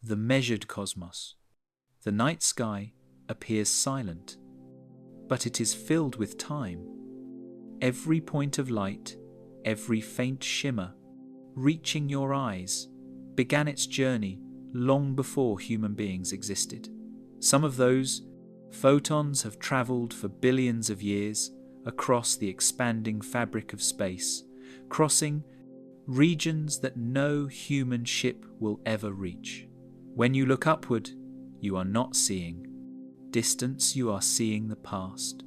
the measured cosmos. The night sky appears silent, but it is filled with time. Every point of light, every faint shimmer, reaching your eyes, began its journey long before human beings existed. Some of those photons have travelled for billions of years across the expanding fabric of space, crossing regions that no human ship will ever reach. When you look upward, you are not seeing distance, you are seeing the past.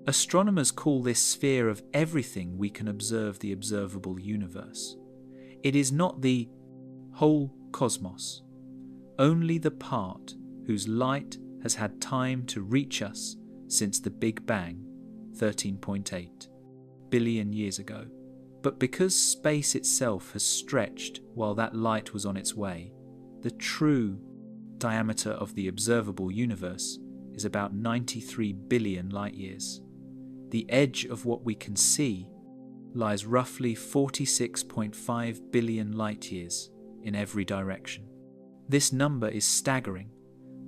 Astronomers call this sphere of everything we can observe the observable universe. It is not the whole cosmos, only the part whose light has had time to reach us since the Big Bang, 13.8 billion years ago. But because space itself has stretched while that light was on its way, the true diameter of the observable universe is about 93 billion light-years. The edge of what we can see lies roughly 46.5 billion light-years in every direction. This number is staggering,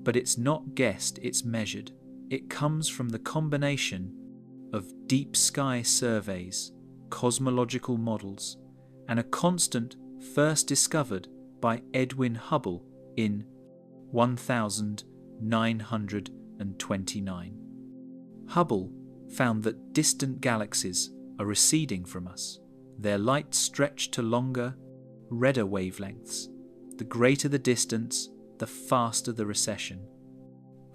but it's not guessed, it's measured. It comes from the combination of deep sky surveys, cosmological models, and a constant first discovered by Edwin Hubble in 1929. Hubble found that distant galaxies are receding from us. Their light stretched to longer, redder wavelengths. The greater the distance, the faster the recession.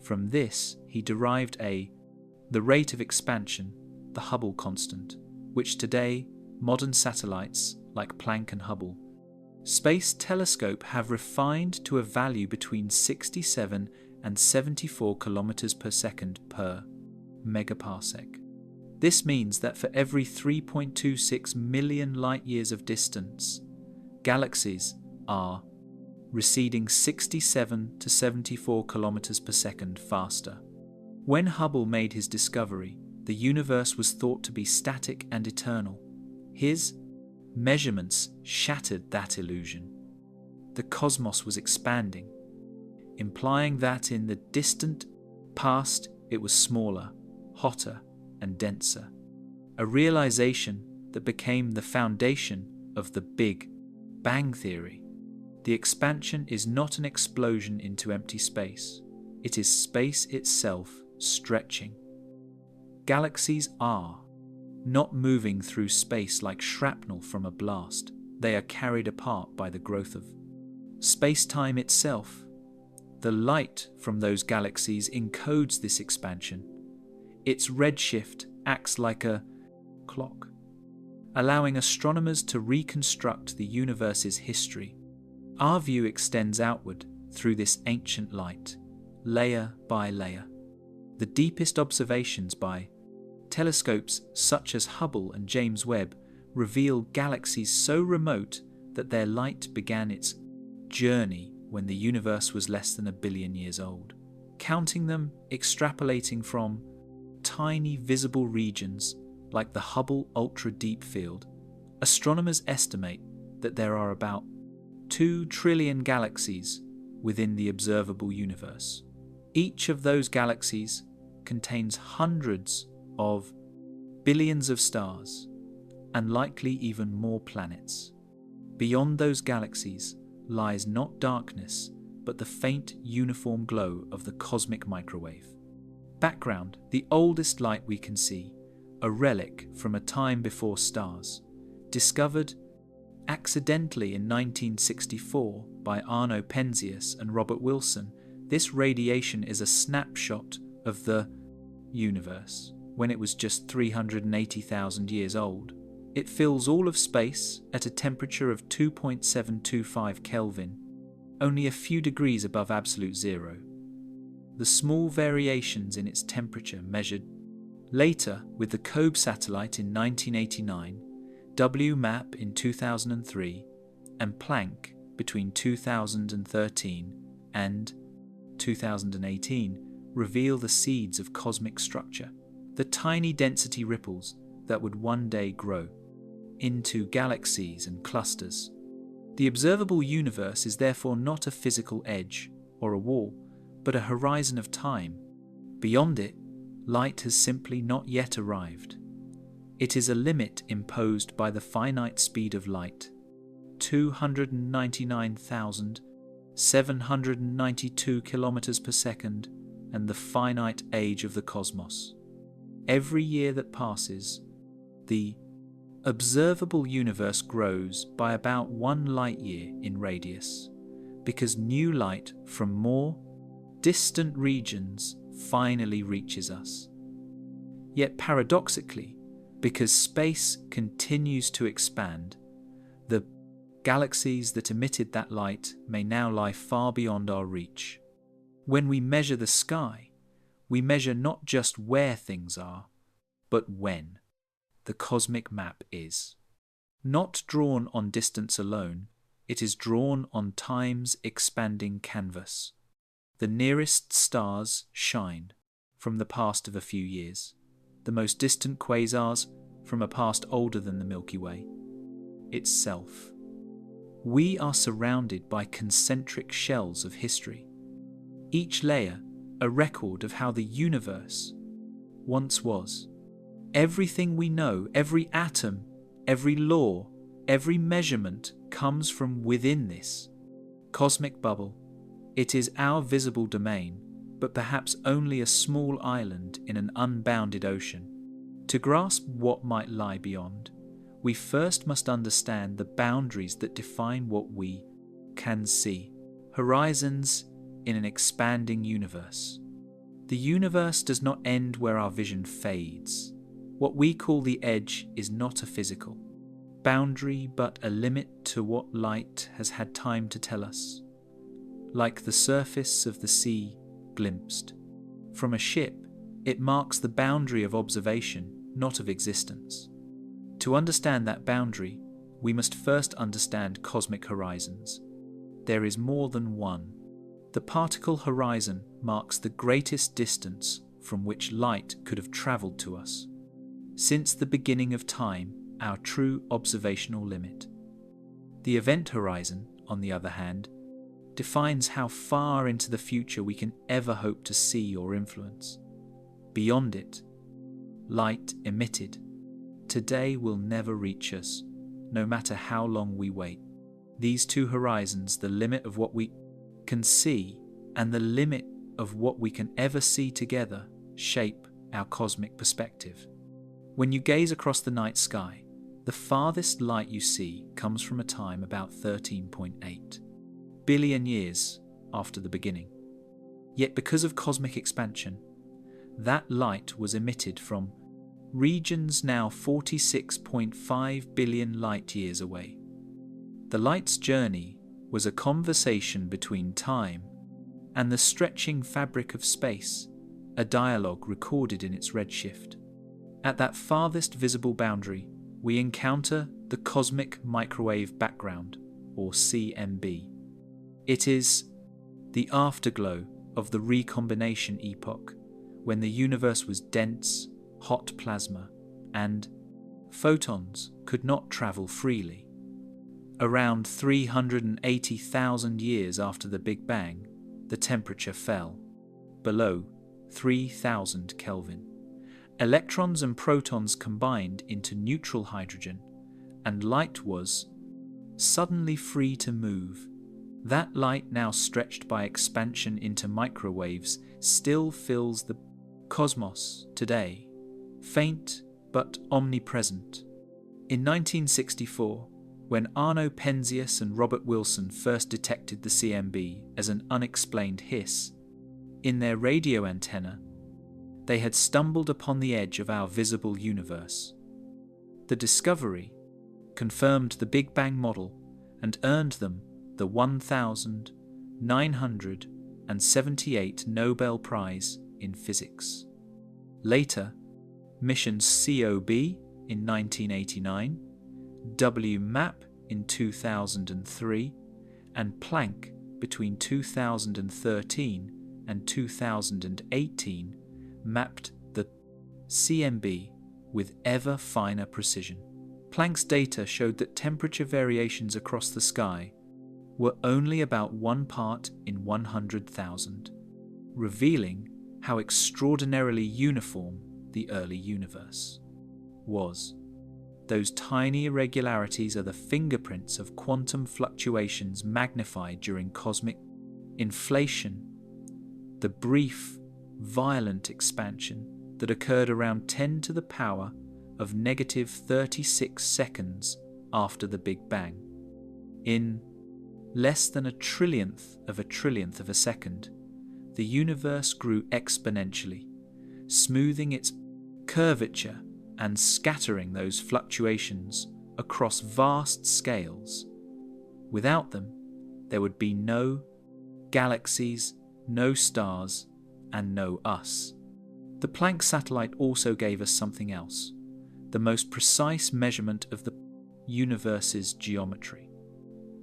From this, he derived the rate of expansion, the Hubble constant, which today modern satellites like Planck and Hubble Space Telescope have refined to a value between 67 and 74 kilometers per second per megaparsec. This means that for every 3.26 million light-years of distance, galaxies are receding 67 to 74 kilometers per second faster. When Hubble made his discovery, the universe was thought to be static and eternal. His measurements shattered that illusion. The cosmos was expanding, implying that in the distant past it was smaller, hotter, and denser. A realization that became the foundation of the Big Bang Theory. The expansion is not an explosion into empty space. It is space itself stretching. Galaxies are not moving through space like shrapnel from a blast. They are carried apart by the growth of space-time itself. The light from those galaxies encodes this expansion. Its redshift acts like a clock, allowing astronomers to reconstruct the universe's history. Our view extends outward through this ancient light, layer by layer. The deepest observations by telescopes such as Hubble and James Webb reveal galaxies so remote that their light began its journey when the universe was less than 1 billion years old. Counting them, extrapolating from tiny visible regions like the Hubble Ultra Deep Field, astronomers estimate that there are about 2 trillion galaxies within the observable universe. Each of those galaxies contains hundreds of billions of stars and likely even more planets. Beyond those galaxies lies not darkness, but the faint uniform glow of the cosmic microwave. Background: the oldest light we can see, a relic from a time before stars, discovered accidentally in 1964 by Arno Penzias and Robert Wilson. This radiation is a snapshot of the universe when it was just 380,000 years old. It fills all of space at a temperature of 2.725 Kelvin, only a few degrees above absolute zero. The small variations in its temperature measured later with the COBE satellite in 1989, WMAP in 2003, and Planck between 2013 and 2018 reveal the seeds of cosmic structure, the tiny density ripples that would one day grow into galaxies and clusters. The observable universe is therefore not a physical edge or a wall, but a horizon of time. Beyond it, light has simply not yet arrived. It is a limit imposed by the finite speed of light, 299,792 kilometers per second, and the finite age of the cosmos. Every year that passes, the observable universe grows by about 1 light-year in radius, because new light from more distant regions finally reaches us. Yet paradoxically, because space continues to expand, the galaxies that emitted that light may now lie far beyond our reach. When we measure the sky, we measure not just where things are, but when. The cosmic map is not drawn on distance alone, it is drawn on time's expanding canvas. The nearest stars shine from the past of a few years, the most distant quasars from a past older than the Milky Way itself. We are surrounded by concentric shells of history, each layer a record of how the universe once was. Everything we know, every atom, every law, every measurement comes from within this cosmic bubble. It is our visible domain, but perhaps only a small island in an unbounded ocean. To grasp what might lie beyond, we first must understand the boundaries that define what we can see. Horizons in an expanding universe. The universe does not end where our vision fades. What we call the edge is not a physical boundary, but a limit to what light has had time to tell us. Like the surface of the sea glimpsed from a ship, it marks the boundary of observation, not of existence. To understand that boundary, we must first understand cosmic horizons. There is more than one. The particle horizon marks the greatest distance from which light could have travelled to us. Since the beginning of time, our true observational limit. The event horizon, on the other hand, defines how far into the future we can ever hope to see or influence. Beyond it, light emitted today will never reach us, no matter how long we wait. These two horizons, the limit of what we can see and the limit of what we can ever see together, shape our cosmic perspective. When you gaze across the night sky, the farthest light you see comes from a time about 13.8 billion years after the beginning. Yet because of cosmic expansion, that light was emitted from regions now 46.5 billion light years away. The light's journey was a conversation between time and the stretching fabric of space, a dialogue recorded in its redshift. At that farthest visible boundary, we encounter the cosmic microwave background, or CMB. It is the afterglow of the recombination epoch, when the universe was dense, hot plasma, and photons could not travel freely. Around 380,000 years after the Big Bang, the temperature fell below 3,000 Kelvin. Electrons and protons combined into neutral hydrogen, and light was suddenly free to move. That light, now stretched by expansion into microwaves, still fills the cosmos today, faint but omnipresent. In 1964, when Arno Penzias and Robert Wilson first detected the CMB as an unexplained hiss, in their radio antenna, they had stumbled upon the edge of our visible universe. The discovery confirmed the Big Bang model and earned them the 1978 Nobel Prize in Physics. Later, missions COB in 1989, WMAP in 2003, and Planck between 2013 and 2018 mapped the CMB with ever finer precision. Planck's data showed that temperature variations across the sky were only about 1 part in 100,000, revealing how extraordinarily uniform the early universe was. Those tiny irregularities are the fingerprints of quantum fluctuations magnified during cosmic inflation, the brief, violent expansion that occurred around 10 to the power of negative 36 seconds after the Big Bang. In less than a trillionth of a second, the universe grew exponentially, smoothing its curvature and scattering those fluctuations across vast scales. Without them, there would be no galaxies, no stars, and no us. The Planck satellite also gave us something else, the most precise measurement of the universe's geometry.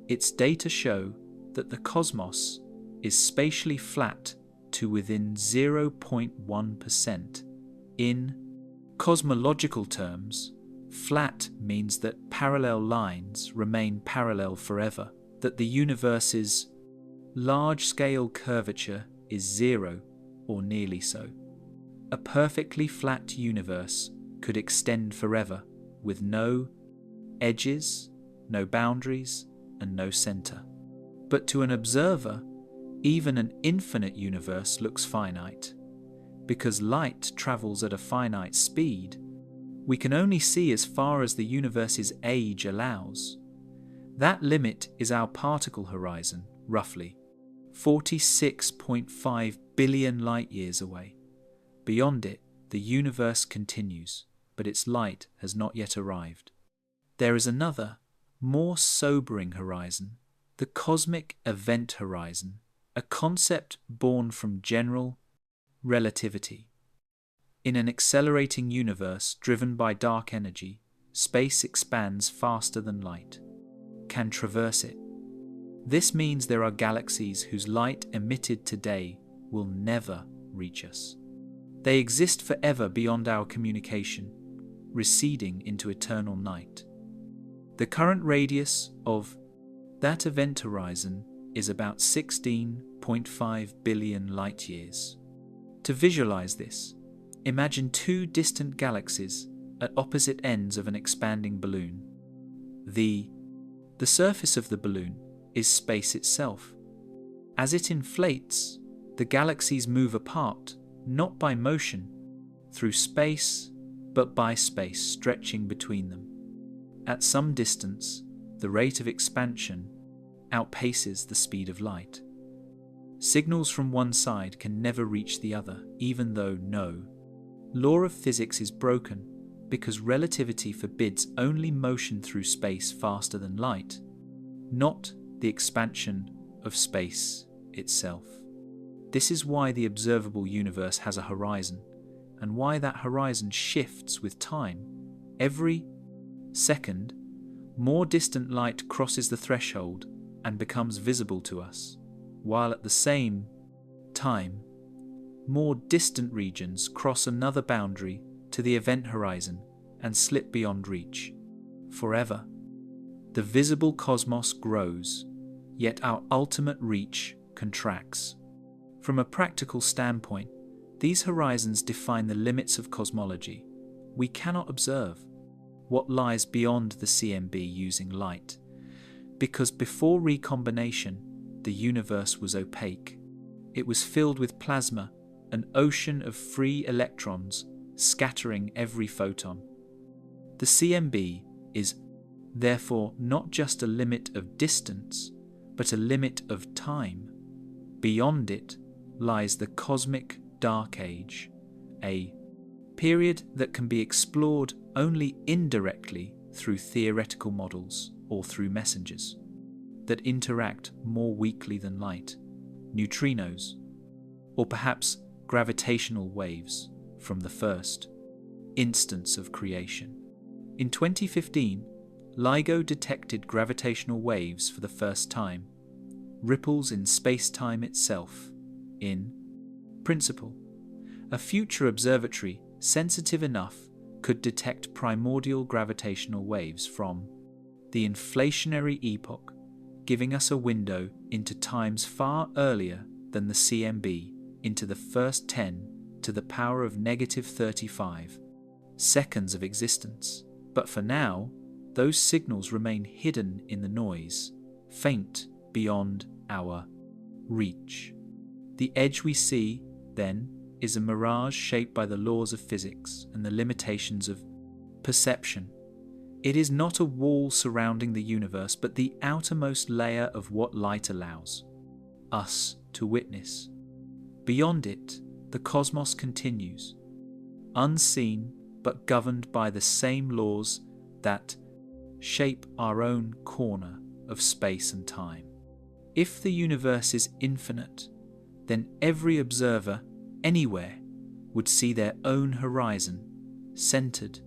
Its data show that the cosmos is spatially flat to within 0.1%. In cosmological terms, flat means that parallel lines remain parallel forever, that the universe's large-scale curvature is zero or nearly so. A perfectly flat universe could extend forever with no edges, no boundaries, and no center. But to an observer, even an infinite universe looks finite. Because light travels at a finite speed, we can only see as far as the universe's age allows. That limit is our particle horizon, roughly 46.5 billion light-years away. Beyond it, the universe continues, but its light has not yet arrived. There is another, more sobering horizon, the cosmic event horizon, a concept born from general relativity. In an accelerating universe driven by dark energy, space expands faster than light, can traverse it. This means there are galaxies whose light emitted today will never reach us. They exist forever beyond our communication, receding into eternal night. The current radius of that event horizon is about 16.5 billion light-years. To visualize this, imagine two distant galaxies at opposite ends of an expanding balloon. The surface of the balloon is space itself. As it inflates, the galaxies move apart, not by motion, through space, but by space stretching between them. At some distance, the rate of expansion outpaces the speed of light. Signals from one side can never reach the other, even though no law of physics is broken, because relativity forbids only motion through space faster than light, not the expansion of space itself. This is why the observable universe has a horizon, and why that horizon shifts with time. Every second, more distant light crosses the threshold and becomes visible to us, while at the same time, more distant regions cross another boundary to the event horizon and slip beyond reach. Forever, the visible cosmos grows, yet our ultimate reach contracts. From a practical standpoint, these horizons define the limits of cosmology. We cannot observe what lies beyond the CMB using light, because before recombination, the universe was opaque. It was filled with plasma, an ocean of free electrons scattering every photon. The CMB is therefore not just a limit of distance, but a limit of time. Beyond it lies the cosmic dark age, a period that can be explored only indirectly through theoretical models or through messengers that interact more weakly than light, neutrinos, or perhaps gravitational waves from the first instance of creation. In 2015, LIGO detected gravitational waves for the first time, ripples in space-time itself. In principle, a future observatory sensitive enough could detect primordial gravitational waves from the inflationary epoch, giving us a window into times far earlier than the CMB, into the first 10 to the power of negative 35 seconds of existence. But for now, those signals remain hidden in the noise, faint beyond our reach. The edge we see, then, is a mirage shaped by the laws of physics and the limitations of perception. It is not a wall surrounding the universe, but the outermost layer of what light allows us to witness. Beyond it, the cosmos continues, unseen but governed by the same laws that shape our own corner of space and time. If the universe is infinite, then every observer anywhere would see their own horizon, centered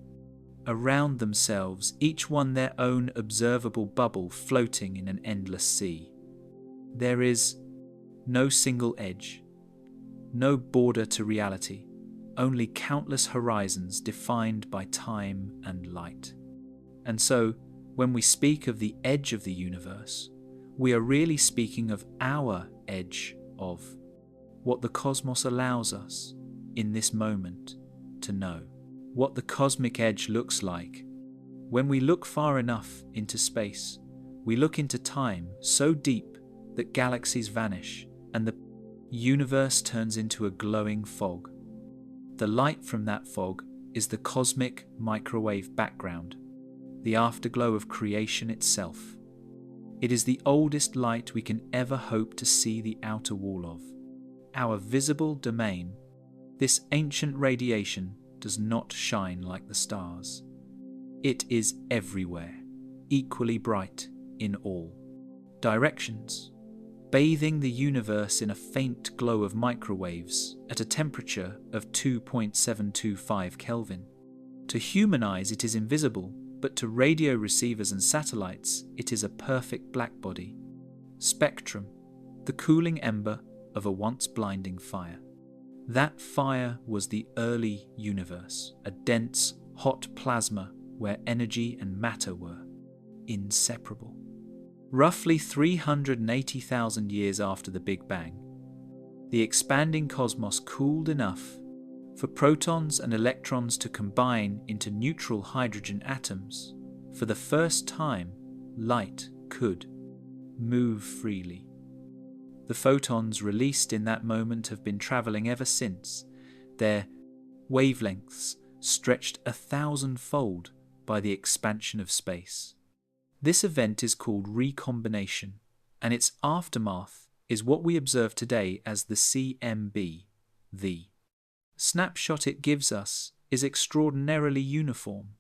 around themselves, each one their own observable bubble floating in an endless sea. There is no single edge, no border to reality, only countless horizons defined by time and light. And so, when we speak of the edge of the universe, we are really speaking of our edge of what the cosmos allows us in this moment to know. What the cosmic edge looks like. When we look far enough into space, we look into time so deep that galaxies vanish and the universe turns into a glowing fog. The light from that fog is the cosmic microwave background, the afterglow of creation itself. It is the oldest light we can ever hope to see the outer wall of. Our visible domain, this ancient radiation, does not shine like the stars. It is everywhere, equally bright in all directions, bathing the universe in a faint glow of microwaves at a temperature of 2.725 Kelvin. To human eyes it is invisible, but to radio receivers and satellites it is a perfect blackbody. Spectrum, the cooling ember of a once blinding fire. That fire was the early universe, a dense, hot plasma where energy and matter were inseparable. Roughly 380,000 years after the Big Bang, the expanding cosmos cooled enough for protons and electrons to combine into neutral hydrogen atoms. For the first time, light could move freely. The photons released in that moment have been travelling ever since, their wavelengths stretched 1,000-fold by the expansion of space. This event is called recombination, and its aftermath is what we observe today as the CMB. The snapshot it gives us is extraordinarily uniform.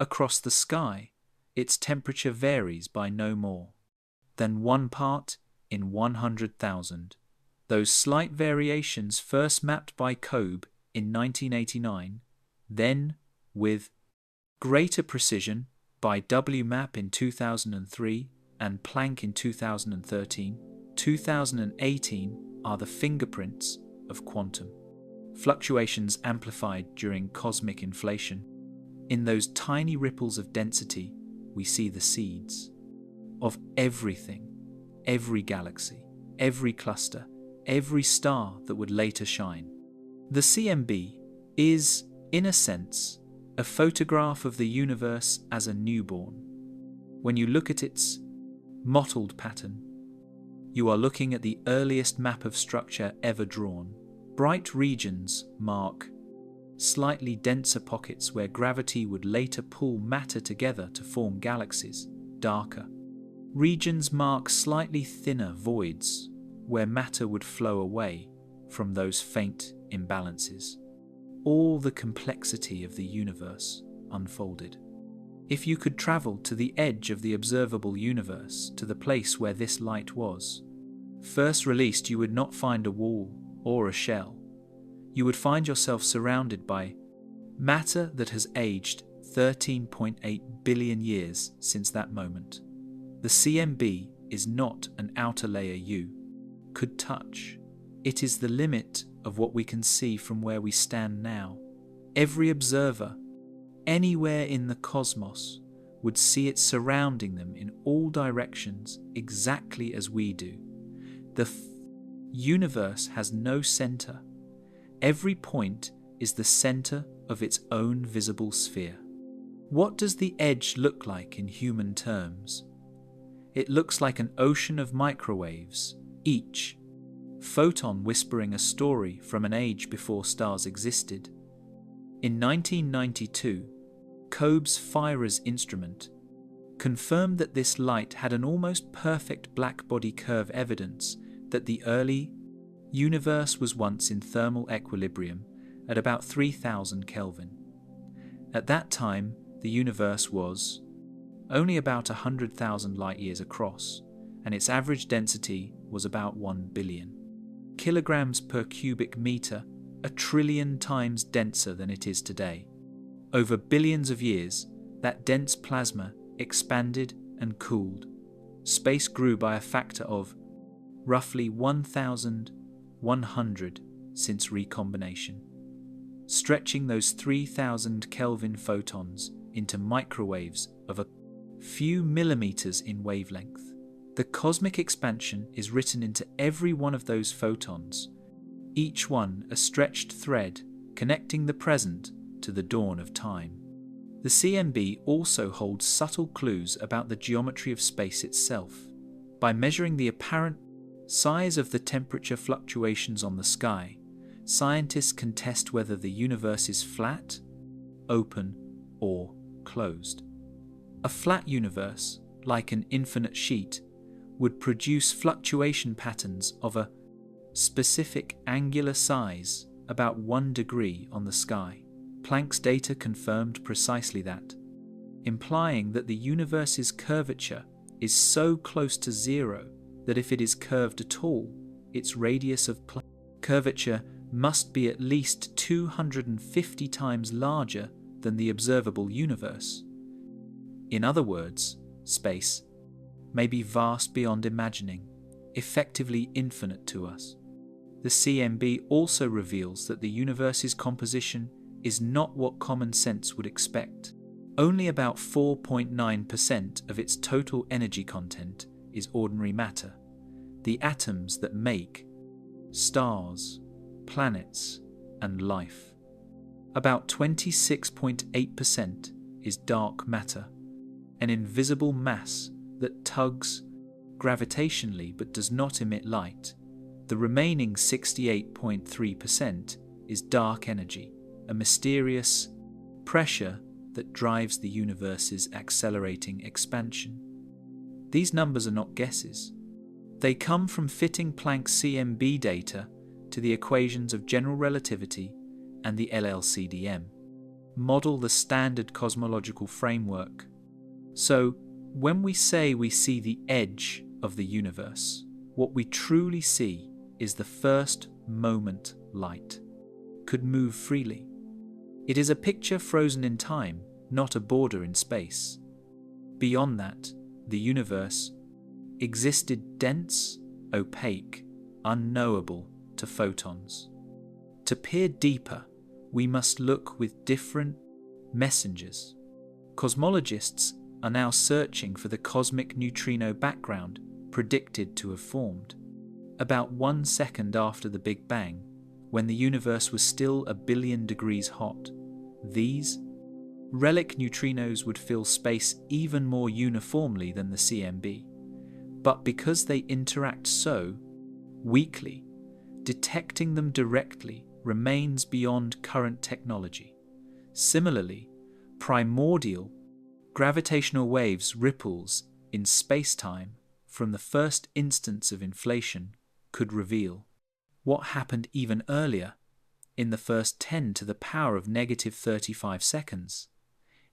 Across the sky, its temperature varies by no more than 1 part in 100,000. Those slight variations first mapped by Kobe in 1989, then with greater precision by WMAP in 2003 and Planck in 2013, 2018 are the fingerprints of quantum. Fluctuations amplified during cosmic inflation. In those tiny ripples of density, we see the seeds of everything, every galaxy, every cluster, every star that would later shine. The CMB is, in a sense, a photograph of the universe as a newborn. When you look at its mottled pattern, you are looking at the earliest map of structure ever drawn. Bright regions mark slightly denser pockets where gravity would later pull matter together to form galaxies. Darker regions mark slightly thinner voids where matter would flow away from those faint imbalances. All the complexity of the universe unfolded. If you could travel to the edge of the observable universe, to the place where this light was first released, you would not find a wall or a shell. You would find yourself surrounded by matter that has aged 13.8 billion years since that moment. The CMB is not an outer layer you could touch. It is the limit of what we can see from where we stand now. Every observer anywhere in the cosmos would see it surrounding them in all directions exactly as we do. The universe has no center. Every point is the center of its own visible sphere. What does the edge look like in human terms? It looks like an ocean of microwaves, each photon whispering a story from an age before stars existed. In 1992, Cobb's Fires instrument confirmed that this light had an almost perfect black-body curve, evidence that the early universe was once in thermal equilibrium at about 3000 Kelvin. At that time, the universe was only about 100,000 light-years across, and its average density was about 1 billion kilograms per cubic meter, a trillion times denser than it is today. Over billions of years, that dense plasma expanded and cooled. Space grew by a factor of roughly 1,100 since recombination, stretching those 3000 Kelvin photons into microwaves of a few millimeters in wavelength. The cosmic expansion is written into every one of those photons, each one a stretched thread connecting the present to the dawn of time. The CMB also holds subtle clues about the geometry of space itself. By measuring the apparent size of the temperature fluctuations on the sky, scientists can test whether the universe is flat, open, or closed. A flat universe, like an infinite sheet, would produce fluctuation patterns of a specific angular size, about 1 degree on the sky. Planck's data confirmed precisely that, implying that the universe's curvature is so close to zero that if it is curved at all, its radius of curvature must be at least 250 times larger than the observable universe. In other words, space may be vast beyond imagining, effectively infinite to us. The CMB also reveals that the universe's composition is not what common sense would expect. Only about 4.9% of its total energy content is ordinary matter, the atoms that make stars, planets, and life. About 26.8% is dark matter, an invisible mass that tugs gravitationally but does not emit light. The remaining 68.3% is dark energy, a mysterious pressure that drives the universe's accelerating expansion. These numbers are not guesses. They come from fitting Planck's CMB data to the equations of general relativity and the LLCDM, model the standard cosmological framework. So, when we say we see the edge of the universe, what we truly see is the first moment light could move freely. It is a picture frozen in time, not a border in space. Beyond that, the universe existed dense, opaque, unknowable to photons. To peer deeper, we must look with different messengers. Cosmologists are now searching for the cosmic neutrino background predicted to have formed about 1 second after the Big Bang, when the universe was still 1 billion degrees hot. These relic neutrinos would fill space even more uniformly than the CMB, but because they interact so weakly, detecting them directly remains beyond current technology. Similarly, primordial gravitational waves ripples in space-time from the first instance of inflation could reveal what happened even earlier, in the first 10 to the power of negative 35 seconds.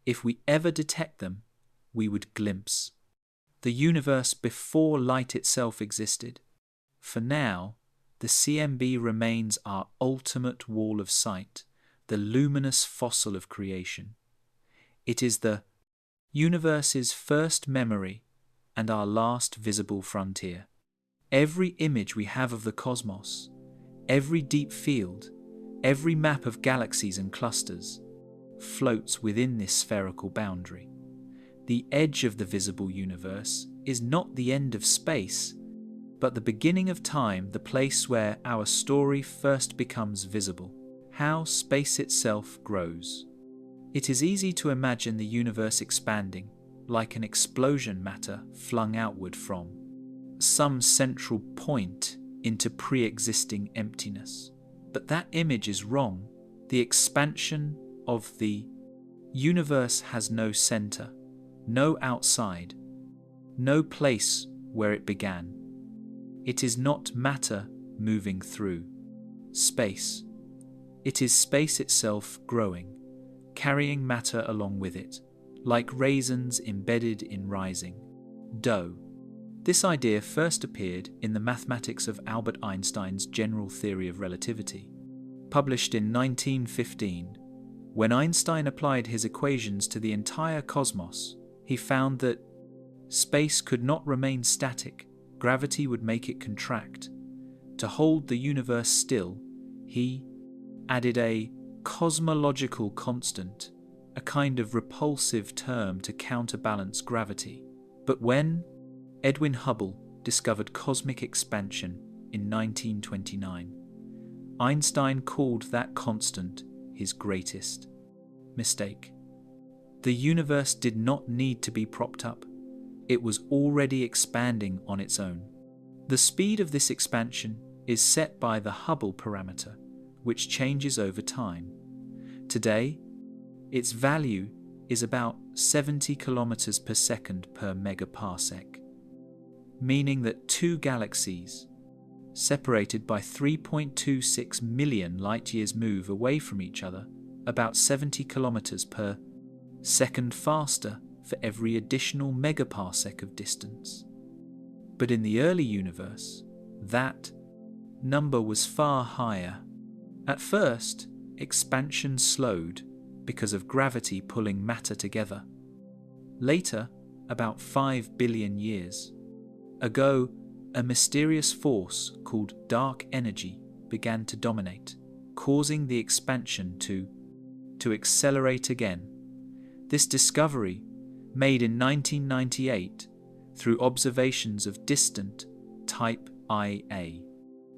If we ever detect them, we would glimpse the universe before light itself existed. For now, the CMB remains our ultimate wall of sight, the luminous fossil of creation. It is the universe's first memory and our last visible frontier. Every image we have of the cosmos, every deep field, every map of galaxies and clusters, floats within this spherical boundary. The edge of the visible universe is not the end of space, but the beginning of time, the place where our story first becomes visible. How space itself grows. It is easy to imagine the universe expanding, like an explosion matter flung outward from some central point into pre-existing emptiness. But that image is wrong. The expansion of the universe has no center, no outside, no place where it began. It is not matter moving through space. It is space itself growing, carrying matter along with it, like raisins embedded in rising dough. This idea first appeared in the mathematics of Albert Einstein's general theory of relativity, published in 1915. When Einstein applied his equations to the entire cosmos, he found that space could not remain static. Gravity would make it contract. To hold the universe still, he added a cosmological constant, a kind of repulsive term to counterbalance gravity. But when Edwin Hubble discovered cosmic expansion in 1929, Einstein called that constant his greatest mistake. The universe did not need to be propped up. It was already expanding on its own. The speed of this expansion is set by the Hubble parameter, which changes over time. Today, its value is about 70 kilometers per second per megaparsec, meaning that two galaxies, separated by 3.26 million light-years, move away from each other about 70 kilometers per second faster for every additional megaparsec of distance. But in the early universe, that number was far higher. At first, expansion slowed because of gravity pulling matter together. Later, about 5 billion years ago, a mysterious force called dark energy began to dominate, causing the expansion to accelerate again. This discovery, made in 1998 through observations of distant Type Ia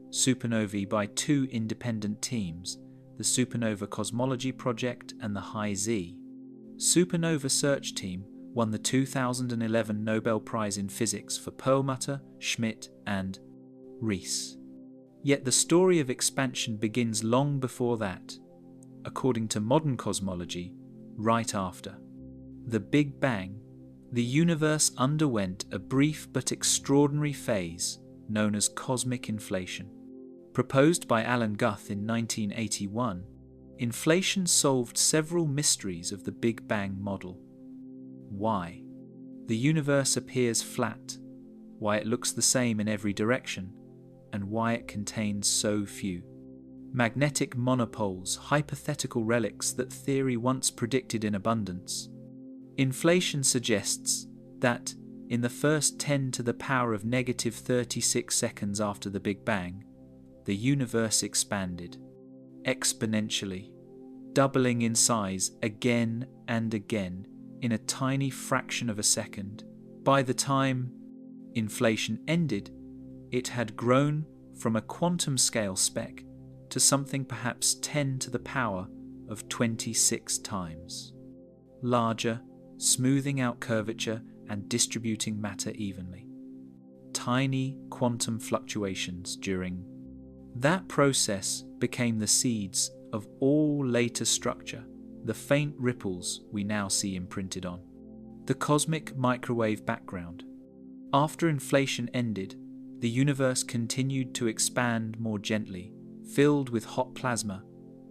supernovae by two independent teams, the Supernova Cosmology Project and the High-Z Supernova Search Team, won the 2011 Nobel Prize in Physics for Perlmutter, Schmidt, and Rees. Yet the story of expansion begins long before that, according to modern cosmology, right after the Big Bang. The universe underwent a brief but extraordinary phase known as cosmic inflation. Proposed by Alan Guth in 1981, inflation solved several mysteries of the Big Bang model. Why the universe appears flat, why it looks the same in every direction, and why it contains so few magnetic monopoles, hypothetical relics that theory once predicted in abundance. Inflation suggests that in the first 10 to the power of negative 36 seconds after the Big Bang, the universe expanded exponentially, doubling in size again and again in a tiny fraction of a second. By the time inflation ended, it had grown from a quantum scale speck to something perhaps 10 to the power of 26 times larger, smoothing out curvature and distributing matter evenly. Tiny quantum fluctuations during that process became the seeds of all later structure, the faint ripples we now see imprinted on the cosmic microwave background. After inflation ended, the universe continued to expand more gently, filled with hot plasma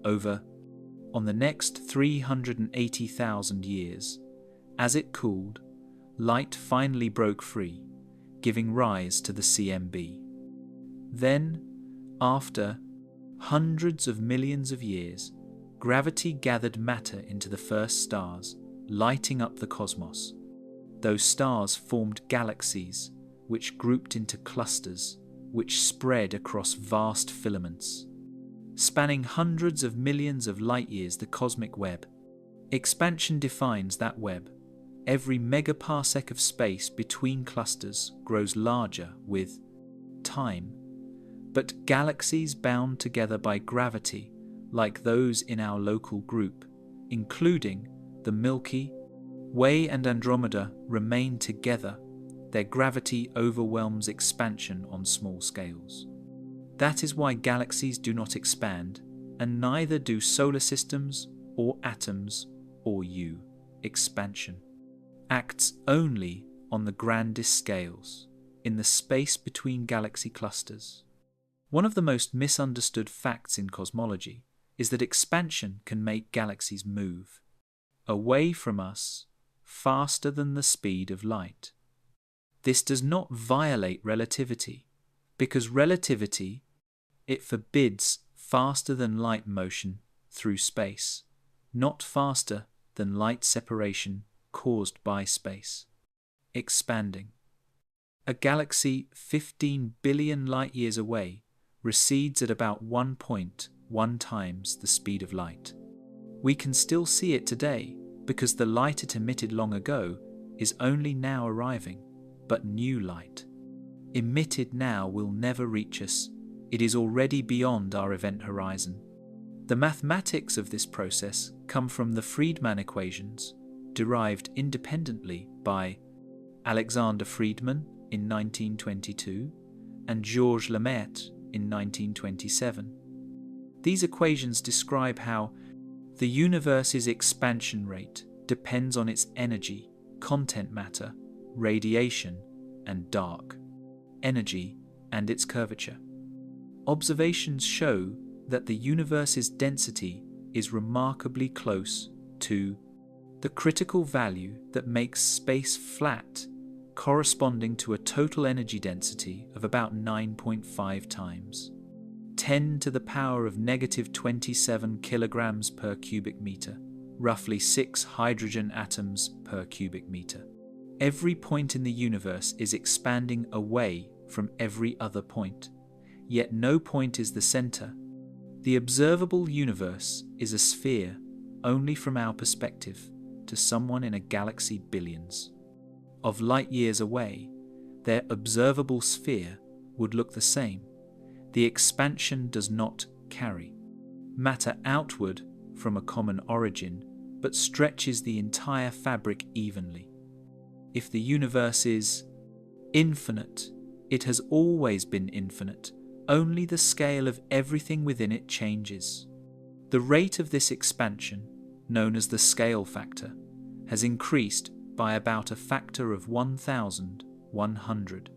on the next 380,000 years. As it cooled, light finally broke free, giving rise to the CMB. Then, after hundreds of millions of years, gravity gathered matter into the first stars, lighting up the cosmos. Those stars formed galaxies, which grouped into clusters, which spread across vast filaments. Spanning hundreds of millions of light-years, the cosmic web Expansion defines that web. Every megaparsec of space between clusters grows larger with time. But galaxies bound together by gravity, like those in our local group, including the Milky Way and Andromeda, remain together. Their gravity overwhelms expansion on small scales. That is why galaxies do not expand, and neither do solar systems or atoms or you. Expansion acts only on the grandest scales, in the space between galaxy clusters. One of the most misunderstood facts in cosmology is that expansion can make galaxies move away from us faster than the speed of light. This does not violate relativity, because relativity, it forbids faster than light motion through space, not faster than light separation caused by space. Expanding. A galaxy 15 billion light-years away recedes at about 1.1 times the speed of light. We can still see it today because the light it emitted long ago is only now arriving, but new light emitted now will never reach us. It is already beyond our event horizon. The mathematics of this process come from the Friedmann equations, derived independently by Alexander Friedmann in 1922 and Georges Lemaître in 1927. These equations describe how the universe's expansion rate depends on its energy, content matter, radiation, and dark energy, and its curvature. Observations show that the universe's density is remarkably close to the critical value that makes space flat, corresponding to a total energy density of about 9.5 times, 10 to the power of negative 27 kilograms per cubic meter, roughly 6 hydrogen atoms per cubic meter. Every point in the universe is expanding away from every other point, yet no point is the center. The observable universe is a sphere only from our perspective to someone in a galaxy billions of light years away. Their observable sphere would look the same. The expansion does not carry matter outward from a common origin, but stretches the entire fabric evenly. If the universe is infinite, it has always been infinite. Only the scale of everything within it changes. The rate of this expansion, known as the scale factor, has increased by about a factor of 1,100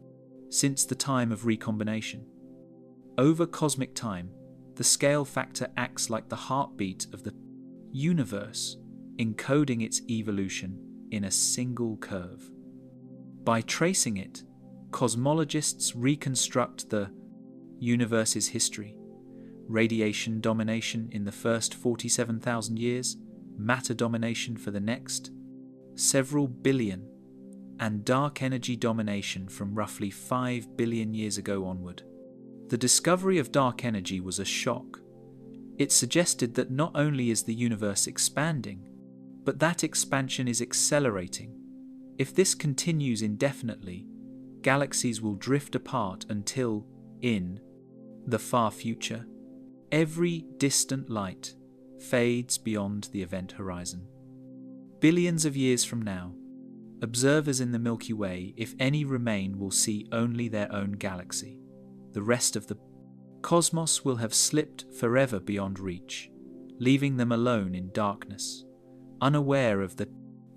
since the time of recombination. Over cosmic time, the scale factor acts like the heartbeat of the universe, encoding its evolution in a single curve. By tracing it, cosmologists reconstruct the universe's history: radiation domination in the first 47,000 years, matter domination for the next several billion, and dark energy domination from roughly 5 billion years ago onward. The discovery of dark energy was a shock. It suggested that not only is the universe expanding, but that expansion is accelerating. If this continues indefinitely, galaxies will drift apart until, in the far future, every distant light fades beyond the event horizon. Billions of years from now, observers in the Milky Way, if any remain, will see only their own galaxy. The rest of the cosmos will have slipped forever beyond reach, leaving them alone in darkness, unaware of the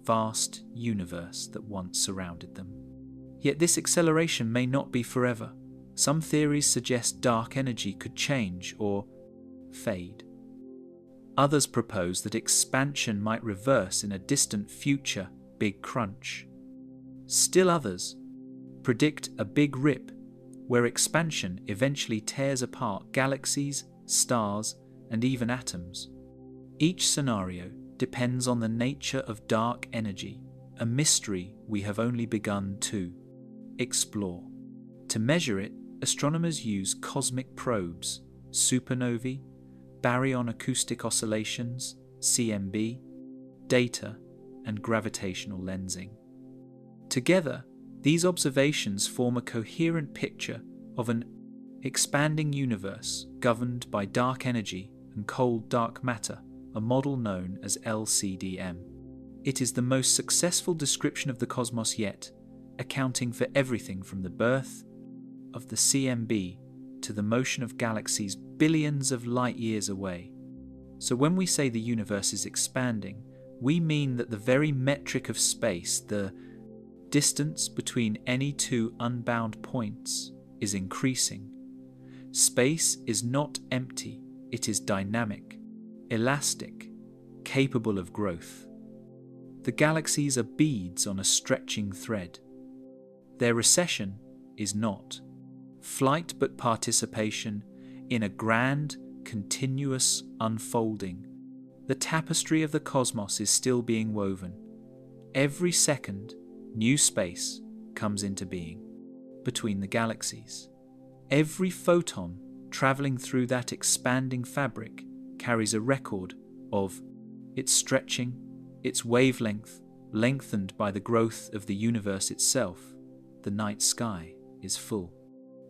vast universe that once surrounded them. Yet this acceleration may not be forever. Some theories suggest dark energy could change or fade. Others propose that expansion might reverse in a distant future big crunch. Still others predict a big rip where expansion eventually tears apart galaxies, stars, and even atoms. Each scenario depends on the nature of dark energy, a mystery we have only begun to explore. To measure it, astronomers use cosmic probes, supernovae, baryon acoustic oscillations, CMB, data, and gravitational lensing. Together, these observations form a coherent picture of an expanding universe governed by dark energy and cold dark matter, a model known as LCDM. It is the most successful description of the cosmos yet, accounting for everything from the birth of the CMB to the motion of galaxies billions of light years away. So when we say the universe is expanding, we mean that the very metric of space, the distance between any two unbound points, is increasing. Space is not empty, it is dynamic, elastic, capable of growth. The galaxies are beads on a stretching thread. Their recession is not flight but participation in a grand, continuous unfolding. The tapestry of the cosmos is still being woven. Every second, new space comes into being between the galaxies. Every photon traveling through that expanding fabric carries a record of its stretching, its wavelength lengthened by the growth of the universe itself. The night sky is full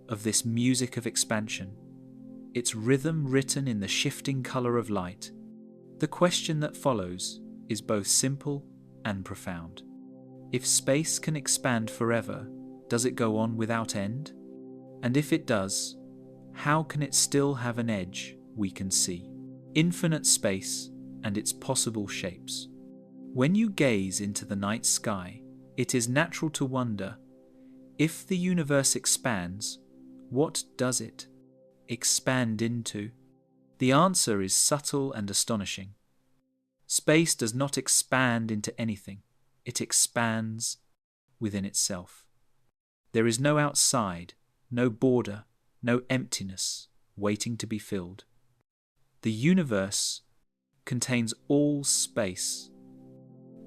of this music of expansion, its rhythm written in the shifting colour of light. The question that follows is both simple and profound. If space can expand forever, does it go on without end? And if it does, how can it still have an edge we can see? Infinite space and its possible shapes. When you gaze into the night sky, it is natural to wonder, if the universe expands, what does it expand into? The answer is subtle and astonishing. Space does not expand into anything. It expands within itself. There is no outside, no border, no emptiness waiting to be filled. The universe contains all space,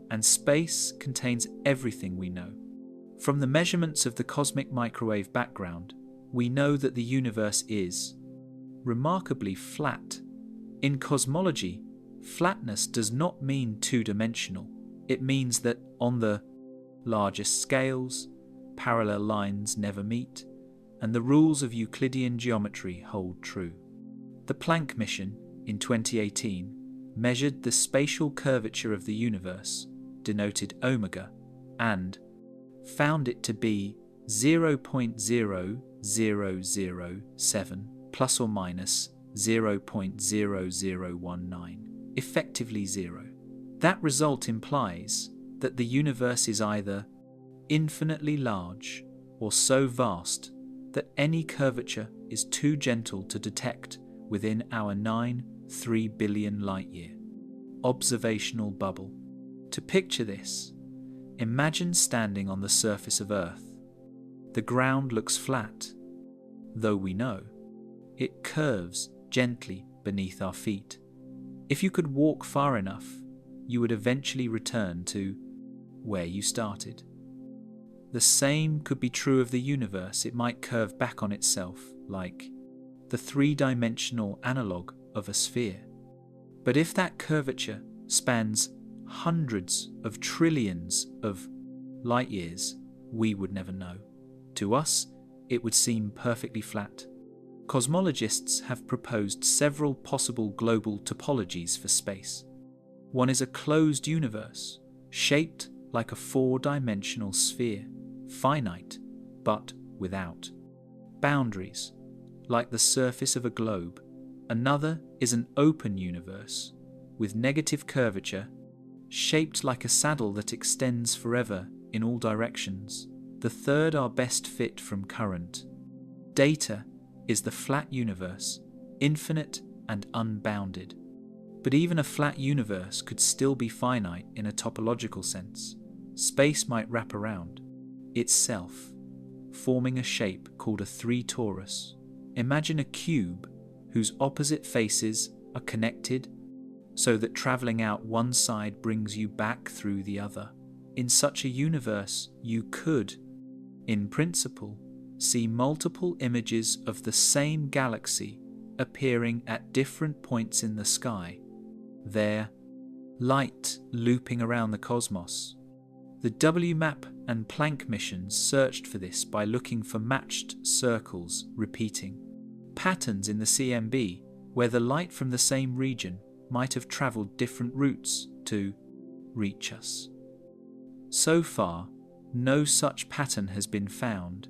and space contains everything we know. From the measurements of the cosmic microwave background, we know that the universe is remarkably flat. In cosmology, flatness does not mean two-dimensional. It means that on the largest scales, parallel lines never meet, and the rules of Euclidean geometry hold true. The Planck mission in 2018 measured the spatial curvature of the universe, denoted omega, and found it to be 0.00007 plus or minus 0.0019, effectively zero. That result implies that the universe is either infinitely large or so vast that any curvature is too gentle to detect within our 3 billion light-year observational bubble. To picture this, imagine standing on the surface of Earth. The ground looks flat, though we know it curves gently beneath our feet. If you could walk far enough, you would eventually return to where you started. The same could be true of the universe. It might curve back on itself, like the three-dimensional analogue of a sphere. But if that curvature spans hundreds of trillions of light years, we would never know. To us, it would seem perfectly flat. Cosmologists have proposed several possible global topologies for space. One is a closed universe, shaped like a four-dimensional sphere, finite, but without boundaries, like the surface of a globe. Another is an open universe, with negative curvature, shaped like a saddle that extends forever in all directions. The third are best fit from current data is the flat universe, infinite and unbounded. But even a flat universe could still be finite in a topological sense. Space might wrap around itself, forming a shape called a three-torus. Imagine a cube whose opposite faces are connected so that travelling out one side brings you back through the other. In such a universe, you could, in principle, see multiple images of the same galaxy appearing at different points in the sky. There, light looping around the cosmos. The WMAP and Planck missions searched for this by looking for matched circles repeating, patterns in the CMB where the light from the same region might have travelled different routes to reach us. So far, no such pattern has been found,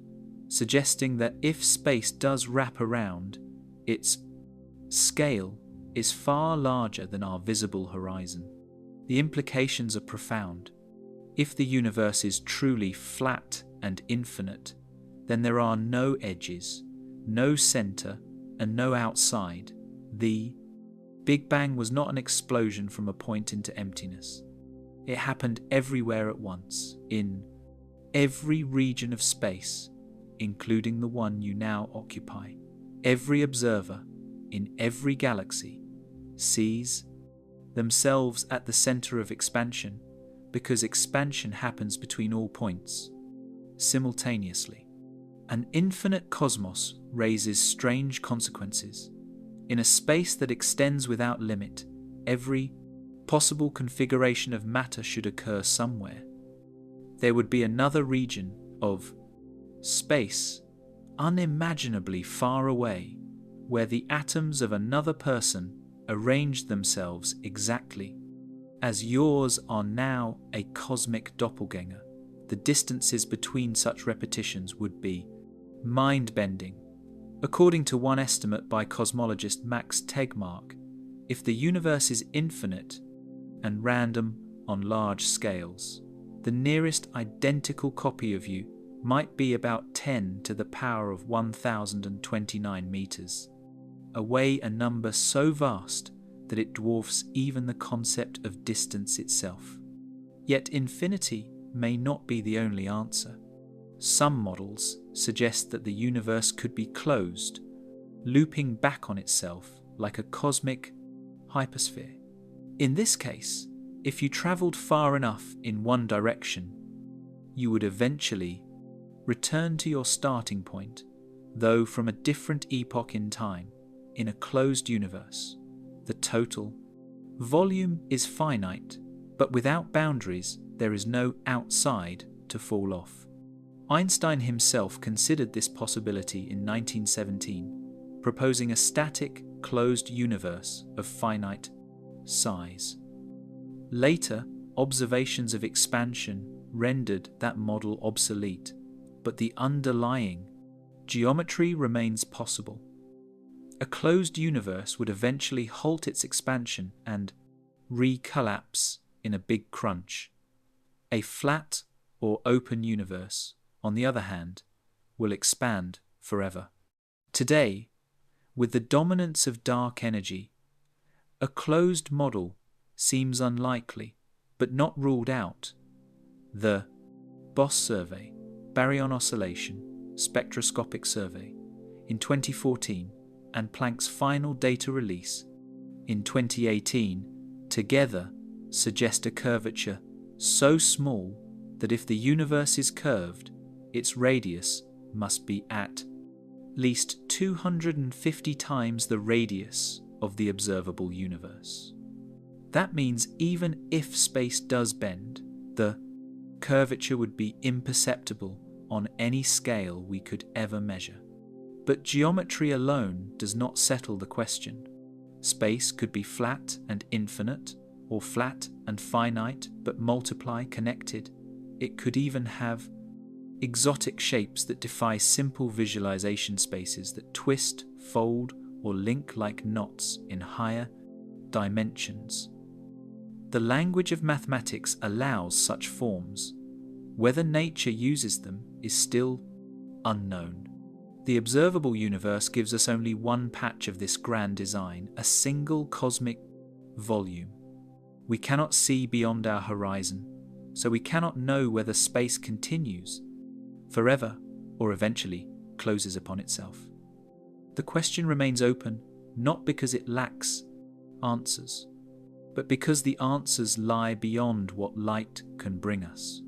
suggesting that if space does wrap around, its scale is far larger than our visible horizon. The implications are profound. If the universe is truly flat and infinite, then there are no edges, no centre, and no outside. The Big Bang was not an explosion from a point into emptiness. It happened everywhere at once, in every region of space, including the one you now occupy. Every observer in every galaxy sees themselves at the centre of expansion, because expansion happens between all points, simultaneously. An infinite cosmos raises strange consequences. In a space that extends without limit, every possible configuration of matter should occur somewhere. There would be another region of space, unimaginably far away, where the atoms of another person arranged themselves exactly as yours are now a cosmic doppelganger. The distances between such repetitions would be mind-bending. According to one estimate by cosmologist Max Tegmark, if the universe is infinite and random on large scales, the nearest identical copy of you might be about 10 to the power of 1029 meters, away a number so vast that it dwarfs even the concept of distance itself. Yet infinity may not be the only answer. Some models suggest that the universe could be closed, looping back on itself like a cosmic hypersphere. In this case, if you travelled far enough in one direction, you would eventually return to your starting point, though from a different epoch in time, in a closed universe. The total volume is finite, but without boundaries, there is no outside to fall off. Einstein himself considered this possibility in 1917, proposing a static, closed universe of finite size. Later, observations of expansion rendered that model obsolete, but the underlying geometry remains possible. A closed universe would eventually halt its expansion and recollapse in a big crunch. A flat or open universe, on the other hand, will expand forever. Today, with the dominance of dark energy, a closed model seems unlikely, but not ruled out. The BOSS survey, Baryon Oscillation Spectroscopic Survey, in 2014, and Planck's final data release in 2018 together suggest a curvature so small that if the universe is curved, its radius must be at least 250 times the radius of the observable universe. That means even if space does bend, the curvature would be imperceptible on any scale we could ever measure. But geometry alone does not settle the question. Space could be flat and infinite, or flat and finite but multiply connected. It could even have exotic shapes that defy simple visualization spaces that twist, fold, or link like knots in higher dimensions. The language of mathematics allows such forms. Whether nature uses them is still unknown. The observable universe gives us only one patch of this grand design, a single cosmic volume. We cannot see beyond our horizon, so we cannot know whether space continues forever or eventually closes upon itself. The question remains open not because it lacks answers, but because the answers lie beyond what light can bring us.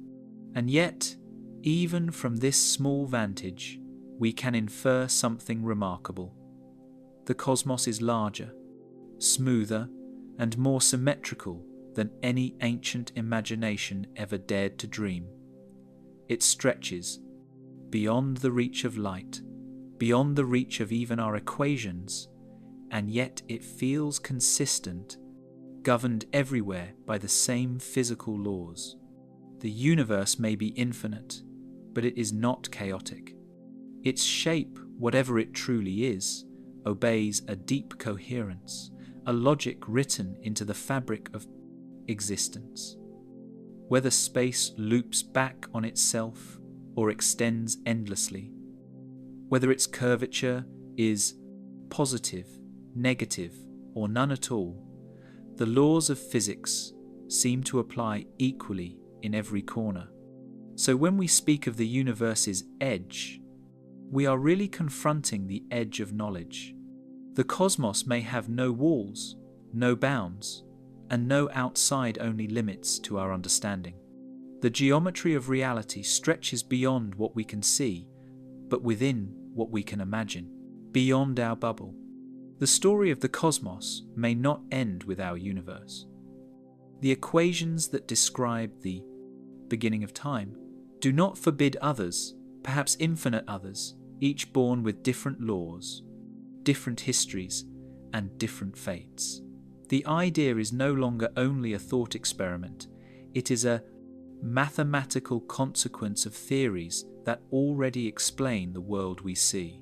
And yet, even from this small vantage, we can infer something remarkable. The cosmos is larger, smoother, and more symmetrical than any ancient imagination ever dared to dream. It stretches beyond the reach of light, beyond the reach of even our equations, and yet it feels consistent, governed everywhere by the same physical laws. The universe may be infinite, but it is not chaotic. Its shape, whatever it truly is, obeys a deep coherence, a logic written into the fabric of existence. Whether space loops back on itself or extends endlessly, whether its curvature is positive, negative, or none at all, the laws of physics seem to apply equally in every corner. So when we speak of the universe's edge, we are really confronting the edge of knowledge. The cosmos may have no walls, no bounds, and no outside-only limits to our understanding. The geometry of reality stretches beyond what we can see, but within what we can imagine, beyond our bubble. The story of the cosmos may not end with our universe. The equations that describe the beginning of time do not forbid others, perhaps infinite others, each born with different laws, different histories, and different fates. The idea is no longer only a thought experiment, it is a mathematical consequence of theories that already explain the world we see.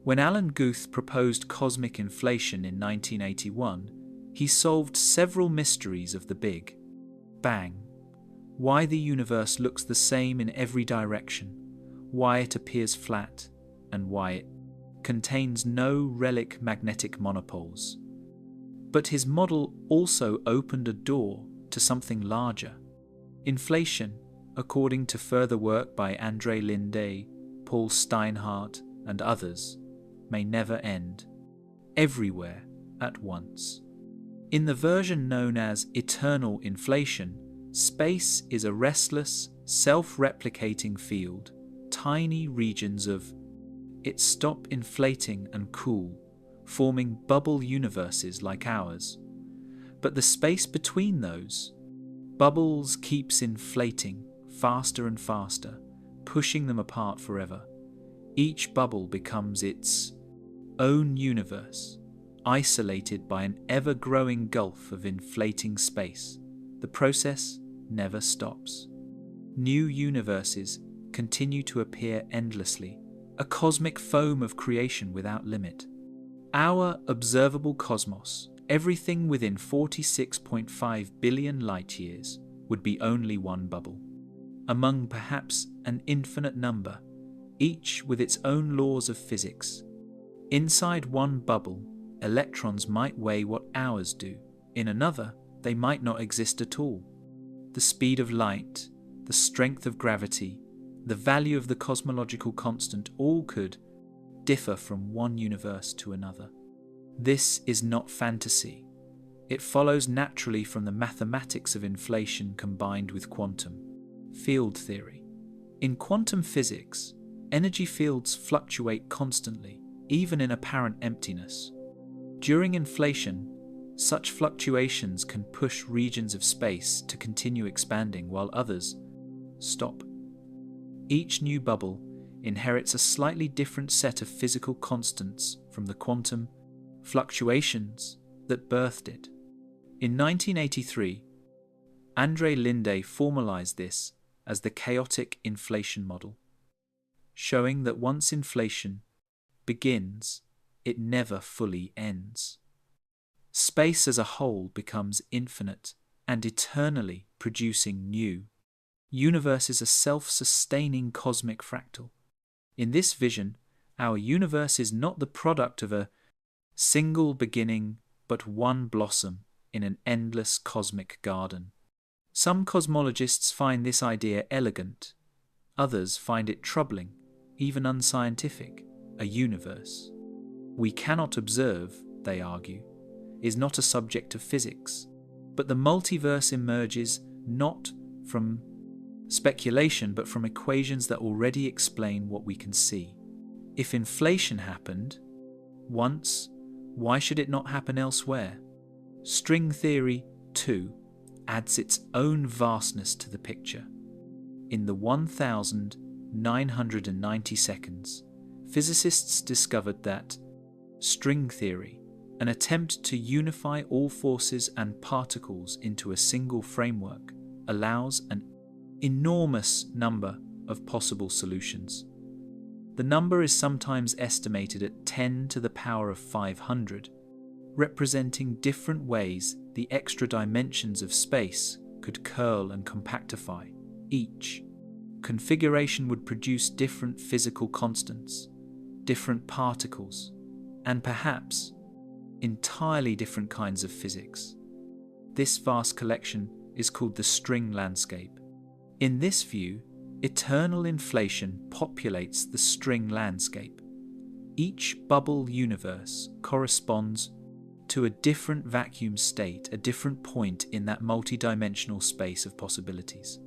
When Alan Guth proposed cosmic inflation in 1981, he solved several mysteries of the Big Bang. Why the universe looks the same in every direction, why it appears flat, and why it contains no relic magnetic monopoles. But his model also opened a door to something larger. Inflation, according to further work by André Linde, Paul Steinhardt, and others, may never end, everywhere at once. In the version known as eternal inflation, space is a restless, self-replicating field. Tiny regions of it stop inflating and cool, forming bubble universes like ours. But the space between those bubbles keeps inflating faster and faster, pushing them apart forever. Each bubble becomes its own universe, isolated by an ever-growing gulf of inflating space. The process never stops. New universes continue to appear endlessly, a cosmic foam of creation without limit. Our observable cosmos, everything within 46.5 billion light-years, would be only one bubble, among perhaps an infinite number, each with its own laws of physics. Inside one bubble, electrons might weigh what ours do. In another, they might not exist at all. The speed of light, the strength of gravity, the value of the cosmological constant all could differ from one universe to another. This is not fantasy. It follows naturally from the mathematics of inflation combined with quantum field theory. In quantum physics, energy fields fluctuate constantly, even in apparent emptiness. During inflation, such fluctuations can push regions of space to continue expanding while others stop. Each new bubble inherits a slightly different set of physical constants from the quantum fluctuations that birthed it. In 1983, André Linde formalized this as the chaotic inflation model, showing that once inflation begins, it never fully ends. Space as a whole becomes infinite and eternally producing new. Universe is a self-sustaining cosmic fractal. In this vision, our universe is not the product of a single beginning, but one blossom in an endless cosmic garden. Some cosmologists find this idea elegant. Others find it troubling, even unscientific. A universe we cannot observe, they argue, is not a subject of physics, but the multiverse emerges not from speculation but from equations that already explain what we can see. If inflation happened once, why should it not happen elsewhere? String theory, too, adds its own vastness to the picture. In the 1990 seconds, physicists discovered that string theory, an attempt to unify all forces and particles into a single framework, allows an enormous number of possible solutions. The number is sometimes estimated at 10 to the power of 500, representing different ways the extra dimensions of space could curl and compactify. Each configuration would produce different physical constants, different particles, and perhaps entirely different kinds of physics. This vast collection is called the string landscape. In this view, eternal inflation populates the string landscape. Each bubble universe corresponds to a different vacuum state, a different point in that multidimensional space of possibilities.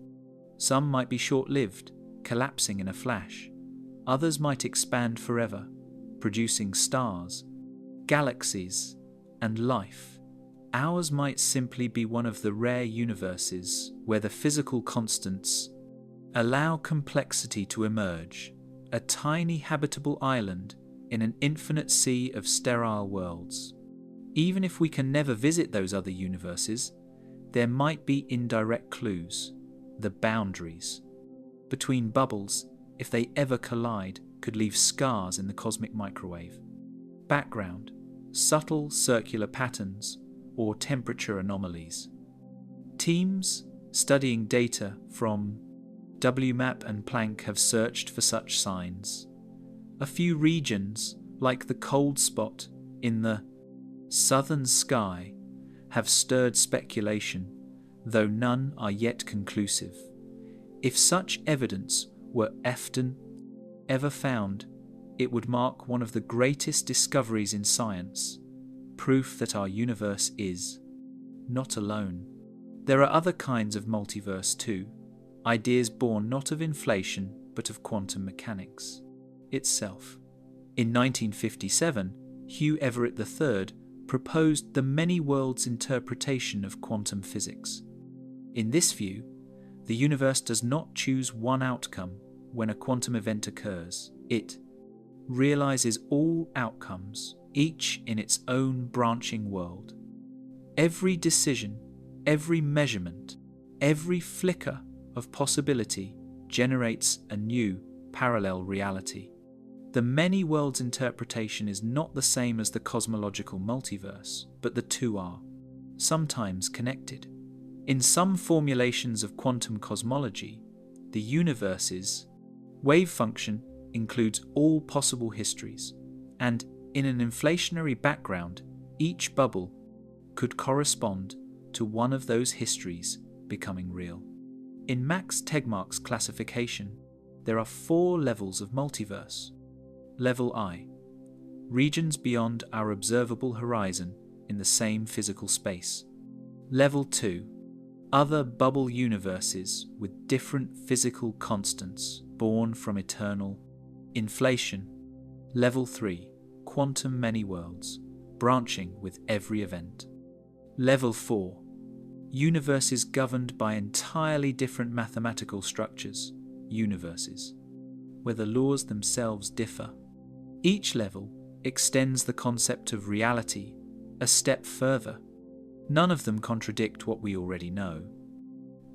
Some might be short-lived, collapsing in a flash. Others might expand forever, producing stars, galaxies, and life. Ours might simply be one of the rare universes where the physical constants allow complexity to emerge, a tiny habitable island in an infinite sea of sterile worlds. Even if we can never visit those other universes, there might be indirect clues, the boundaries between bubbles, if they ever collide, could leave scars in the cosmic microwave. Background, subtle circular patterns, or temperature anomalies. Teams studying data from WMAP and Planck have searched for such signs. A few regions, like the cold spot in the southern sky, have stirred speculation, though none are yet conclusive. If such evidence were ever found, it would mark one of the greatest discoveries in science, proof that our universe is not alone. There are other kinds of multiverse too, ideas born not of inflation but of quantum mechanics itself. In 1957, Hugh Everett III proposed the many worlds interpretation of quantum physics. In this view, the universe does not choose one outcome when a quantum event occurs. It realizes all outcomes, each in its own branching world. Every decision, every measurement, every flicker of possibility generates a new parallel reality. The many worlds interpretation is not the same as the cosmological multiverse, but the two are sometimes connected. In some formulations of quantum cosmology, the universe's wave function includes all possible histories, and in an inflationary background, each bubble could correspond to one of those histories becoming real. In Max Tegmark's classification, there are 4 levels of multiverse. Level I, regions beyond our observable horizon in the same physical space. Level 2, other bubble universes with different physical constants born from eternal inflation. Level 3, quantum many worlds, branching with every event. Level 4, universes governed by entirely different mathematical structures, universes, where the laws themselves differ. Each level extends the concept of reality a step further. None of them contradict what we already know.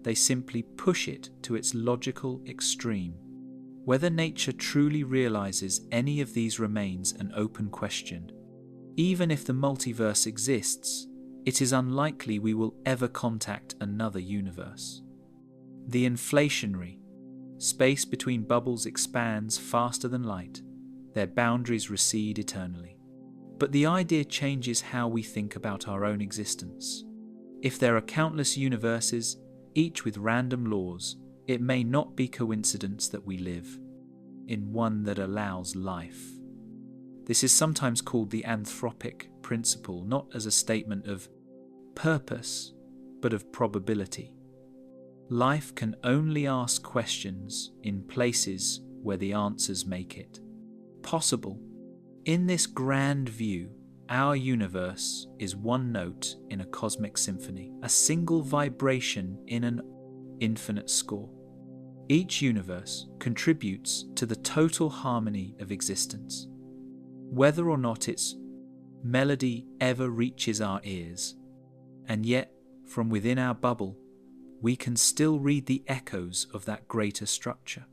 They simply push it to its logical extreme. Whether nature truly realizes any of these remains an open question. Even if the multiverse exists, it is unlikely we will ever contact another universe. The inflationary space between bubbles expands faster than light. Their boundaries recede eternally. But the idea changes how we think about our own existence. If there are countless universes, each with random laws, it may not be coincidence that we live in one that allows life. This is sometimes called the anthropic principle, not as a statement of purpose, but of probability. Life can only ask questions in places where the answers make it possible. In this grand view, Our universe is one note in a cosmic symphony, a single vibration in an infinite score. Each universe contributes to the total harmony of existence. Whether or not its melody ever reaches our ears, and yet from within our bubble, we can still read the echoes of that greater structure.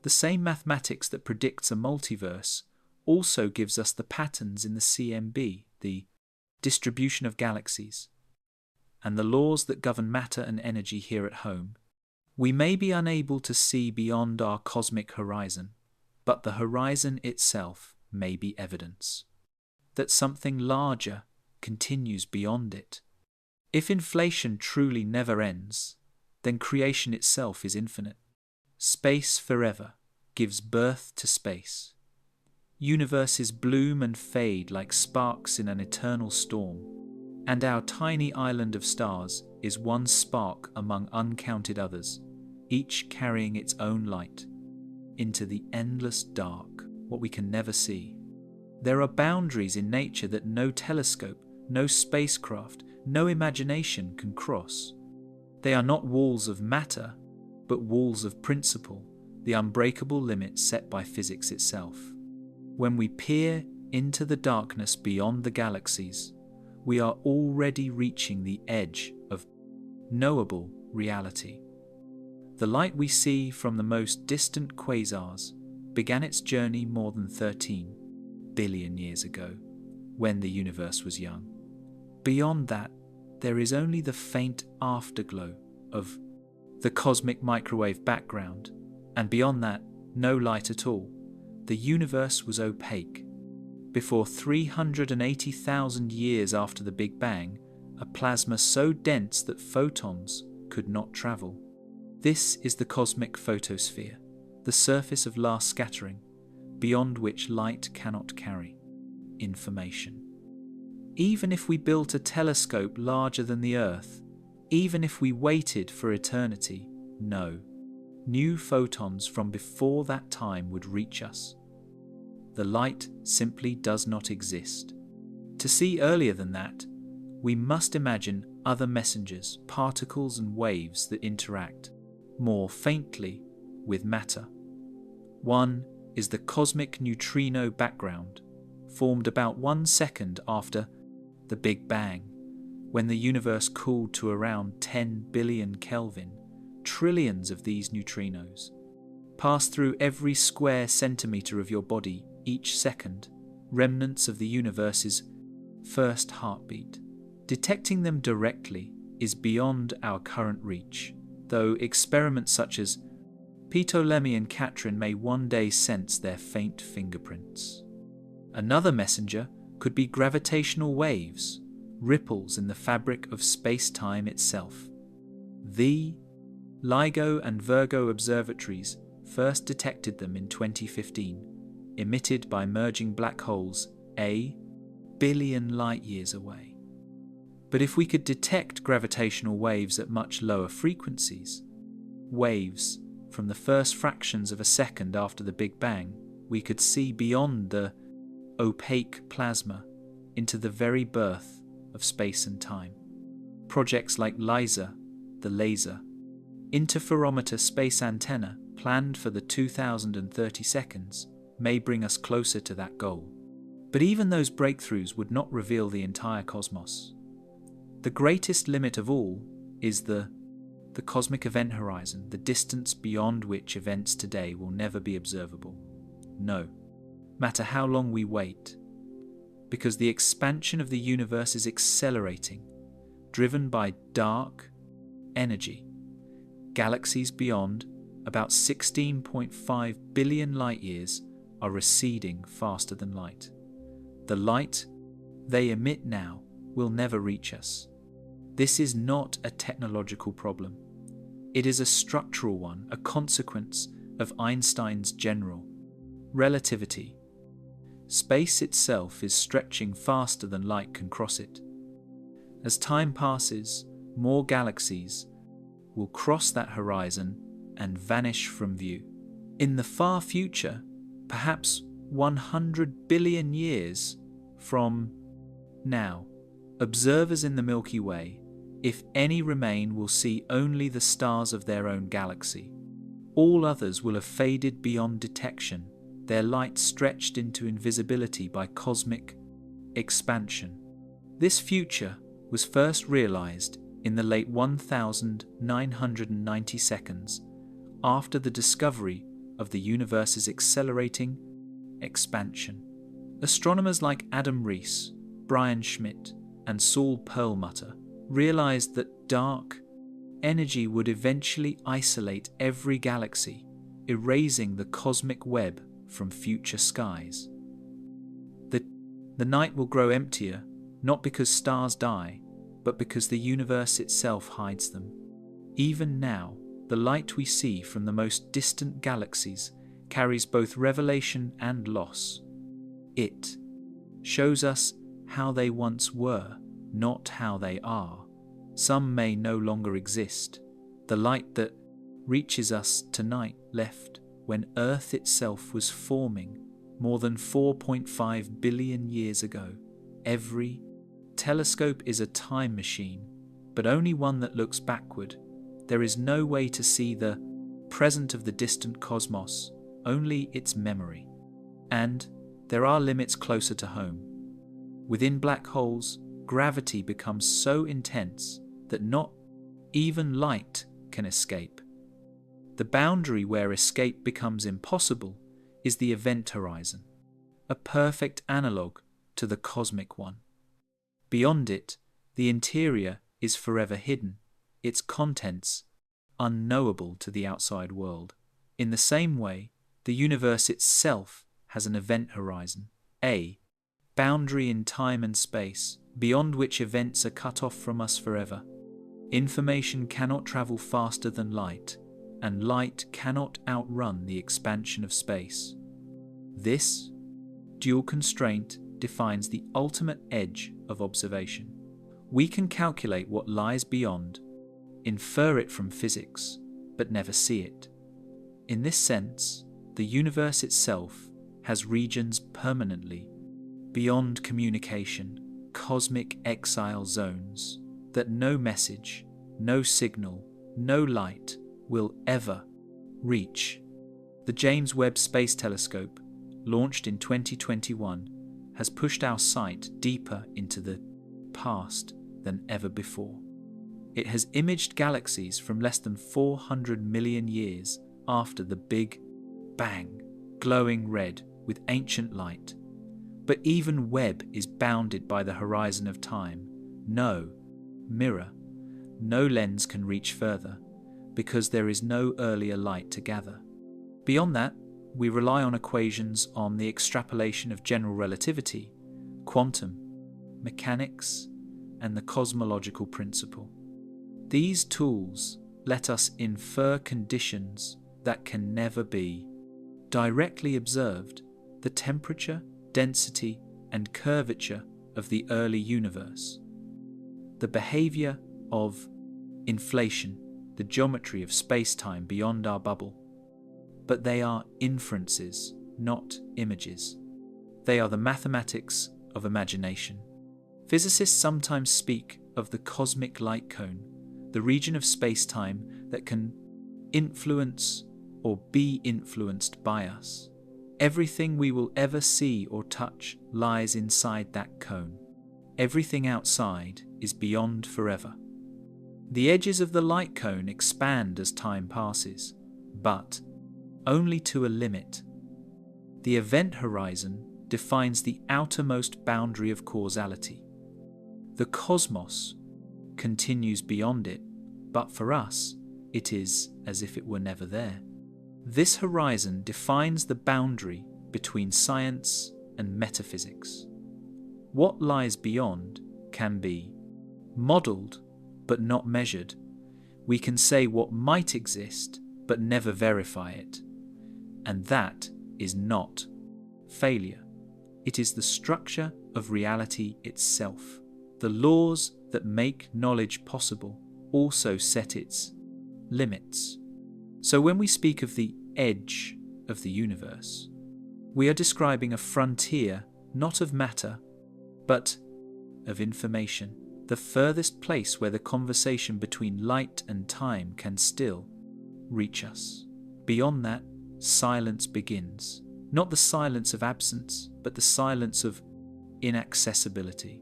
The same mathematics that predicts a multiverse also gives us the patterns in the CMB, the distribution of galaxies, and the laws that govern matter and energy here at home. We may be unable to see beyond our cosmic horizon, but the horizon itself may be evidence that something larger continues beyond it. If inflation truly never ends, then creation itself is infinite. Space forever gives birth to space. Universes bloom and fade like sparks in an eternal storm, and our tiny island of stars is one spark among uncounted others, each carrying its own light into the endless dark, what we can never see. There are boundaries in nature that no telescope, no spacecraft, no imagination can cross. They are not walls of matter, but walls of principle, the unbreakable limit set by physics itself. When we peer into the darkness beyond the galaxies, we are already reaching the edge of knowable reality. The light we see from the most distant quasars began its journey more than 13 billion years ago, when the universe was young. Beyond that, there is only the faint afterglow of the cosmic microwave background, and beyond that, no light at all. The universe was opaque. Before 380,000 years after the Big Bang, a plasma so dense that photons could not travel. This is the cosmic photosphere, the surface of last scattering, beyond which light cannot carry information. Even if we built a telescope larger than the Earth, even if we waited for eternity, no, new photons from before that time would reach us. The light simply does not exist. To see earlier than that, we must imagine other messengers, particles and waves that interact more faintly with matter. One is the cosmic neutrino background, formed about 1 second after the Big Bang, when the universe cooled to around 10 billion Kelvin. Trillions of these neutrinos pass through every square centimetre of your body each second, remnants of the universe's first heartbeat. Detecting them directly is beyond our current reach, though experiments such as Ptolemy and Katrin may one day sense their faint fingerprints. Another messenger could be gravitational waves, ripples in the fabric of space-time itself. The LIGO and Virgo observatories first detected them in 2015, emitted by merging black holes a billion light-years away. But if we could detect gravitational waves at much lower frequencies, waves from the first fractions of a second after the Big Bang, we could see beyond the opaque plasma into the very birth of space and time. Projects like LISA, the laser, interferometer space antenna planned for the 2030 seconds may bring us closer to that goal. But even those breakthroughs would not reveal the entire cosmos. The greatest limit of all is the cosmic event horizon, the distance beyond which events today will never be observable. No matter how long we wait, because the expansion of the universe is accelerating, driven by dark energy. Galaxies beyond about 16.5 billion light-years are receding faster than light. The light they emit now will never reach us. This is not a technological problem. It is a structural one, a consequence of Einstein's general relativity. Space itself is stretching faster than light can cross it. As time passes, more galaxies will cross that horizon and vanish from view. In the far future, perhaps 100 billion years from Now, observers in the Milky Way, if any remain, will see only the stars of their own galaxy. All others will have faded beyond detection, their light stretched into invisibility by cosmic expansion. This future was first realized in the late 1990 seconds after the discovery of the universe's accelerating expansion. Astronomers like Adam Rees, Brian Schmidt, and Saul Perlmutter realized that dark energy would eventually isolate every galaxy, erasing the cosmic web from future skies. The night will grow emptier, not because stars die, but because the universe itself hides them. Even now, the light we see from the most distant galaxies carries both revelation and loss. It shows us how they once were, not how they are. Some may no longer exist. The light that reaches us tonight left when Earth itself was forming more than 4.5 billion years ago. Every telescope is a time machine, but only one that looks backward. There is no way to see the present of the distant cosmos, only its memory. And there are limits closer to home. Within black holes, gravity becomes so intense that not even light can escape. The boundary where escape becomes impossible is the event horizon, a perfect analogue to the cosmic one. Beyond it, the interior is forever hidden, its contents unknowable to the outside world. In the same way, the universe itself has an event horizon, a boundary in time and space, beyond which events are cut off from us forever. Information cannot travel faster than light, and light cannot outrun the expansion of space. This dual constraint defines the ultimate edge of observation. We can calculate what lies beyond, infer it from physics, but never see it. In this sense, the universe itself has regions permanently beyond communication, cosmic exile zones that no message, no signal, no light will ever reach. The James Webb Space Telescope, launched in 2021, has pushed our sight deeper into the past than ever before. It has imaged galaxies from less than 400 million years after the Big Bang, glowing red with ancient light. But even Webb is bounded by the horizon of time. No mirror, no lens can reach further, because there is no earlier light to gather. Beyond that, we rely on equations on the extrapolation of general relativity, quantum mechanics, and the cosmological principle. These tools let us infer conditions that can never be directly observed: the temperature, density, and curvature of the early universe, the behavior of inflation, the geometry of space-time beyond our bubble. But they are inferences, not images. They are the mathematics of imagination. Physicists sometimes speak of the cosmic light cone, the region of space-time that can influence or be influenced by us. Everything we will ever see or touch lies inside that cone. Everything outside is beyond forever. The edges of the light cone expand as time passes, but only to a limit. The event horizon defines the outermost boundary of causality. The cosmos continues beyond it, but for us, it is as if it were never there. This horizon defines the boundary between science and metaphysics. What lies beyond can be modelled but not measured. We can say what might exist but never verify it. And that is not failure. It is the structure of reality itself. The laws that make knowledge possible also set its limits. So when we speak of the edge of the universe, we are describing a frontier not of matter, but of information, the furthest place where the conversation between light and time can still reach us. Beyond that, silence begins. Not the silence of absence, but the silence of inaccessibility.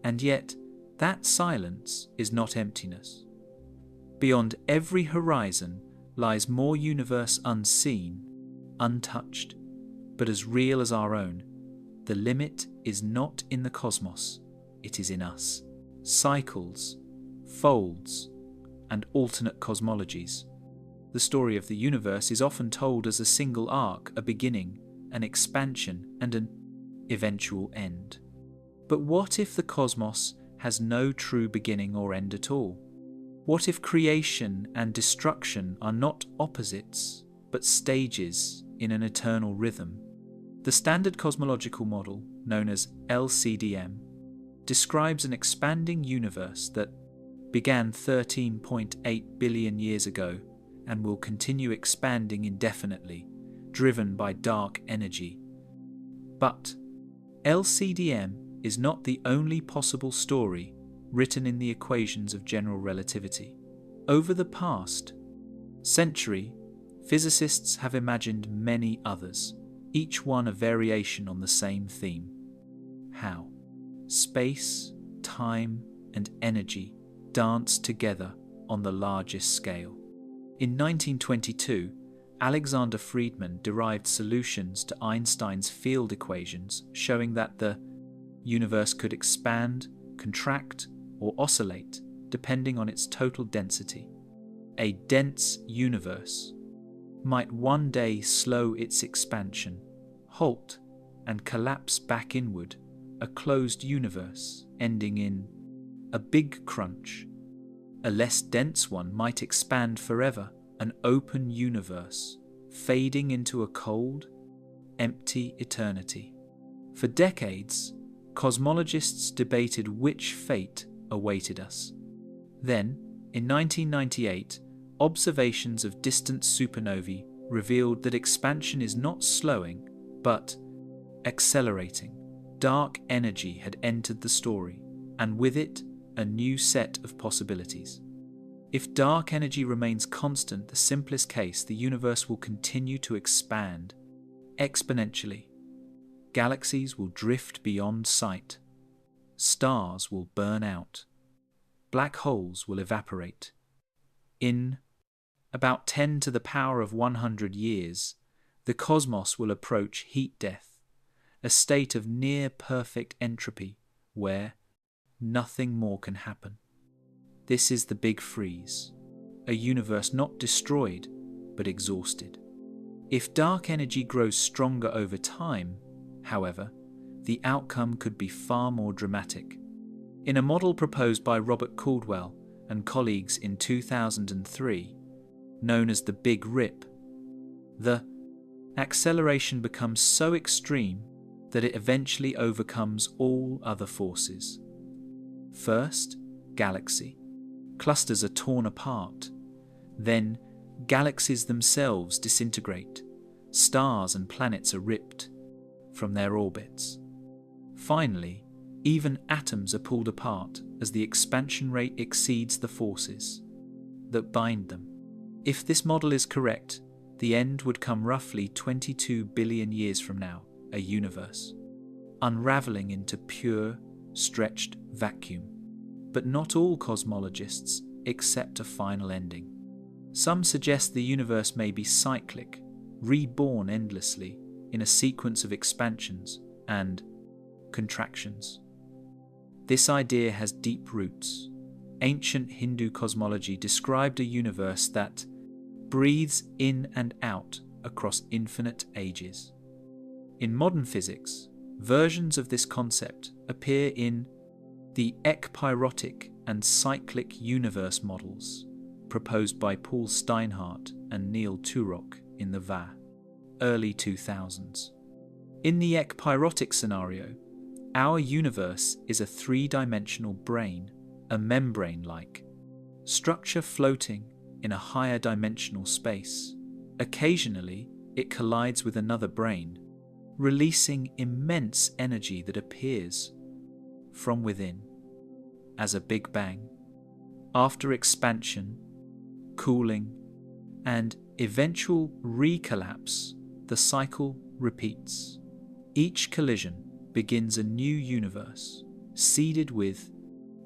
And yet, that silence is not emptiness. Beyond every horizon lies more universe unseen, untouched, but as real as our own. The limit is not in the cosmos, it is in us. Cycles, folds, and alternate cosmologies. The story of the universe is often told as a single arc, a beginning, an expansion, and an eventual end. But what if the cosmos has no true beginning or end at all? What if creation and destruction are not opposites, but stages in an eternal rhythm? The standard cosmological model, known as LCDM, describes an expanding universe that began 13.8 billion years ago and will continue expanding indefinitely, driven by dark energy. But LCDM is not the only possible story written in the equations of general relativity. Over the past century, physicists have imagined many others, each one a variation on the same theme. How space, time, and energy dance together on the largest scale. In 1922, Alexander Friedmann derived solutions to Einstein's field equations showing that the universe could expand, contract, or oscillate depending on its total density. A dense universe might one day slow its expansion, halt, and collapse back inward, a closed universe ending in a big crunch. A less dense one might expand forever, an open universe, fading into a cold, empty eternity. For decades, cosmologists debated which fate awaited us. Then, in 1998, observations of distant supernovae revealed that expansion is not slowing, but accelerating. Dark energy had entered the story, and with it, a new set of possibilities. If dark energy remains constant, the simplest case, the universe will continue to expand exponentially. Galaxies will drift beyond sight. Stars will burn out. Black holes will evaporate. In about 10 to the power of 100 years, the cosmos will approach heat death, a state of near-perfect entropy where nothing more can happen. This is the Big Freeze, a universe not destroyed, but exhausted. If dark energy grows stronger over time, however, the outcome could be far more dramatic. In a model proposed by Robert Caldwell and colleagues in 2003, known as the Big Rip, the acceleration becomes so extreme that it eventually overcomes all other forces. First, galaxy. Clusters are torn apart. Then, galaxies themselves disintegrate. Stars and planets are ripped from their orbits. Finally, even atoms are pulled apart as the expansion rate exceeds the forces that bind them. If this model is correct, the end would come roughly 22 billion years from now, a universe, unraveling into pure, stretched vacuum. But not all cosmologists accept a final ending. Some suggest the universe may be cyclic, reborn endlessly in a sequence of expansions and contractions. This idea has deep roots. Ancient Hindu cosmology described a universe that breathes in and out across infinite ages. In modern physics, versions of this concept appear in the ekpyrotic and cyclic universe models proposed by Paul Steinhardt and Neil Turok in the early 2000s. In the ekpyrotic scenario, our universe is a three-dimensional brain, a membrane-like structure floating in a higher dimensional space. Occasionally, it collides with another brain, releasing immense energy that appears from within, as a Big Bang. After expansion, cooling, and eventual recollapse, the cycle repeats. Each collision begins a new universe, seeded with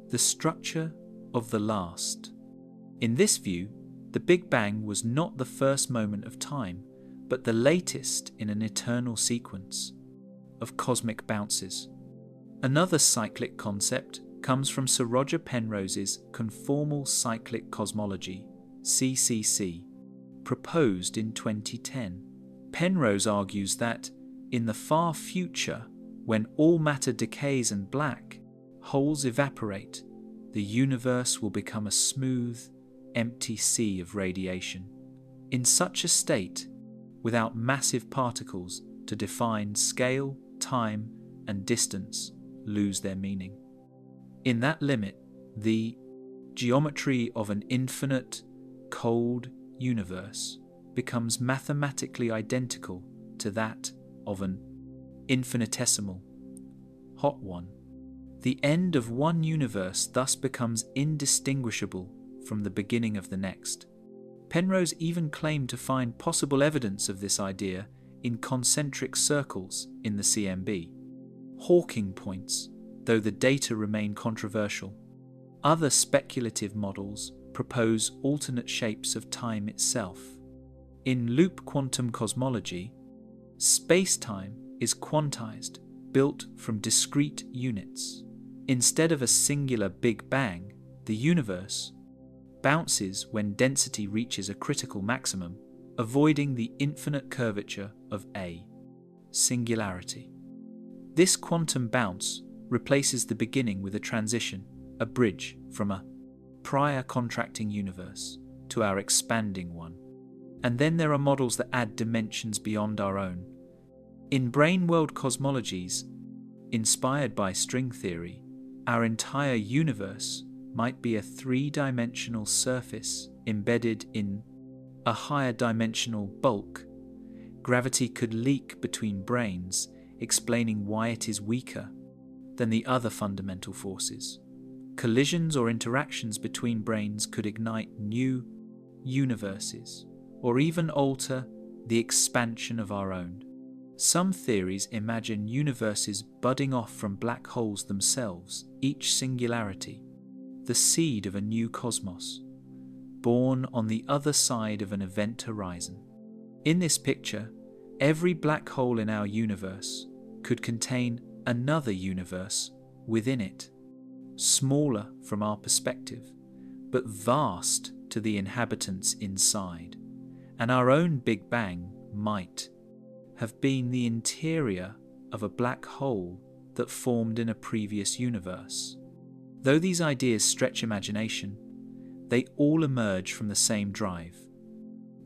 the structure of the last. In this view, the Big Bang was not the first moment of time, but the latest in an eternal sequence of cosmic bounces. Another cyclic concept comes from Sir Roger Penrose's conformal cyclic cosmology, CCC, proposed in 2010. Penrose argues that, in the far future, when all matter decays and black holes evaporate, the universe will become a smooth, empty sea of radiation. In such a state, without massive particles to define scale, time, and distance, lose their meaning. In that limit, the geometry of an infinite, cold universe becomes mathematically identical to that of an infinitesimal, hot one. The end of one universe thus becomes indistinguishable from the beginning of the next. Penrose even claimed to find possible evidence of this idea in concentric circles in the CMB, Hawking points, though the data remain controversial. Other speculative models propose alternate shapes of time itself. In loop quantum cosmology, space-time is quantized, built from discrete units. Instead of a singular Big Bang, the universe bounces when density reaches a critical maximum, avoiding the infinite curvature of A, singularity. This quantum bounce replaces the beginning with a transition, a bridge from a prior contracting universe to our expanding one. And then there are models that add dimensions beyond our own. In brain-world cosmologies, inspired by string theory, our entire universe might be a three-dimensional surface embedded in a higher dimensional bulk. Gravity could leak between brains, explaining why it is weaker than the other fundamental forces. Collisions or interactions between brains could ignite new universes, or even alter the expansion of our own. Some theories imagine universes budding off from black holes themselves, each singularity, the seed of a new cosmos, born on the other side of an event horizon. In this picture, every black hole in our universe could contain another universe within it, smaller from our perspective, but vast to the inhabitants inside. And our own Big Bang might have been the interior of a black hole that formed in a previous universe. Though these ideas stretch imagination, they all emerge from the same drive: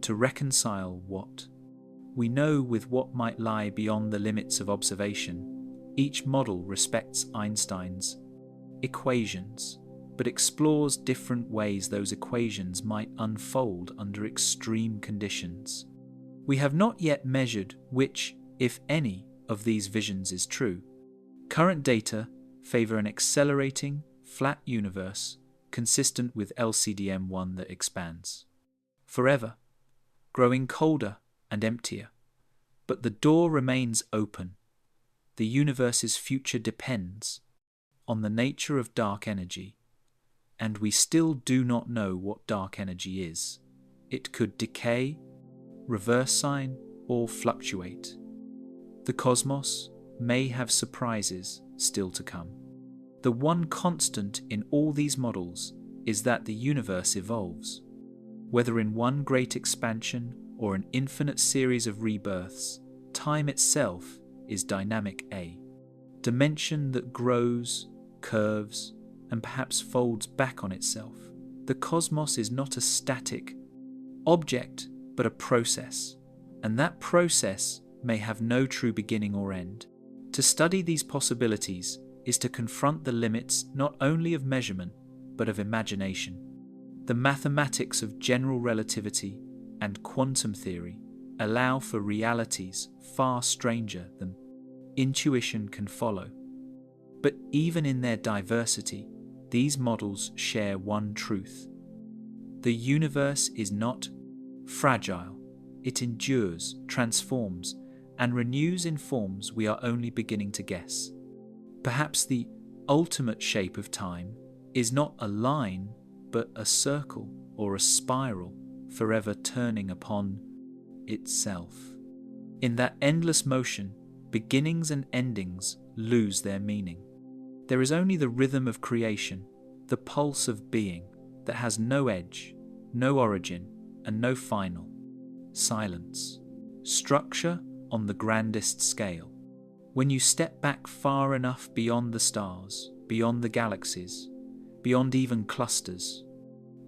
to reconcile what we know with what might lie beyond the limits of observation. Each model respects Einstein's equations, but explores different ways those equations might unfold under extreme conditions. We have not yet measured which, if any, of these visions is true. Current data favor an accelerating, flat universe consistent with LCDM1 that expands forever, growing colder and emptier. But the door remains open. The universe's future depends on the nature of dark energy, and we still do not know what dark energy is. It could decay, reverse sign, or fluctuate. The cosmos may have surprises still to come. The one constant in all these models is that the universe evolves. Whether in one great expansion or an infinite series of rebirths, time itself is dynamic A, dimension that grows, curves, and perhaps folds back on itself. The cosmos is not a static object, but a process, and that process may have no true beginning or end. To study these possibilities is to confront the limits not only of measurement, but of imagination. The mathematics of general relativity and quantum theory allow for realities far stranger than intuition can follow. But even in their diversity, these models share one truth. The universe is not fragile. It endures, transforms, and renews in forms we are only beginning to guess. Perhaps the ultimate shape of time is not a line, but a circle or a spiral, forever turning upon itself. In that endless motion, beginnings and endings lose their meaning. There is only the rhythm of creation, the pulse of being that has no edge, no origin, and no final. Silence. Structure on the grandest scale. When you step back far enough beyond the stars, beyond the galaxies, beyond even clusters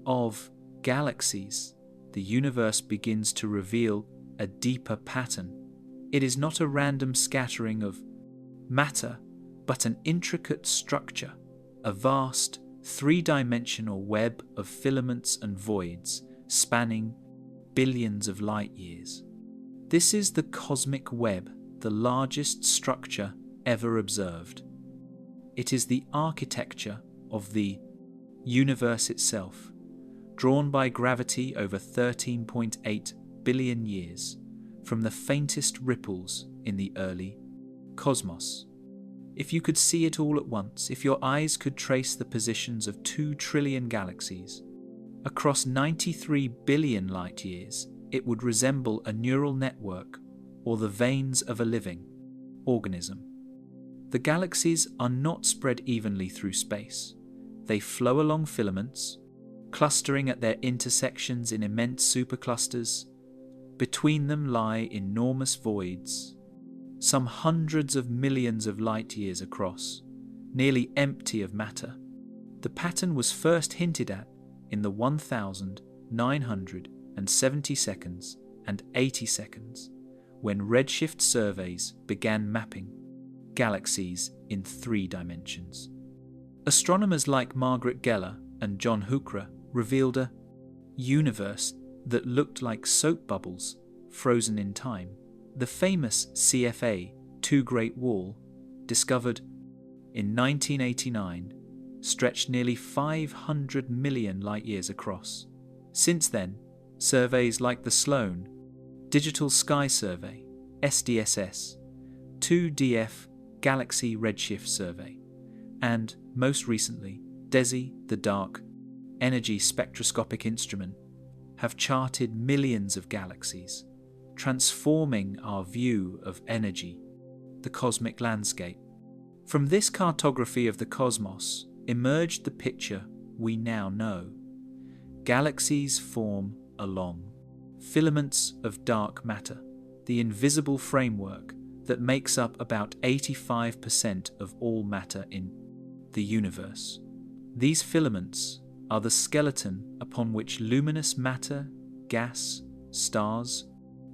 of galaxies, the universe begins to reveal a deeper pattern. It is not a random scattering of matter, but an intricate structure, a vast, three-dimensional web of filaments and voids spanning billions of light years. This is the cosmic web, the largest structure ever observed. It is the architecture of the universe itself, drawn by gravity over 13.8 billion years from the faintest ripples in the early cosmos. If you could see it all at once, if your eyes could trace the positions of 2 trillion galaxies across 93 billion light years, it would resemble a neural network or the veins of a living organism. The galaxies are not spread evenly through space. They flow along filaments, clustering at their intersections in immense superclusters. Between them lie enormous voids, some hundreds of millions of light years across, nearly empty of matter. The pattern was first hinted at in the 1,970 seconds and 80 seconds, when redshift surveys began mapping galaxies in 3 dimensions. Astronomers like Margaret Geller and John Huchra revealed a universe that looked like soap bubbles frozen in time. The famous CFA 2 Great Wall, discovered in 1989, stretched nearly 500 million light-years across. Since then, surveys like the Sloan Digital Sky Survey, SDSS, 2DF Galaxy Redshift Survey, and, most recently, DESI, the Dark Energy Spectroscopic Instrument, have charted millions of galaxies, transforming our view of energy, the cosmic landscape. From this cartography of the cosmos emerged the picture we now know. Galaxies form along filaments of dark matter, the invisible framework that makes up about 85% of all matter in the universe. These filaments are the skeleton upon which luminous matter, gas, stars,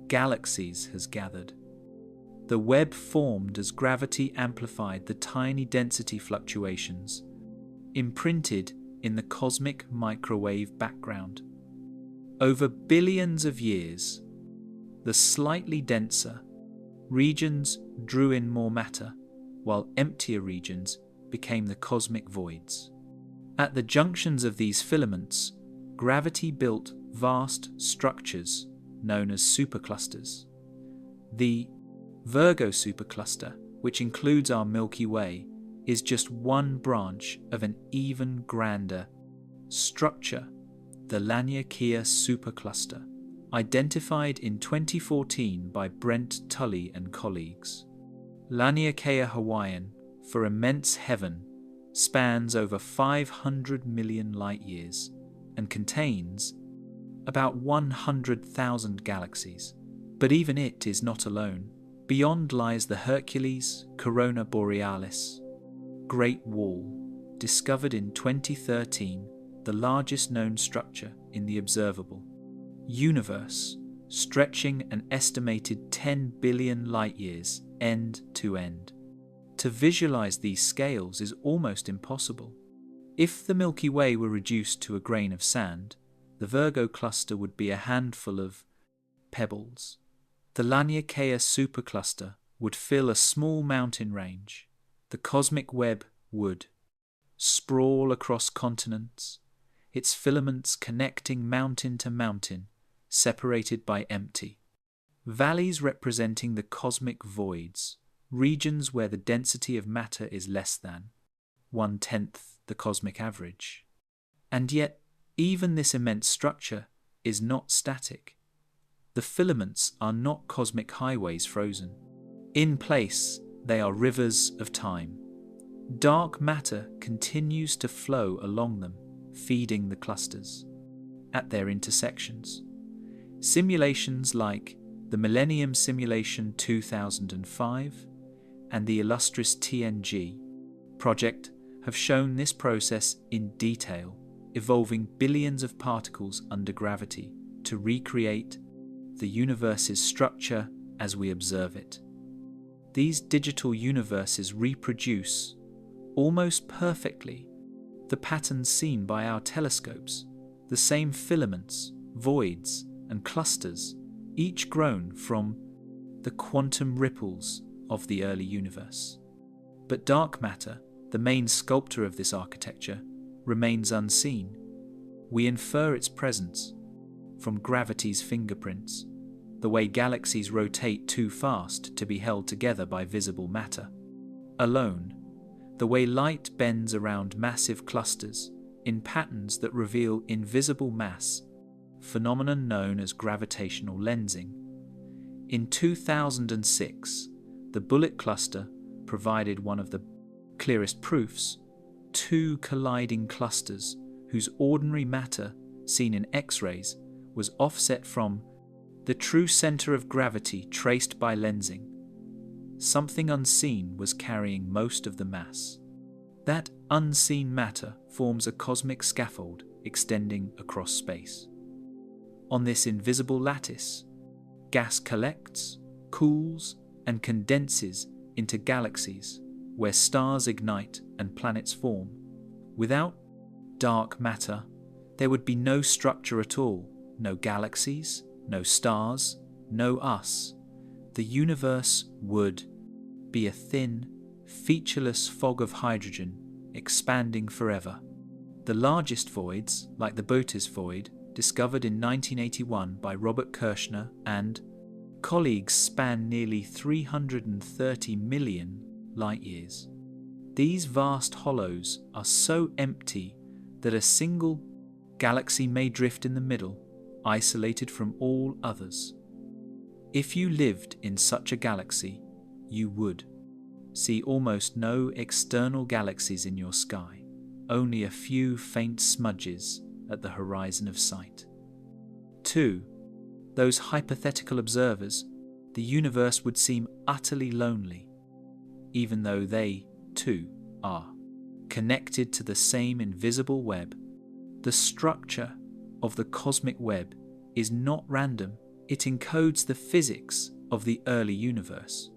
galaxies has gathered. The web formed as gravity amplified the tiny density fluctuations imprinted in the cosmic microwave background. Over billions of years, the slightly denser regions drew in more matter, while emptier regions became the cosmic voids. At the junctions of these filaments, gravity built vast structures known as superclusters. The Virgo supercluster, which includes our Milky Way, is just one branch of an even grander structure, the Laniakea supercluster, identified in 2014 by Brent Tully and colleagues. Laniakea Hawaiian, for immense heaven, spans over 500 million light-years and contains about 100,000 galaxies. But even it is not alone. Beyond lies the Hercules Corona Borealis Great Wall, discovered in 2013, the largest known structure in the observable universe, stretching an estimated 10 billion light-years end to end. To visualize these scales is almost impossible. If the Milky Way were reduced to a grain of sand, the Virgo cluster would be a handful of pebbles. The Laniakea supercluster would fill a small mountain range. The cosmic web would sprawl across continents, its filaments connecting mountain to mountain, separated by empty. Valleys representing the cosmic voids, regions where the density of matter is less than 1/10 the cosmic average. And yet, even this immense structure is not static. The filaments are not cosmic highways frozen. In place, they are rivers of time. Dark matter continues to flow along them, feeding the clusters. At their intersections, simulations like the Millennium Simulation 2005 and the illustrious TNG project have shown this process in detail, evolving billions of particles under gravity to recreate the universe's structure as we observe it. These digital universes reproduce, almost perfectly, the patterns seen by our telescopes, the same filaments, voids, and clusters, each grown from the quantum ripples of the early universe. But dark matter, the main sculptor of this architecture, remains unseen. We infer its presence from gravity's fingerprints, the way galaxies rotate too fast to be held together by visible matter. Alone, the way light bends around massive clusters in patterns that reveal invisible mass, phenomenon known as gravitational lensing. In 2006, the Bullet cluster provided one of the clearest proofs: two colliding clusters whose ordinary matter, seen in X-rays, was offset from the true center of gravity traced by lensing. Something unseen was carrying most of the mass. That unseen matter forms a cosmic scaffold extending across space. On this invisible lattice, gas collects, cools, and condenses into galaxies where stars ignite and planets form. Without dark matter, there would be no structure at all, no galaxies, no stars, no us. The universe would be a thin, featureless fog of hydrogen expanding forever. The largest voids, like the Bootes void, discovered in 1981 by Robert Kirshner and colleagues, span nearly 330 million light-years. These vast hollows are so empty that a single galaxy may drift in the middle, isolated from all others. If you lived in such a galaxy, you would see almost no external galaxies in your sky, only a few faint smudges at the horizon of sight. 2. Those hypothetical observers, the universe would seem utterly lonely, even though they, too, are connected to the same invisible web. The structure of the cosmic web is not random. It encodes the physics of the early universe.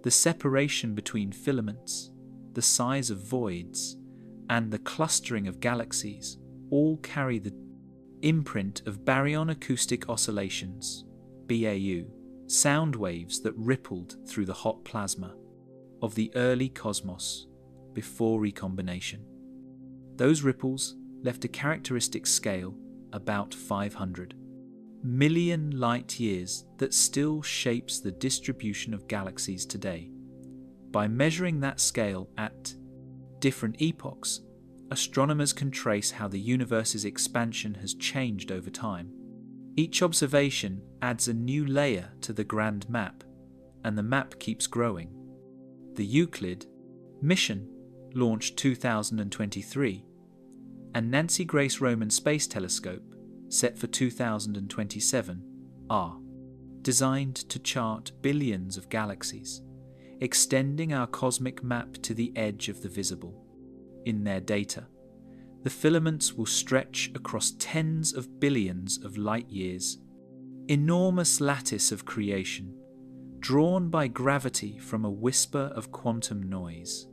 The separation between filaments, the size of voids, and the clustering of galaxies all carry the imprint of baryon acoustic oscillations, BAO, sound waves that rippled through the hot plasma of the early cosmos before recombination. Those ripples left a characteristic scale about 500 million light-years that still shapes the distribution of galaxies today. By measuring that scale at different epochs, astronomers can trace how the universe's expansion has changed over time. Each observation adds a new layer to the grand map, and the map keeps growing. The Euclid mission, launched 2023, and Nancy Grace Roman Space Telescope, set for 2027, are designed to chart billions of galaxies, extending our cosmic map to the edge of the visible. In their data, the filaments will stretch across tens of billions of light-years, enormous lattice of creation, drawn by gravity from a whisper of quantum noise.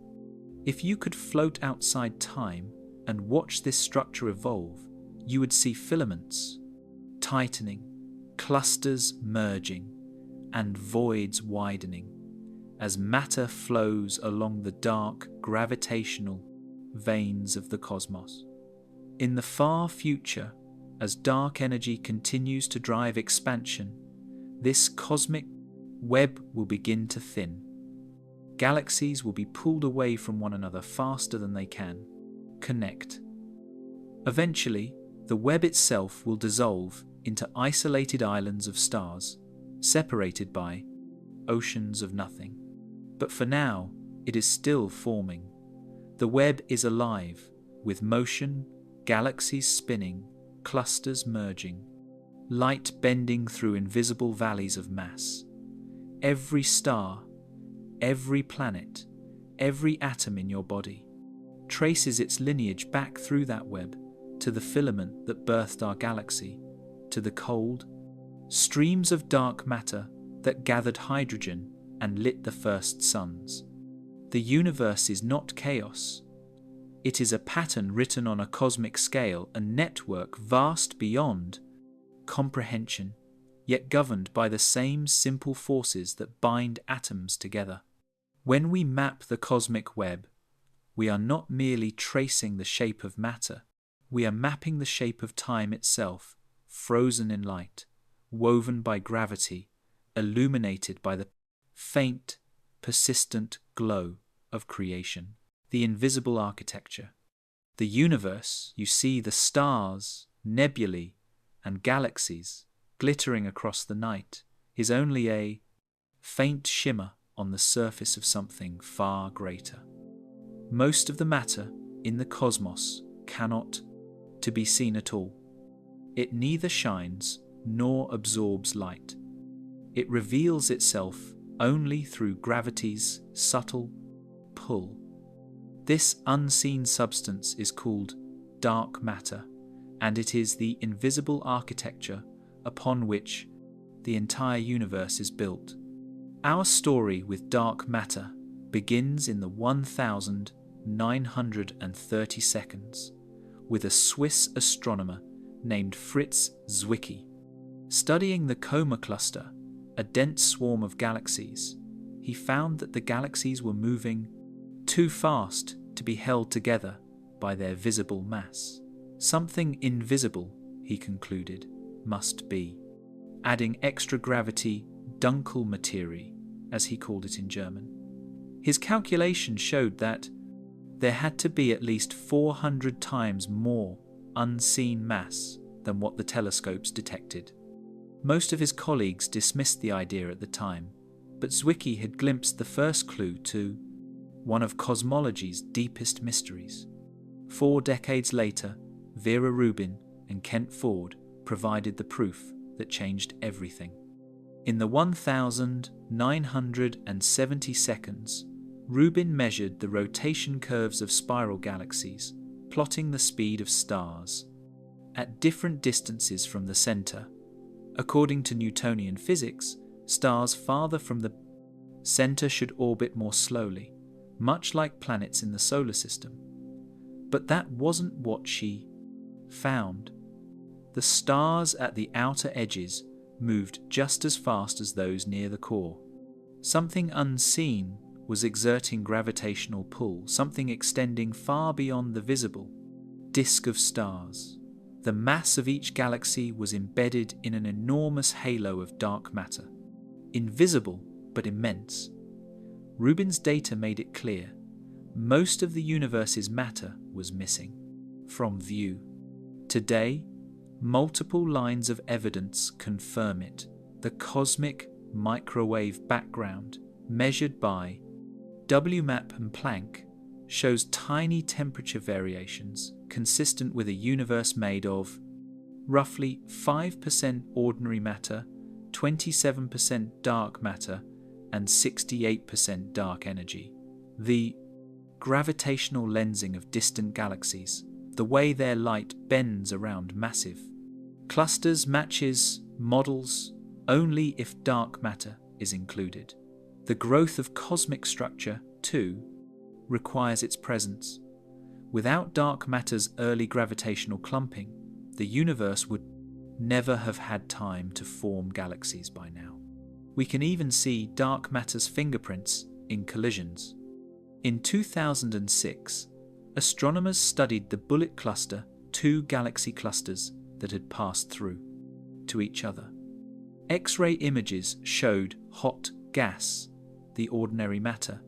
If you could float outside time and watch this structure evolve, you would see filaments tightening, clusters merging, and voids widening. as matter flows along the dark gravitational veins of the cosmos. In the far future, as dark energy continues to drive expansion, this cosmic web will begin to thin. Galaxies will be pulled away from one another faster than they can connect. Eventually, the web itself will dissolve into isolated islands of stars, separated by oceans of nothing. But for now, it is still forming. The web is alive, with motion, galaxies spinning, clusters merging, light bending through invisible valleys of mass. Every star, every planet, every atom in your body traces its lineage back through that web to the filament that birthed our galaxy, to the cold streams of dark matter that gathered hydrogen and lit the first suns. The universe is not chaos. It is a pattern written on a cosmic scale, a network vast beyond comprehension, yet governed by the same simple forces that bind atoms together. When we map the cosmic web, we are not merely tracing the shape of matter, we are mapping the shape of time itself, frozen in light, woven by gravity, illuminated by the faint, persistent glow of creation, the invisible architecture. The universe, you see the stars, nebulae, and galaxies glittering across the night, is only a faint shimmer on the surface of something far greater. Most of the matter in the cosmos cannot to be seen at all. It neither shines nor absorbs light. It reveals itself only through gravity's subtle pull. This unseen substance is called dark matter, and it is the invisible architecture upon which the entire universe is built. Our story with dark matter begins in the 1930 seconds with a Swiss astronomer named Fritz Zwicky. Studying the Coma cluster, a dense swarm of galaxies, he found that the galaxies were moving too fast to be held together by their visible mass. Something invisible, he concluded, must be, adding extra gravity Dunkelmaterie, as he called it in German. His calculations showed that there had to be at least 400 times more unseen mass than what the telescopes detected. Most of his colleagues dismissed the idea at the time, but Zwicky had glimpsed the first clue to one of cosmology's deepest mysteries. 4 decades later, Vera Rubin and Kent Ford provided the proof that changed everything. In the 1970 seconds, Rubin measured the rotation curves of spiral galaxies, plotting the speed of stars. At different distances from the center, according to Newtonian physics, stars farther from the center should orbit more slowly, much like planets in the solar system. But that wasn't what she found. The stars at the outer edges moved just as fast as those near the core. Something unseen was exerting gravitational pull, something extending far beyond the visible disk of stars. The mass of each galaxy was embedded in an enormous halo of dark matter, invisible but immense. Rubin's data made it clear. Most of the universe's matter was missing from view. Today, multiple lines of evidence confirm it. The cosmic microwave background, measured by WMAP and Planck, shows tiny temperature variations consistent with a universe made of roughly 5% ordinary matter, 27% dark matter, and 68% dark energy. The gravitational lensing of distant galaxies, the way their light bends around massive clusters, matches models only if dark matter is included. The growth of cosmic structure, too, requires its presence. Without dark matter's early gravitational clumping, the universe would never have had time to form galaxies by now. We can even see dark matter's fingerprints in collisions. In 2006, astronomers studied the Bullet Cluster, two galaxy clusters that had passed through to each other. X-ray images showed hot gas, the ordinary matter,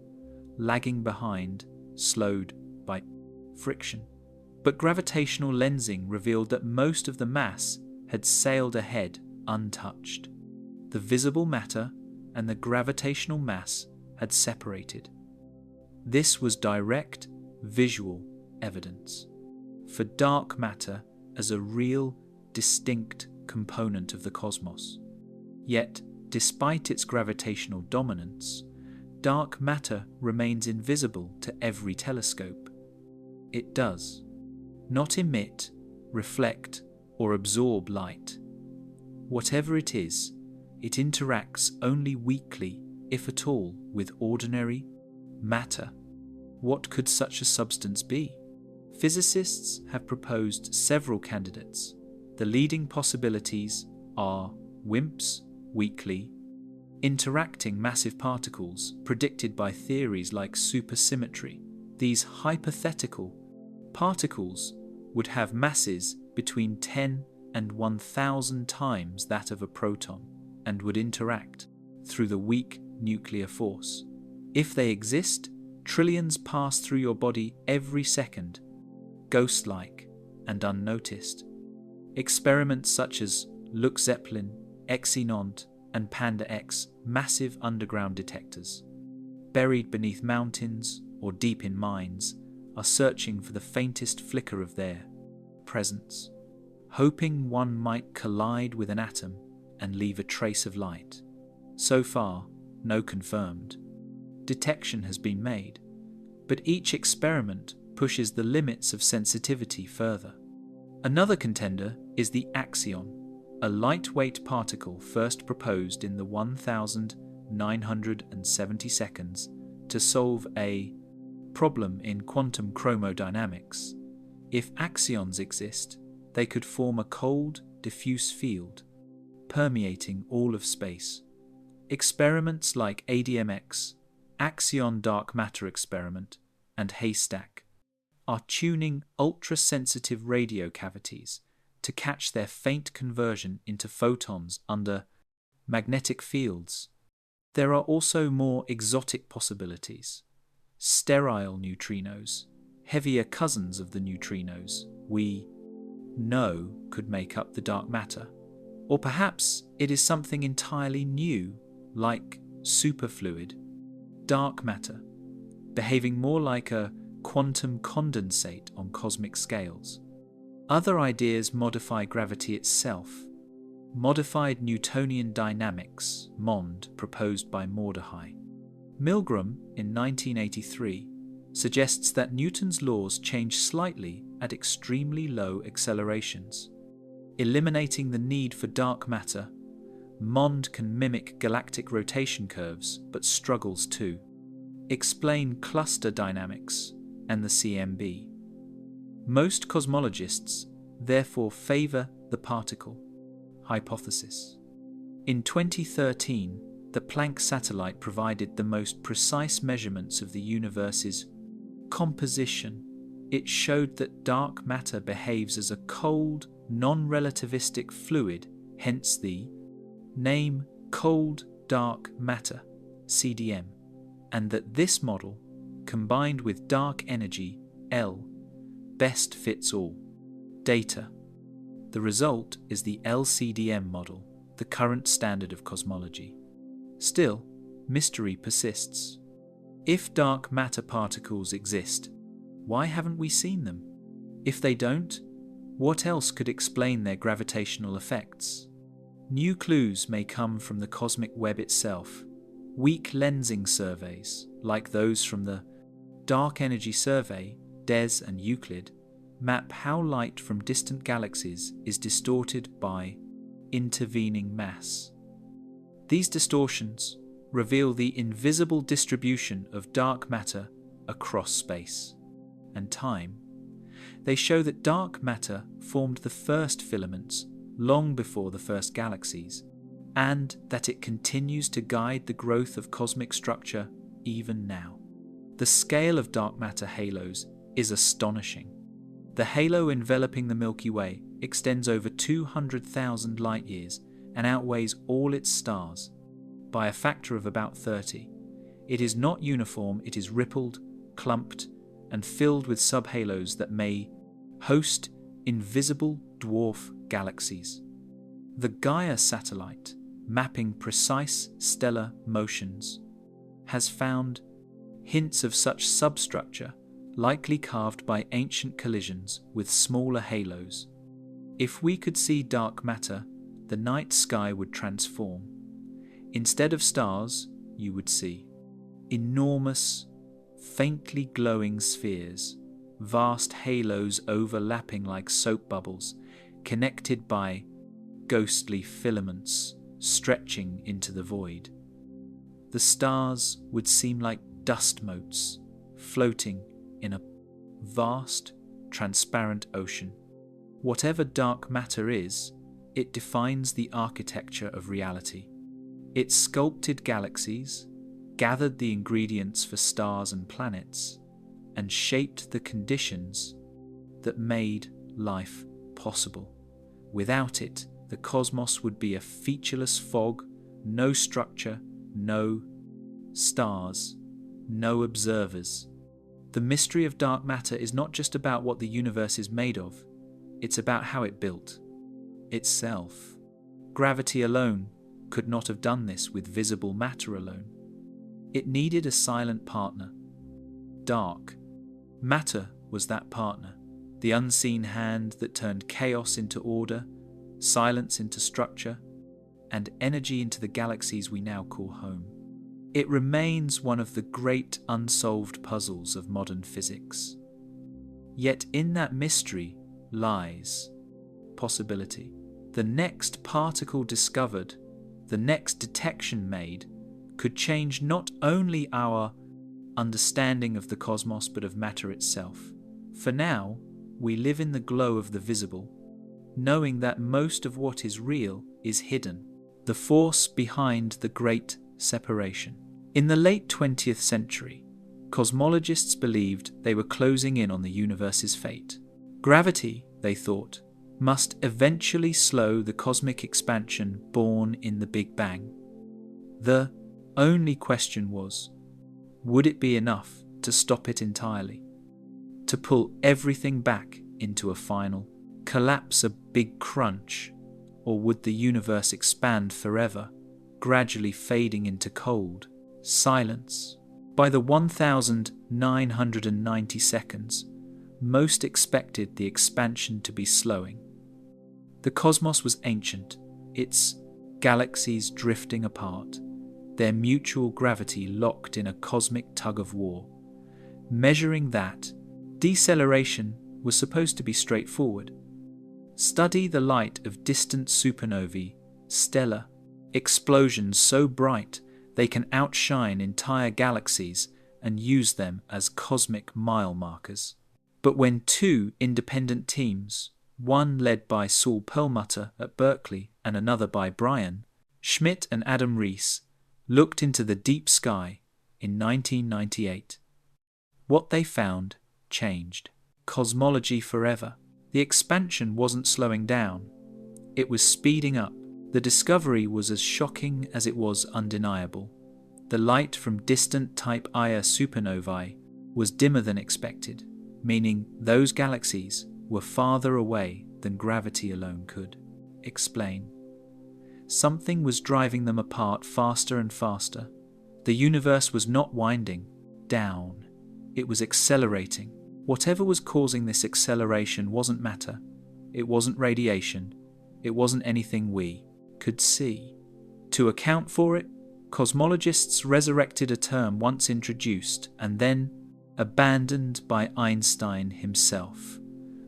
lagging behind, slowed by friction. But gravitational lensing revealed that most of the mass had sailed ahead untouched. The visible matter and the gravitational mass had separated. This was direct, visual evidence for dark matter as a real, distinct component of the cosmos. Yet, despite its gravitational dominance, dark matter remains invisible to every telescope. It does not emit, reflect, or absorb light. Whatever it is, it interacts only weakly, if at all, with ordinary matter. What could such a substance be? Physicists have proposed several candidates. The leading possibilities are WIMPs, weakly, interacting massive particles predicted by theories like supersymmetry. These hypothetical particles would have masses between 10 and 1,000 times that of a proton and would interact through the weak nuclear force. If they exist, trillions pass through your body every second, ghost-like and unnoticed. Experiments such as Look Zeppelin, Xenont, and Panda X, massive underground detectors, buried beneath mountains or deep in mines, are searching for the faintest flicker of their presence, hoping one might collide with an atom and leave a trace of light. So far, no confirmed detection has been made, but each experiment pushes the limits of sensitivity further. Another contender is the axion, a lightweight particle first proposed in the 1970 seconds to solve a problem in quantum chromodynamics. If axions exist, they could form a cold, diffuse field, permeating all of space. Experiments like ADMX, Axion Dark Matter Experiment, and Haystack are tuning ultra-sensitive radio cavities to catch their faint conversion into photons under magnetic fields. There are also more exotic possibilities. Sterile neutrinos, heavier cousins of the neutrinos we know could make up the dark matter. Or perhaps it is something entirely new, like superfluid dark matter, behaving more like a quantum condensate on cosmic scales. Other ideas modify gravity itself. Modified Newtonian dynamics, MOND, proposed by Mordechai Milgram in 1983, suggests that Newton's laws change slightly at extremely low accelerations. Eliminating the need for dark matter, MOND can mimic galactic rotation curves, but struggles to explain cluster dynamics and the CMB. Most cosmologists therefore favour the particle hypothesis. In 2013, the Planck satellite provided the most precise measurements of the universe's composition. It showed that dark matter behaves as a cold, non-relativistic fluid, hence the name cold dark matter, CDM, and that this model, combined with dark energy, L, best fits all. Data. The result is the LCDM model, the current standard of cosmology. Still, mystery persists. If dark matter particles exist, why haven't we seen them? If they don't, what else could explain their gravitational effects? New clues may come from the cosmic web itself. Weak lensing surveys, like those from the Dark Energy Survey, DES and Euclid, map how light from distant galaxies is distorted by intervening mass. These distortions reveal the invisible distribution of dark matter across space and time. They show that dark matter formed the first filaments long before the first galaxies, and that it continues to guide the growth of cosmic structure even now. The scale of dark matter halos is astonishing. The halo enveloping the Milky Way extends over 200,000 light-years and outweighs all its stars by a factor of about 30. It is not uniform, it is rippled, clumped, and filled with subhalos that may host invisible dwarf galaxies. The Gaia satellite, mapping precise stellar motions, has found hints of such substructure, likely carved by ancient collisions with smaller halos. If we could see dark matter, the night sky would transform. Instead of stars, you would see enormous, faintly glowing spheres, vast halos overlapping like soap bubbles, connected by ghostly filaments stretching into the void. The stars would seem like dust motes floating in a vast, transparent ocean. Whatever dark matter is, it defines the architecture of reality. It sculpted galaxies, gathered the ingredients for stars and planets, and shaped the conditions that made life possible. Without it, the cosmos would be a featureless fog, no structure, no stars, no observers. The mystery of dark matter is not just about what the universe is made of, it's about how it built itself. Gravity alone could not have done this with visible matter alone. It needed a silent partner. Dark matter was that partner, the unseen hand that turned chaos into order, silence into structure, and energy into the galaxies we now call home. It remains one of the great unsolved puzzles of modern physics. Yet in that mystery lies possibility. The next particle discovered, the next detection made, could change not only our understanding of the cosmos but of matter itself. For now, we live in the glow of the visible, knowing that most of what is real is hidden, the force behind the great separation. In the late 20th century, cosmologists believed they were closing in on the universe's fate. Gravity, they thought, must eventually slow the cosmic expansion born in the Big Bang. The only question was, would it be enough to stop it entirely? To pull everything back into a final collapse, a big crunch? Or would the universe expand forever, gradually fading into cold silence? By the 1990 seconds, most expected the expansion to be slowing. The cosmos was ancient, its galaxies drifting apart, their mutual gravity locked in a cosmic tug-of-war. Measuring that, deceleration was supposed to be straightforward. Study the light of distant supernovae, stellar explosions so bright they can outshine entire galaxies and use them as cosmic mile markers. But when two independent teams, one led by Saul Perlmutter at Berkeley and another by Brian Schmidt and Adam Rees, looked into the deep sky in 1998, what they found changed cosmology forever. The expansion wasn't slowing down, it was speeding up. The discovery was as shocking as it was undeniable. The light from distant Type Ia supernovae was dimmer than expected, meaning those galaxies were farther away than gravity alone could explain. Something was driving them apart faster and faster. The universe was not winding down, it was accelerating. Whatever was causing this acceleration wasn't matter, it wasn't radiation, it wasn't anything we could see. To account for it, cosmologists resurrected a term once introduced and then abandoned by Einstein himself: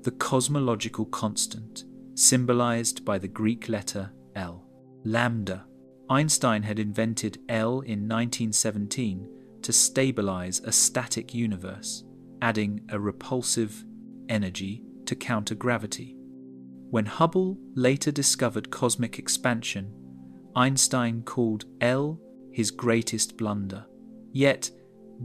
the cosmological constant, symbolized by the Greek letter L. Lambda. Einstein had invented L in 1917 to stabilize a static universe, adding a repulsive energy to counter gravity. When Hubble later discovered cosmic expansion, Einstein called L his greatest blunder. Yet,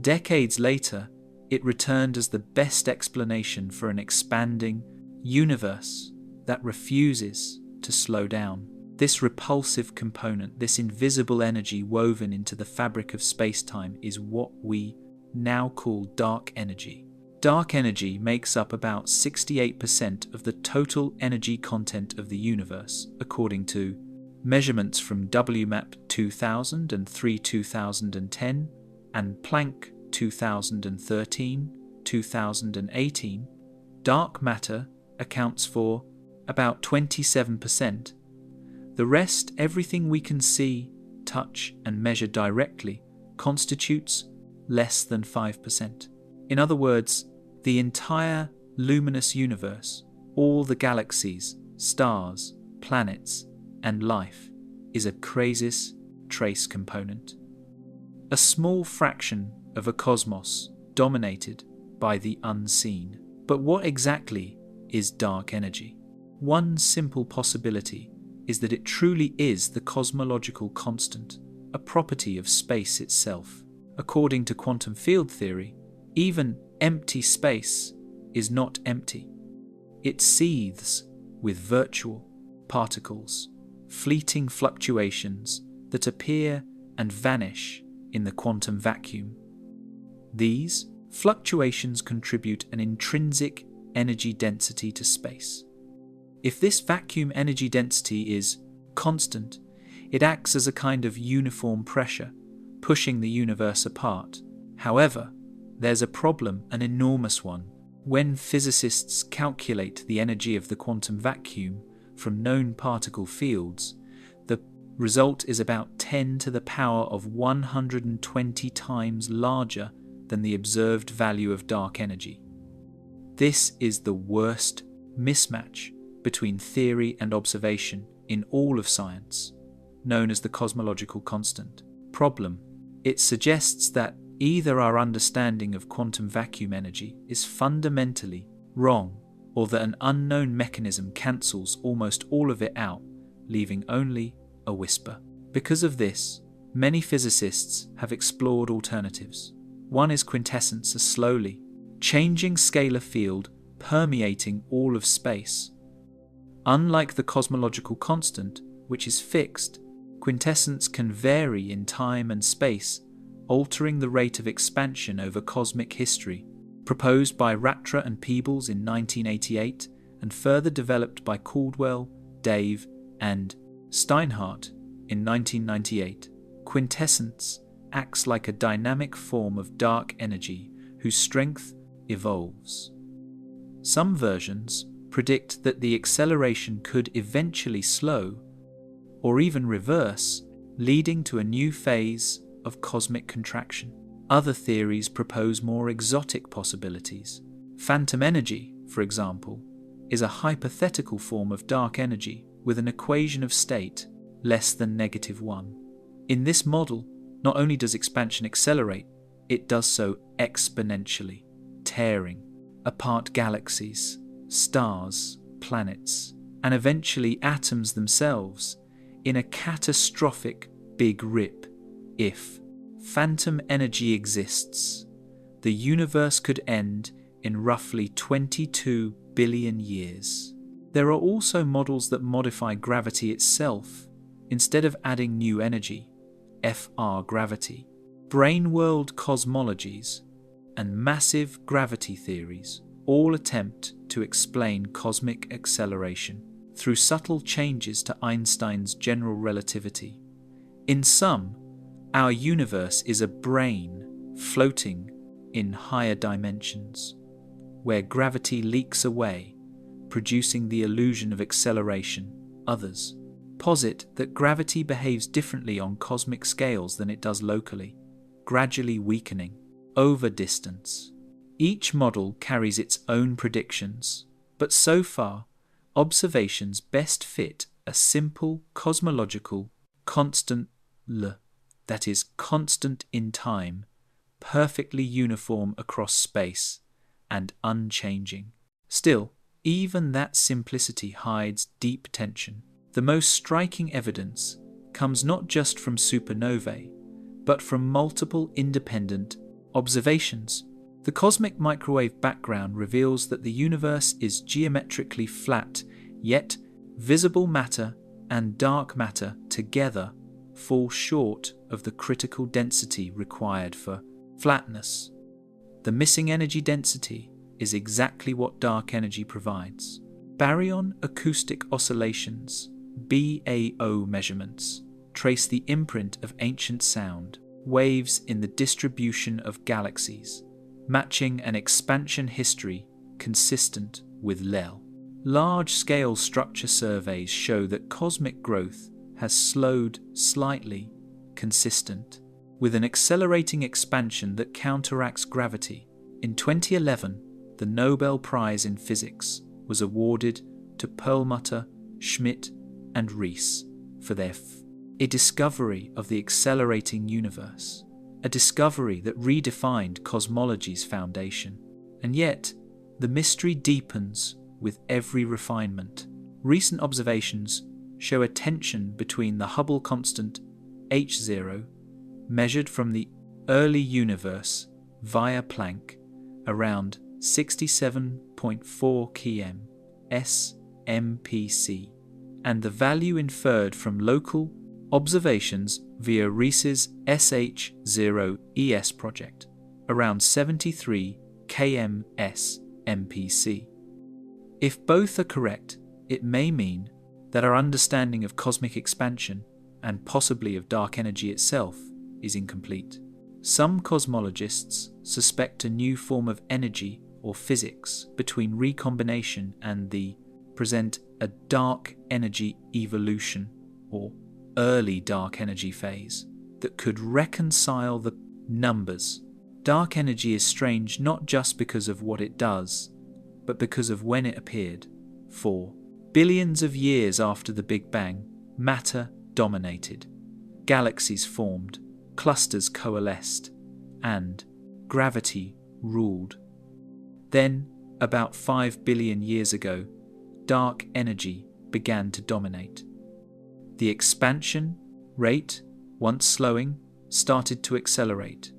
decades later, it returned as the best explanation for an expanding universe that refuses to slow down. This repulsive component, this invisible energy woven into the fabric of space-time, is what we now call dark energy. Dark energy makes up about 68% of the total energy content of the universe, according to measurements from WMAP 2000 and 2010 and Planck 2013, 2018. Dark matter accounts for about 27%. The rest, everything we can see, touch, and measure directly, constitutes less than 5%. In other words, the entire luminous universe, all the galaxies, stars, planets, and life, is a crisis trace component. A small fraction of a cosmos dominated by the unseen. But what exactly is dark energy? One simple possibility is that it truly is the cosmological constant, a property of space itself. According to quantum field theory, even empty space is not empty. It seethes with virtual particles, fleeting fluctuations that appear and vanish in the quantum vacuum. These fluctuations contribute an intrinsic energy density to space. If this vacuum energy density is constant, it acts as a kind of uniform pressure, pushing the universe apart. However, there's a problem, an enormous one. When physicists calculate the energy of the quantum vacuum from known particle fields, the result is about 10 to the power of 120 times larger than the observed value of dark energy. This is the worst mismatch between theory and observation in all of science, known as the cosmological constant. Problem: it suggests that either our understanding of quantum vacuum energy is fundamentally wrong, or that an unknown mechanism cancels almost all of it out, leaving only a whisper. Because of this, many physicists have explored alternatives. One is quintessence, a slowly changing scalar field permeating all of space. Unlike the cosmological constant, which is fixed, quintessence can vary in time and space, altering the rate of expansion over cosmic history. Proposed by Ratra and Peebles in 1988 and further developed by Caldwell, Dave, and Steinhardt in 1998, quintessence acts like a dynamic form of dark energy whose strength evolves. Some versions predict that the acceleration could eventually slow or even reverse, leading to a new phase of cosmic contraction. Other theories propose more exotic possibilities. Phantom energy, for example, is a hypothetical form of dark energy with an equation of state less than -1. In this model, not only does expansion accelerate, it does so exponentially, tearing apart galaxies, stars, planets, and eventually atoms themselves in a catastrophic big rip. If phantom energy exists, the universe could end in roughly 22 billion years. There are also models that modify gravity itself instead of adding new energy, FR gravity. Brain-world cosmologies and massive gravity theories all attempt to explain cosmic acceleration through subtle changes to Einstein's general relativity. In sum, our universe is a brain floating in higher dimensions, where gravity leaks away, producing the illusion of acceleration. Others posit that gravity behaves differently on cosmic scales than it does locally, gradually weakening over distance. Each model carries its own predictions, but so far, observations best fit a simple cosmological constant L, that is, constant in time, perfectly uniform across space, and unchanging. Still, even that simplicity hides deep tension. The most striking evidence comes not just from supernovae, but from multiple independent observations. The cosmic microwave background reveals that the universe is geometrically flat, yet visible matter and dark matter together fall short of the critical density required for flatness. The missing energy density is exactly what dark energy provides. Baryon acoustic oscillations, BAO measurements, trace the imprint of ancient sound waves in the distribution of galaxies, matching an expansion history consistent with LEL. Large-scale structure surveys show that cosmic growth has slowed slightly, consistent, with an accelerating expansion that counteracts gravity. In 2011, the Nobel Prize in Physics was awarded to Perlmutter, Schmidt, and Rees for their a discovery of the accelerating universe, a discovery that redefined cosmology's foundation. And yet, the mystery deepens with every refinement. Recent observations show a tension between the Hubble constant H0, measured from the early universe via Planck, around 67.4 km SMPC, and the value inferred from local observations via Rees's SH0 project, around 73 km SMPC. If both are correct, it may mean that our understanding of cosmic expansion, and possibly of dark energy itself, is incomplete. Some cosmologists suspect a new form of energy or physics between recombination and the present a dark energy evolution or early dark energy phase that could reconcile the numbers. Dark energy is strange not just because of what it does, but because of when it appeared. For billions of years after the Big Bang, matter dominated. Galaxies formed, clusters coalesced, and gravity ruled. Then, about 5 billion years ago, dark energy began to dominate. The expansion rate, once slowing, started to accelerate.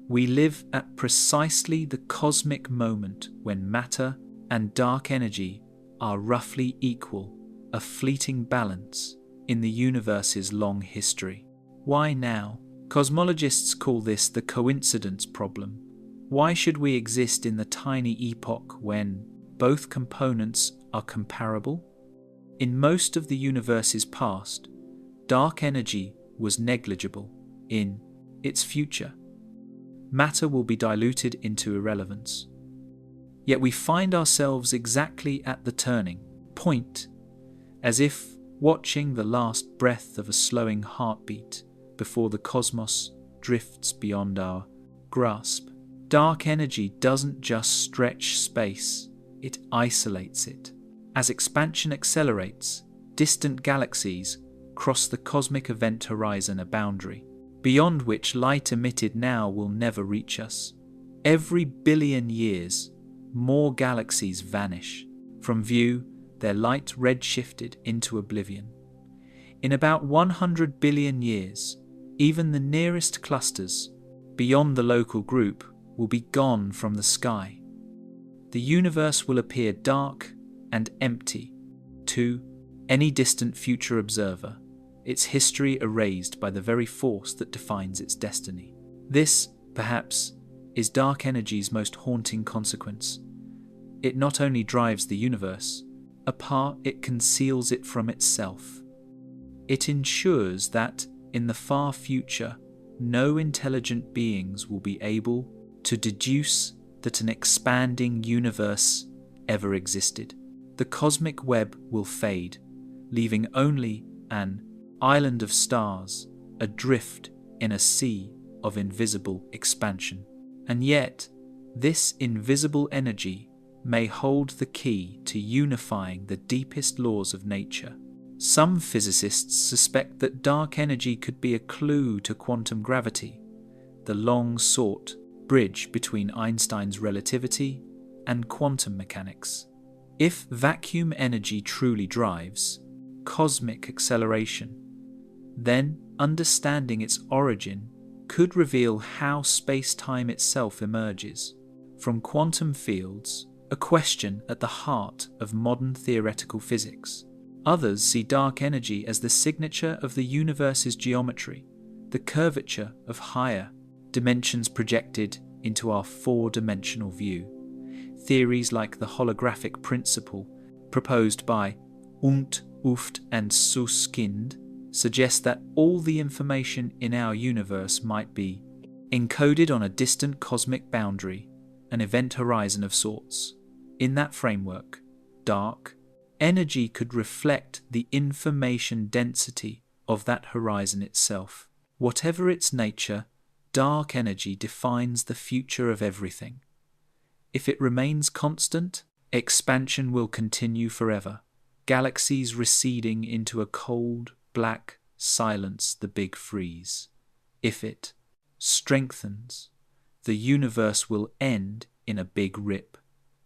We live at precisely the cosmic moment when matter and dark energy are roughly equal, a fleeting balance in the universe's long history. Why now? Cosmologists call this the coincidence problem. Why should we exist in the tiny epoch when both components are comparable? In most of the universe's past, dark energy was negligible. In its future, matter will be diluted into irrelevance. Yet we find ourselves exactly at the turning point, as if watching the last breath of a slowing heartbeat before the cosmos drifts beyond our grasp. Dark energy doesn't just stretch space, it isolates it. As expansion accelerates, distant galaxies cross the cosmic event horizon, a boundary beyond which light emitted now will never reach us. Every billion years, more galaxies vanish from view, their light redshifted into oblivion. In about 100 billion years, even the nearest clusters, beyond the local group, will be gone from the sky. The universe will appear dark and empty to any distant future observer, its history erased by the very force that defines its destiny. This, perhaps, is dark energy's most haunting consequence. It not only drives the universe, apart, it conceals it from itself. It ensures that, in the far future, no intelligent beings will be able to deduce that an expanding universe ever existed. The cosmic web will fade, leaving only an island of stars adrift in a sea of invisible expansion. And yet, this invisible energy may hold the key to unifying the deepest laws of nature. Some physicists suspect that dark energy could be a clue to quantum gravity, the long-sought bridge between Einstein's relativity and quantum mechanics. If vacuum energy truly drives cosmic acceleration, Then, understanding its origin could reveal how space-time itself emerges. From quantum fields, a question at the heart of modern theoretical physics. Others see dark energy as the signature of the universe's geometry, the curvature of higher dimensions projected into our four-dimensional view. Theories like the holographic principle proposed by Uft and Susskind suggest that all the information in our universe might be encoded on a distant cosmic boundary, an event horizon of sorts. In that framework, dark energy could reflect the information density of that horizon itself. Whatever its nature, dark energy defines the future of everything. If it remains constant, expansion will continue forever, galaxies receding into a cold, black silence, the big freeze. If it strengthens, the universe will end in a big rip.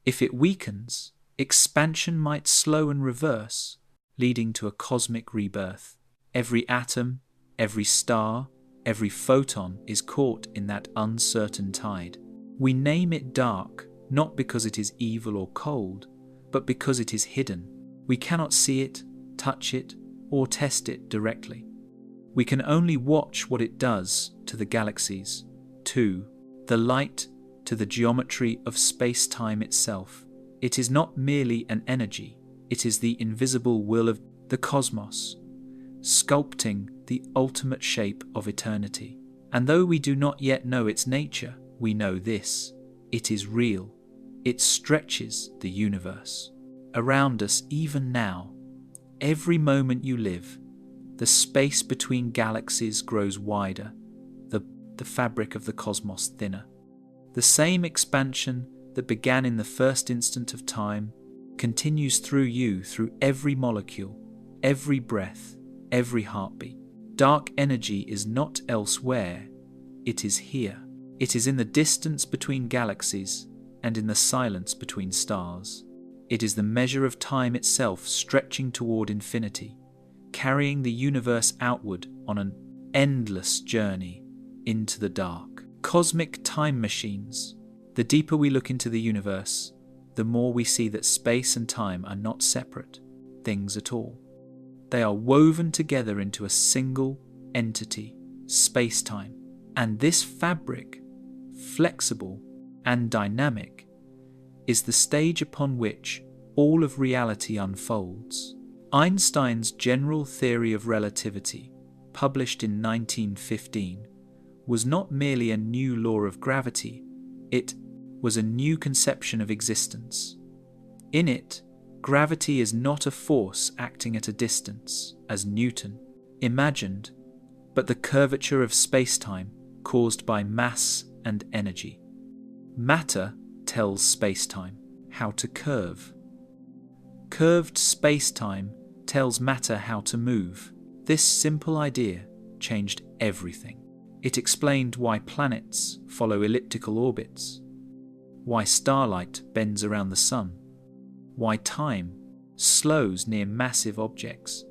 If it weakens, expansion might slow and reverse, leading to a cosmic rebirth. Every atom, every star, every photon is caught in that uncertain tide. We name it dark not because it is evil or cold, but because it is hidden. We cannot see it, touch it, or test it directly. We can only watch what it does to the galaxies, to the light, to the geometry of space-time itself. It is not merely an energy, it is the invisible will of the cosmos, sculpting the ultimate shape of eternity. And though we do not yet know its nature, we know this: it is real. It stretches the universe. Around us, even now, every moment you live, the space between galaxies grows wider, the fabric of the cosmos thinner. The same expansion that began in the first instant of time continues through you, through every molecule, every breath, every heartbeat. Dark energy is not elsewhere, it is here. It is in the distance between galaxies and in the silence between stars. It is the measure of time itself stretching toward infinity, carrying the universe outward on an endless journey into the dark. Cosmic time machines. The deeper we look into the universe, the more we see that space and time are not separate things at all. They are woven together into a single entity, space-time. And this fabric, flexible and dynamic, is the stage upon which all of reality unfolds. Einstein's general theory of relativity, published in 1915, was not merely a new law of gravity, it was a new conception of existence. In it, gravity is not a force acting at a distance, as Newton imagined, but the curvature of space-time caused by mass and energy. Matter tells space-time how to curve. Curved space-time tells matter how to move. This simple idea changed everything. It explained why planets follow elliptical orbits, why starlight bends around the sun, why time slows near massive objects.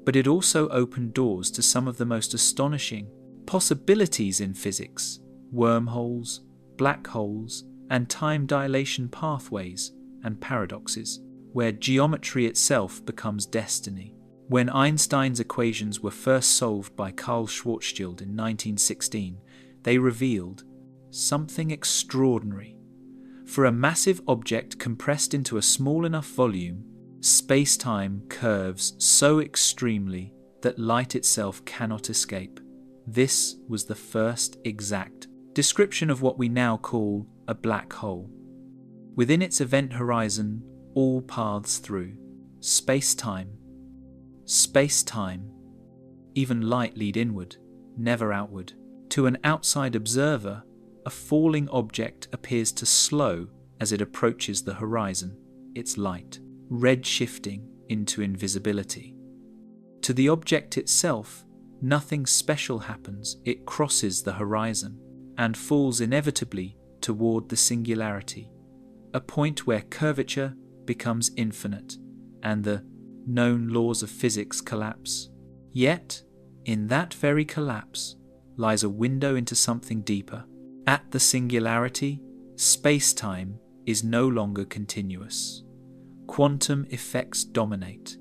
But it also opened doors to some of the most astonishing possibilities in physics: wormholes, black holes, and time dilation pathways and paradoxes, where geometry itself becomes destiny. When Einstein's equations were first solved by Karl Schwarzschild in 1916, they revealed something extraordinary. For a massive object compressed into a small enough volume, space-time curves so extremely that light itself cannot escape. This was the first exact description of what we now call a black hole. Within its event horizon, all paths through space-time, even light lead inward, never outward. To an outside observer, a falling object appears to slow as it approaches the horizon, its light red-shifting into invisibility. To the object itself, nothing special happens. It crosses the horizon and falls inevitably toward the singularity, a point where curvature becomes infinite and the known laws of physics collapse. Yet, In that very collapse lies a window into something deeper. At the singularity, space-time is no longer continuous. Quantum effects dominate.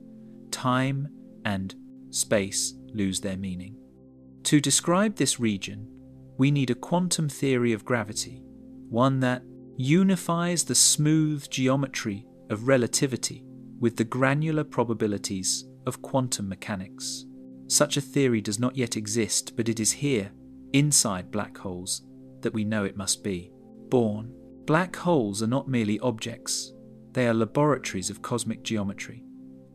Time and space lose their meaning. To describe this region, we need a quantum theory of gravity, one that unifies the smooth geometry of relativity with the granular probabilities of quantum mechanics. Such a theory does not yet exist, but it is here, inside black holes, that we know it must be born. Black holes are not merely objects, they are laboratories of cosmic geometry.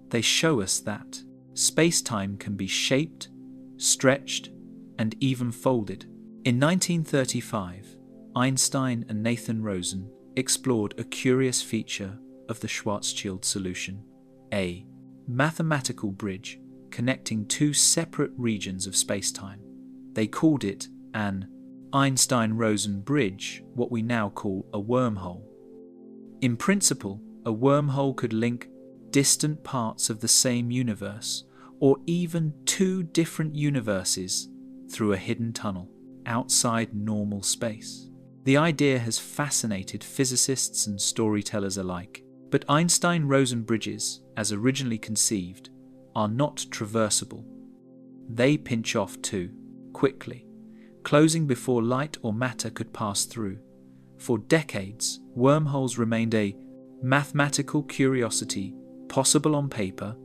They show us that space-time can be shaped, stretched, and even folded. In 1935, Einstein and Nathan Rosen explored a curious feature of the Schwarzschild solution, a mathematical bridge connecting two separate regions of space-time. They called it an Einstein-Rosen bridge, what we now call a wormhole. In principle, a wormhole could link distant parts of the same universe, or even two different universes, through a hidden tunnel outside normal space. The idea has fascinated physicists and storytellers alike, but Einstein-Rosen bridges, as originally conceived, are not traversable. They pinch off too quickly, closing before light or matter could pass through. For decades, wormholes remained a mathematical curiosity, possible on paper,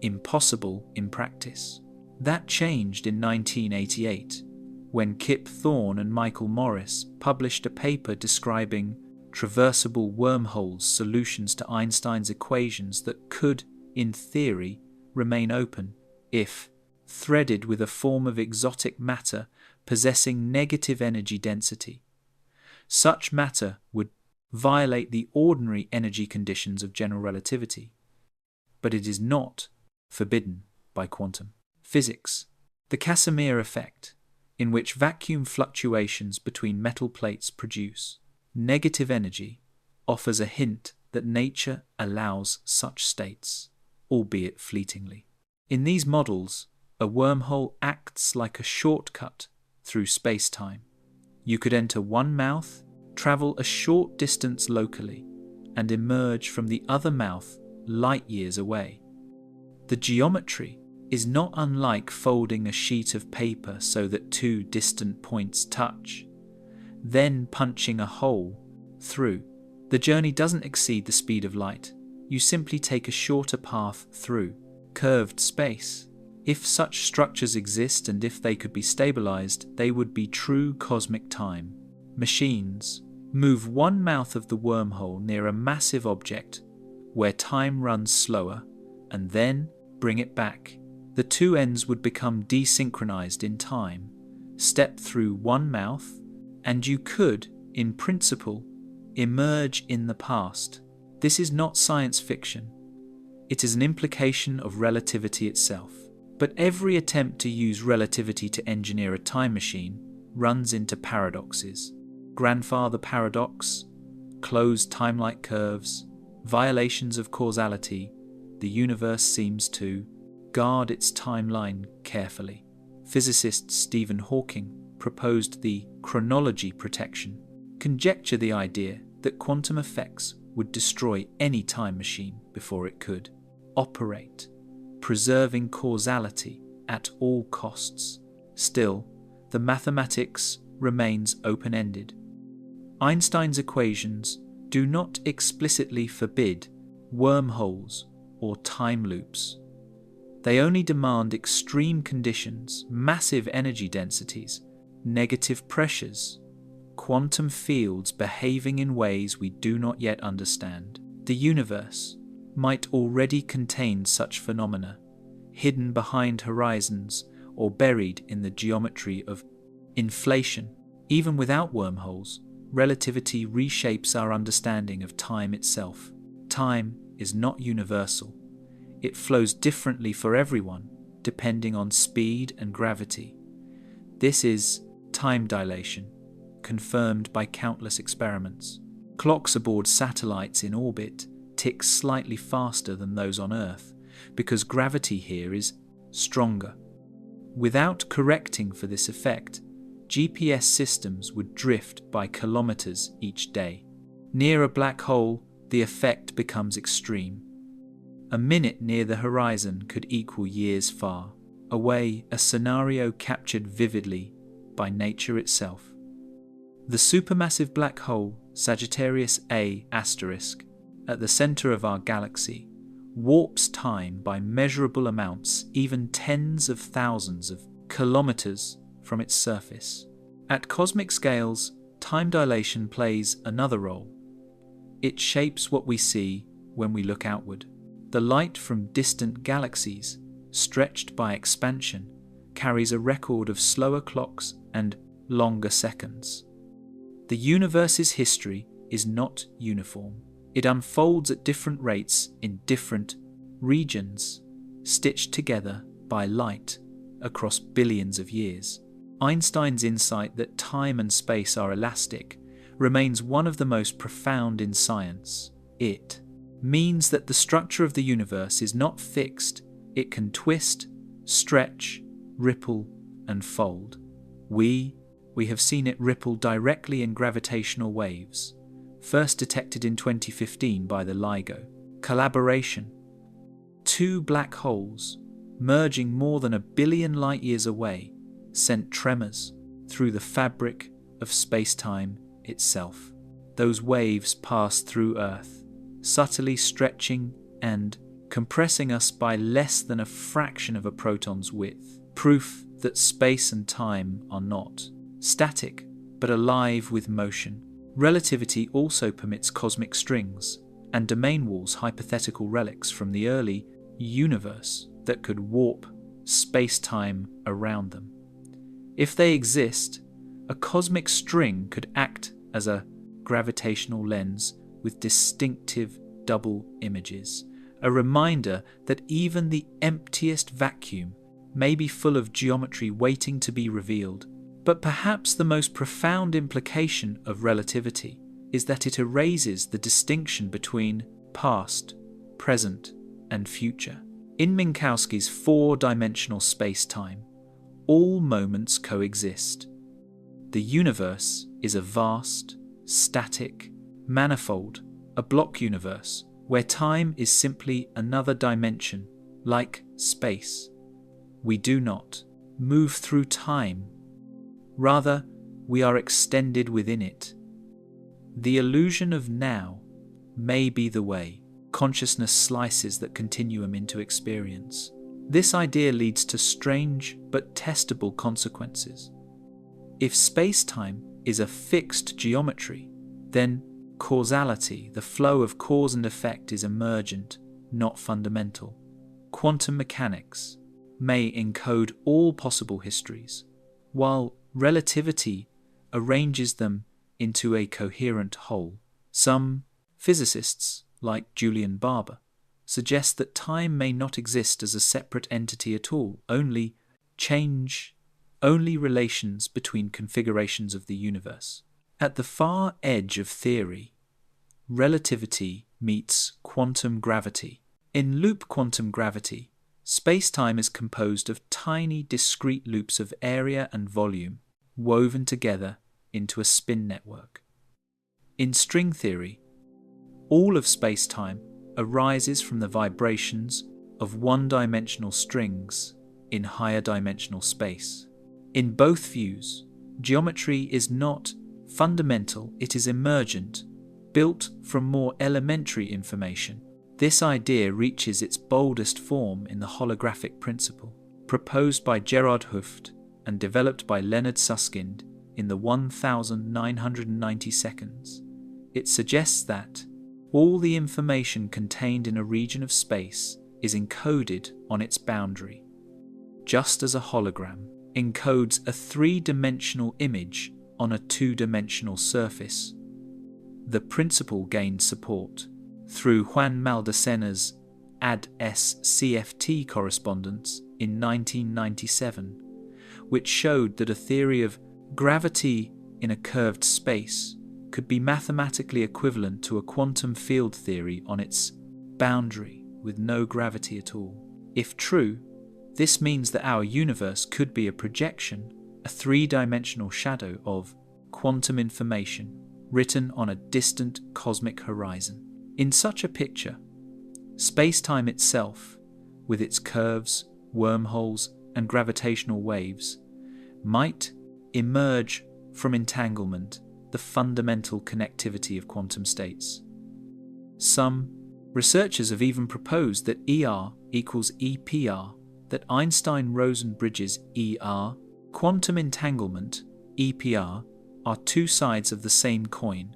impossible in practice. That changed in 1988, when Kip Thorne and Michael Morris published a paper describing traversable wormholes solutions to Einstein's equations that could, in theory, remain open if threaded with a form of exotic matter possessing negative energy density. Such matter would violate the ordinary energy conditions of general relativity, but it is not forbidden by quantum physics. The Casimir effect, in which vacuum fluctuations between metal plates produce negative energy, offers a hint that nature allows such states, albeit fleetingly. In these models, a wormhole acts like a shortcut through space-time. You could enter one mouth, travel a short distance locally, and emerge from the other mouth light years away. The geometry is not unlike folding a sheet of paper so that two distant points touch, then punching a hole through. The journey doesn't exceed the speed of light. You simply take a shorter path through curved space. If such structures exist and if they could be stabilized, they would be true cosmic time machines. Move one mouth of the wormhole near a massive object where time runs slower, and then bring it back. The two ends would become desynchronized in time. Step through one mouth, and you could, in principle, emerge in the past. This is not science fiction. It is an implication of relativity itself. But every attempt to use relativity to engineer a time machine runs into paradoxes. Grandfather paradox, closed time-like curves, violations of causality. The universe seems to guard its timeline carefully. Physicist Stephen Hawking proposed the chronology protection, conjecture the idea that quantum effects would destroy any time machine before it could operate, preserving causality at all costs. Still, the mathematics remains open-ended. Einstein's equations do not explicitly forbid wormholes or time loops. They only demand extreme conditions, massive energy densities, negative pressures, quantum fields behaving in ways we do not yet understand. The universe might already contain such phenomena, hidden behind horizons or buried in the geometry of inflation. Even without wormholes, relativity reshapes our understanding of time itself. Time is not universal. It flows differently for everyone, depending on speed and gravity. This is time dilation, confirmed by countless experiments. Clocks aboard satellites in orbit tick slightly faster than those on Earth, because gravity here is stronger. Without correcting for this effect, GPS systems would drift by kilometers each day. Near a black hole, the effect becomes extreme. A minute near the horizon could equal years far away, a scenario captured vividly by nature itself. The supermassive black hole Sagittarius A*, at the center of our galaxy, warps time by measurable amounts, even tens of thousands of kilometers from its surface. At cosmic scales, time dilation plays another role. It shapes what we see when we look outward. The light from distant galaxies, stretched by expansion, carries a record of slower clocks and longer seconds. The universe's history is not uniform. It unfolds at different rates in different regions, stitched together by light across billions of years. Einstein's insight that time and space are elastic remains one of the most profound in science. It means that the structure of the universe is not fixed. It can twist, stretch, ripple, and fold. We have seen it ripple directly in gravitational waves, first detected in 2015 by the LIGO collaboration. Two black holes, merging more than 1 billion light-years away, sent tremors through the fabric of space-time itself. Those waves passed through Earth, subtly stretching and compressing us by less than a fraction of a proton's width. Proof that space and time are not static, but alive with motion. Relativity also permits cosmic strings and domain walls, hypothetical relics from the early universe that could warp space-time around them. If they exist, a cosmic string could act as a gravitational lens with distinctive double images, a reminder that even the emptiest vacuum may be full of geometry waiting to be revealed. But perhaps the most profound implication of relativity is that it erases the distinction between past, present, and future. In Minkowski's four-dimensional space-time, all moments coexist. The universe is a vast, static, manifold, a block universe where time is simply another dimension, like space. We do not move through time. Rather, we are extended within it. The illusion of now may be the way consciousness slices that continuum into experience. This idea leads to strange but testable consequences. If space-time is a fixed geometry, then causality, the flow of cause and effect, is emergent, not fundamental. Quantum mechanics may encode all possible histories, while relativity arranges them into a coherent whole. Some physicists, like Julian Barber, suggest that time may not exist as a separate entity at all, only relations between configurations of the universe. At the far edge of theory, relativity meets quantum gravity. In loop quantum gravity, space-time is composed of tiny discrete loops of area and volume woven together into a spin network. In string theory, all of space-time arises from the vibrations of one-dimensional strings in higher dimensional space. In both views, geometry is not fundamental, it is emergent, built from more elementary information. This idea reaches its boldest form in the holographic principle, proposed by Gerard Hooft and developed by Leonard Susskind in the 1990 seconds. It suggests that all the information contained in a region of space is encoded on its boundary, just as a hologram encodes a three-dimensional image on a two-dimensional surface. The principle gained support through Juan Maldacena's AD-S-CFT correspondence in 1997, which showed that a theory of gravity in a curved space could be mathematically equivalent to a quantum field theory on its boundary with no gravity at all. If true, This means that our universe could be a projection, a three-dimensional shadow of quantum information written on a distant cosmic horizon. In such a picture, space-time itself, with its curves, wormholes, and gravitational waves, might emerge from entanglement, the fundamental connectivity of quantum states. Some researchers have even proposed that ER equals EPR, that Einstein-Rosen bridges ER, quantum entanglement, EPR, are two sides of the same coin.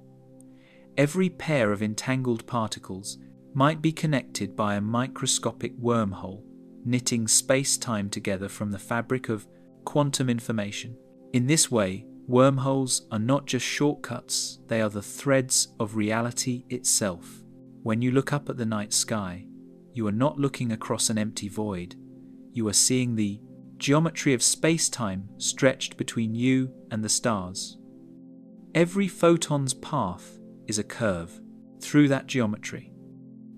Every pair of entangled particles might be connected by a microscopic wormhole, knitting space-time together from the fabric of quantum information. In this way, wormholes are not just shortcuts, they are the threads of reality itself. When you look up at the night sky, you are not looking across an empty void. You are seeing the geometry of space-time stretched between you and the stars. Every photon's path is a curve through that geometry.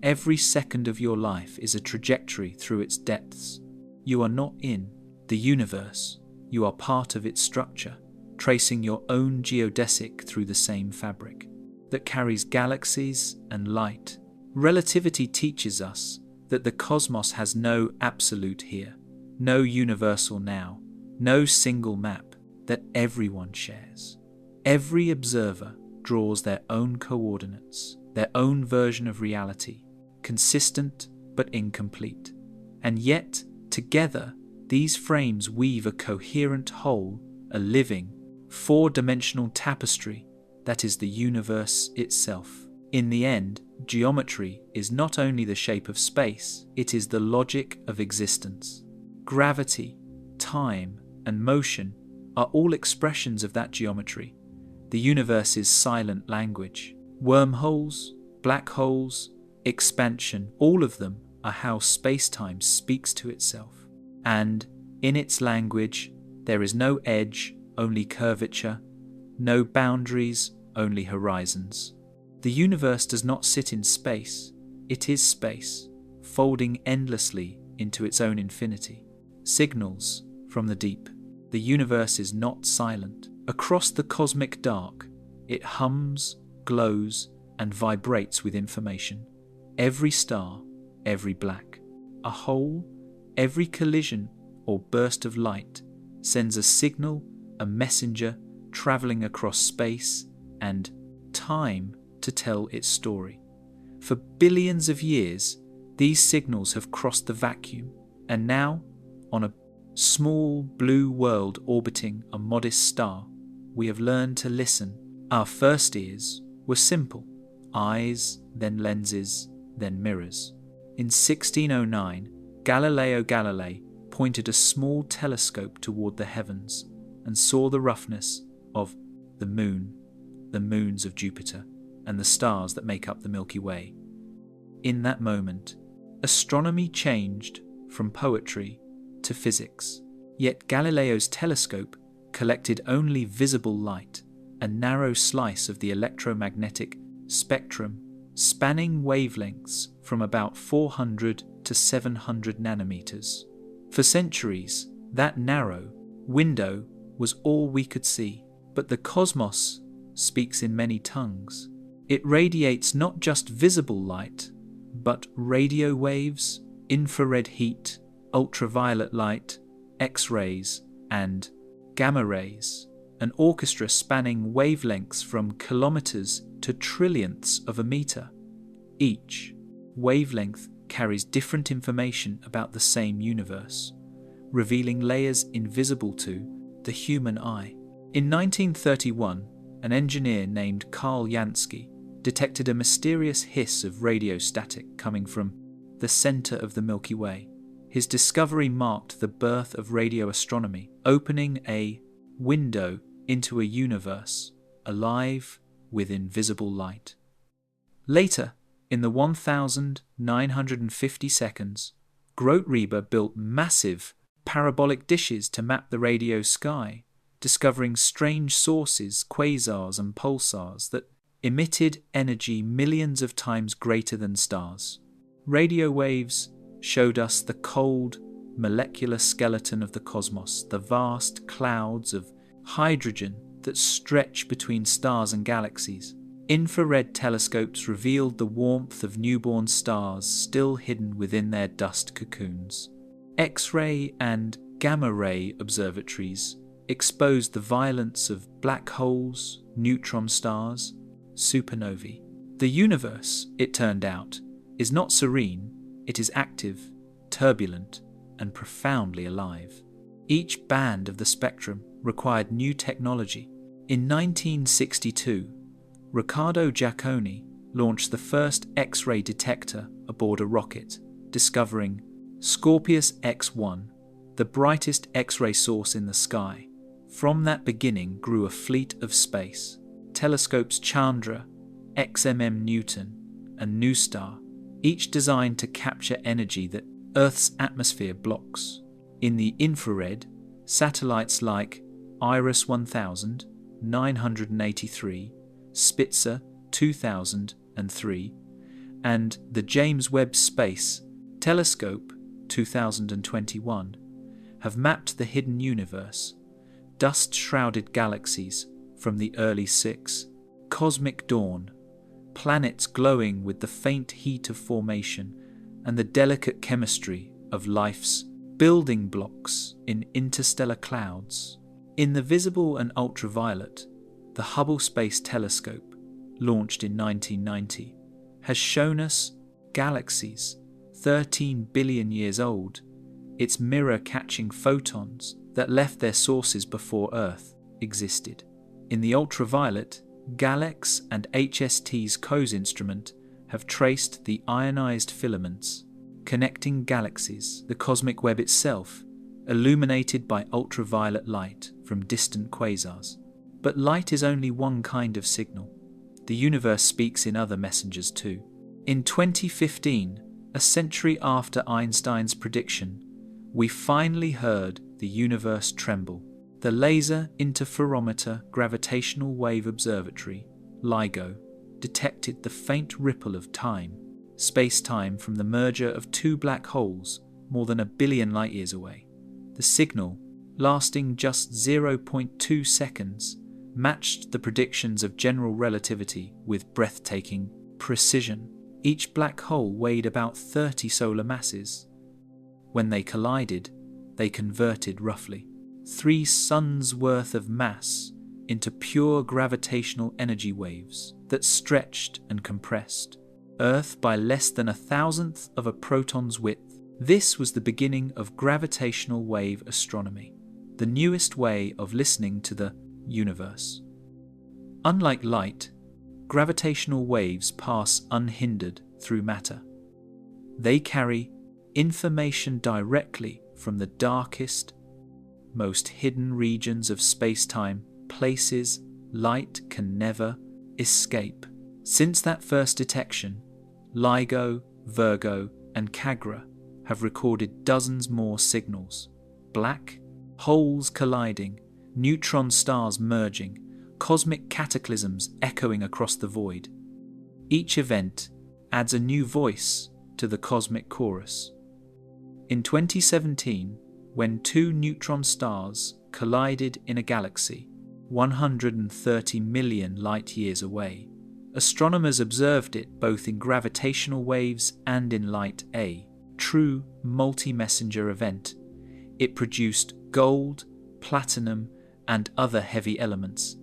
Every second of your life is a trajectory through its depths. You are not in the universe, you are part of its structure, tracing your own geodesic through the same fabric that carries galaxies and light. Relativity teaches us that the cosmos has no absolute here, no universal now, no single map that everyone shares. Every observer draws their own coordinates, their own version of reality, consistent but incomplete. And yet, together, these frames weave a coherent whole, a living, four-dimensional tapestry that is the universe itself. In the end, geometry is not only the shape of space, it is the logic of existence. Gravity, time, and motion are all expressions of that geometry, the universe's silent language. Wormholes, black holes, expansion, all of them are how space-time speaks to itself. And in its language, there is no edge, only curvature, no boundaries, only horizons. The universe does not sit in space, it is space, folding endlessly into its own infinity. Signals from the deep. The universe is not silent. Across the cosmic dark, it hums, glows, and vibrates with information. Every star, every black, a hole, every collision or burst of light sends a signal, a messenger traveling across space and time to tell its story. For billions of years, these signals have crossed the vacuum, and now, on a small blue world orbiting a modest star, we have learned to listen. Our first ears were simple: eyes, then lenses, then mirrors. In 1609, Galileo Galilei pointed a small telescope toward the heavens and saw the roughness of the moon, the moons of Jupiter, and the stars that make up the Milky Way. In that moment, astronomy changed from poetry to physics. Yet Galileo's telescope collected only visible light, a narrow slice of the electromagnetic spectrum, spanning wavelengths from about 400 to 700 nanometers. For centuries, that narrow window was all we could see. But the cosmos speaks in many tongues. It radiates not just visible light, but radio waves, infrared heat, ultraviolet light, X-rays, and gamma rays, an orchestra spanning wavelengths from kilometers to trillionths of a meter. Each wavelength carries different information about the same universe, revealing layers invisible to the human eye. In 1931, an engineer named Karl Jansky detected a mysterious hiss of radio static coming from the center of the Milky Way. His discovery marked the birth of radio astronomy, opening a window into a universe alive with invisible light. Later, in the 1950 seconds, Grote-Reber built massive parabolic dishes to map the radio sky, discovering strange sources, quasars and pulsars that emitted energy millions of times greater than stars. Radio waves showed us the cold, molecular skeleton of the cosmos, the vast clouds of hydrogen that stretch between stars and galaxies. Infrared telescopes revealed the warmth of newborn stars still hidden within their dust cocoons. X-ray and gamma-ray observatories exposed the violence of black holes, neutron stars, supernovae. The universe, it turned out, is not serene, it is active, turbulent, and profoundly alive. Each band of the spectrum required new technology. In 1962, Riccardo Giacconi launched the first X-ray detector aboard a rocket, discovering Scorpius X-1, the brightest X-ray source in the sky. From that beginning grew a fleet of space. Telescopes Chandra, XMM Newton, and NuSTAR, each designed to capture energy that Earth's atmosphere blocks. In the infrared, satellites like IRIS 1000, 983, Spitzer 2003, and the James Webb Space Telescope 2021 have mapped the hidden universe, dust-shrouded galaxies from the early six, cosmic dawn, planets glowing with the faint heat of formation and the delicate chemistry of life's building blocks in interstellar clouds. In the visible and ultraviolet, the Hubble Space Telescope, launched in 1990, has shown us galaxies 13 billion years old, its mirror catching photons that left their sources before Earth existed. In the ultraviolet, GALEX and HST's COSE instrument have traced the ionized filaments connecting galaxies, the cosmic web itself, illuminated by ultraviolet light from distant quasars. But light is only one kind of signal. The universe speaks in other messengers too. In 2015, a century after Einstein's prediction, we finally heard the universe tremble. The Laser Interferometer Gravitational Wave Observatory, LIGO, detected the faint ripple of time, space-time from the merger of two black holes more than 1 billion light-years away. The signal, lasting just 0.2 seconds, matched the predictions of general relativity with breathtaking precision. Each black hole weighed about 30 solar masses. When they collided, they converted roughly 3 suns' worth of mass into pure gravitational energy waves that stretched and compressed Earth by less than 1,000th of a proton's width. This was the beginning of gravitational wave astronomy, the newest way of listening to the universe. Unlike light, gravitational waves pass unhindered through matter. They carry information directly from the darkest, most hidden regions of space-time, places light can never escape. Since that first detection, LIGO, Virgo, and CAGRA have recorded dozens more signals. Black holes colliding, neutron stars merging, cosmic cataclysms echoing across the void. Each event adds a new voice to the cosmic chorus. In 2017, when 2 neutron stars collided in a galaxy 130 million light-years away, astronomers observed it both in gravitational waves and in light, a true multi-messenger event. It produced gold, platinum, and other heavy elements,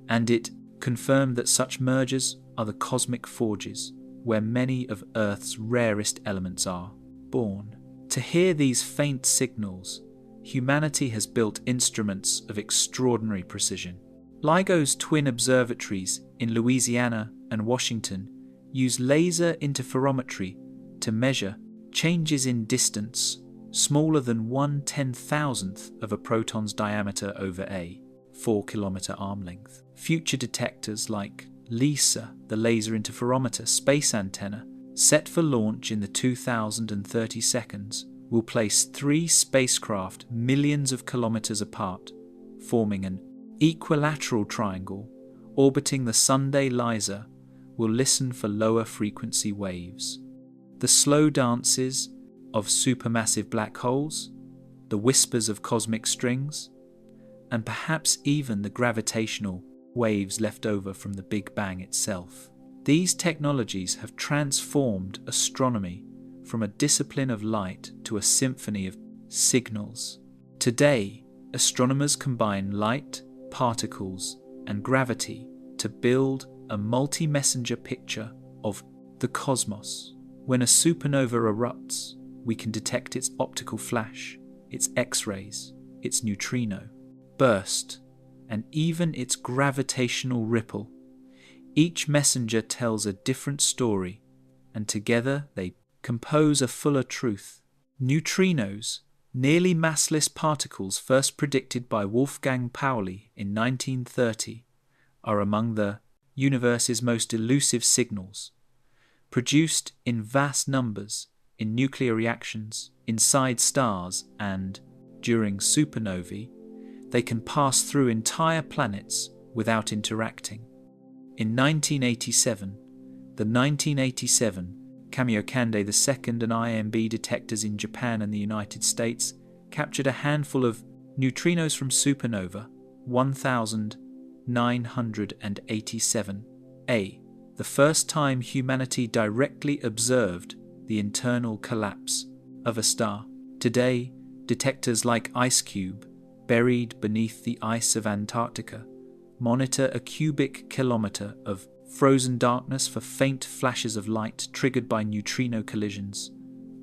and it confirmed that such mergers are the cosmic forges where many of Earth's rarest elements are born. To hear these faint signals, humanity has built instruments of extraordinary precision. LIGO's twin observatories in Louisiana and Washington use laser interferometry to measure changes in distance smaller than 1/10,000th of a proton's diameter over a 4-kilometer arm length. Future detectors like LISA, the Laser Interferometer Space Antenna, set for launch in the 2032, will place 3 spacecraft millions of kilometers apart, forming an equilateral triangle orbiting the Sunday LISA will listen for lower frequency waves. The slow dances of supermassive black holes the whispers of cosmic strings, and perhaps even the gravitational waves left over from the Big Bang itself. These technologies have transformed astronomy from a discipline of light to a symphony of signals. Today, astronomers combine light, particles, and gravity to build a multi-messenger picture of the cosmos. When a supernova erupts, we can detect its optical flash, its X-rays, its neutrino burst, and even its gravitational ripple. Each messenger tells a different story, and together they compose a fuller truth. Neutrinos, nearly massless particles first predicted by Wolfgang Pauli in 1930, are among the universe's most elusive signals. Produced in vast numbers in nuclear reactions, inside stars, and during supernovae, they can pass through entire planets without interacting. In 1987, the 1987 Kamiokande II and IMB detectors in Japan and the United States captured a handful of neutrinos from supernova 1987A, the first time humanity directly observed the internal collapse of a star. Today, detectors like IceCube, buried beneath the ice of Antarctica, monitor a cubic kilometer of frozen darkness for faint flashes of light triggered by neutrino collisions.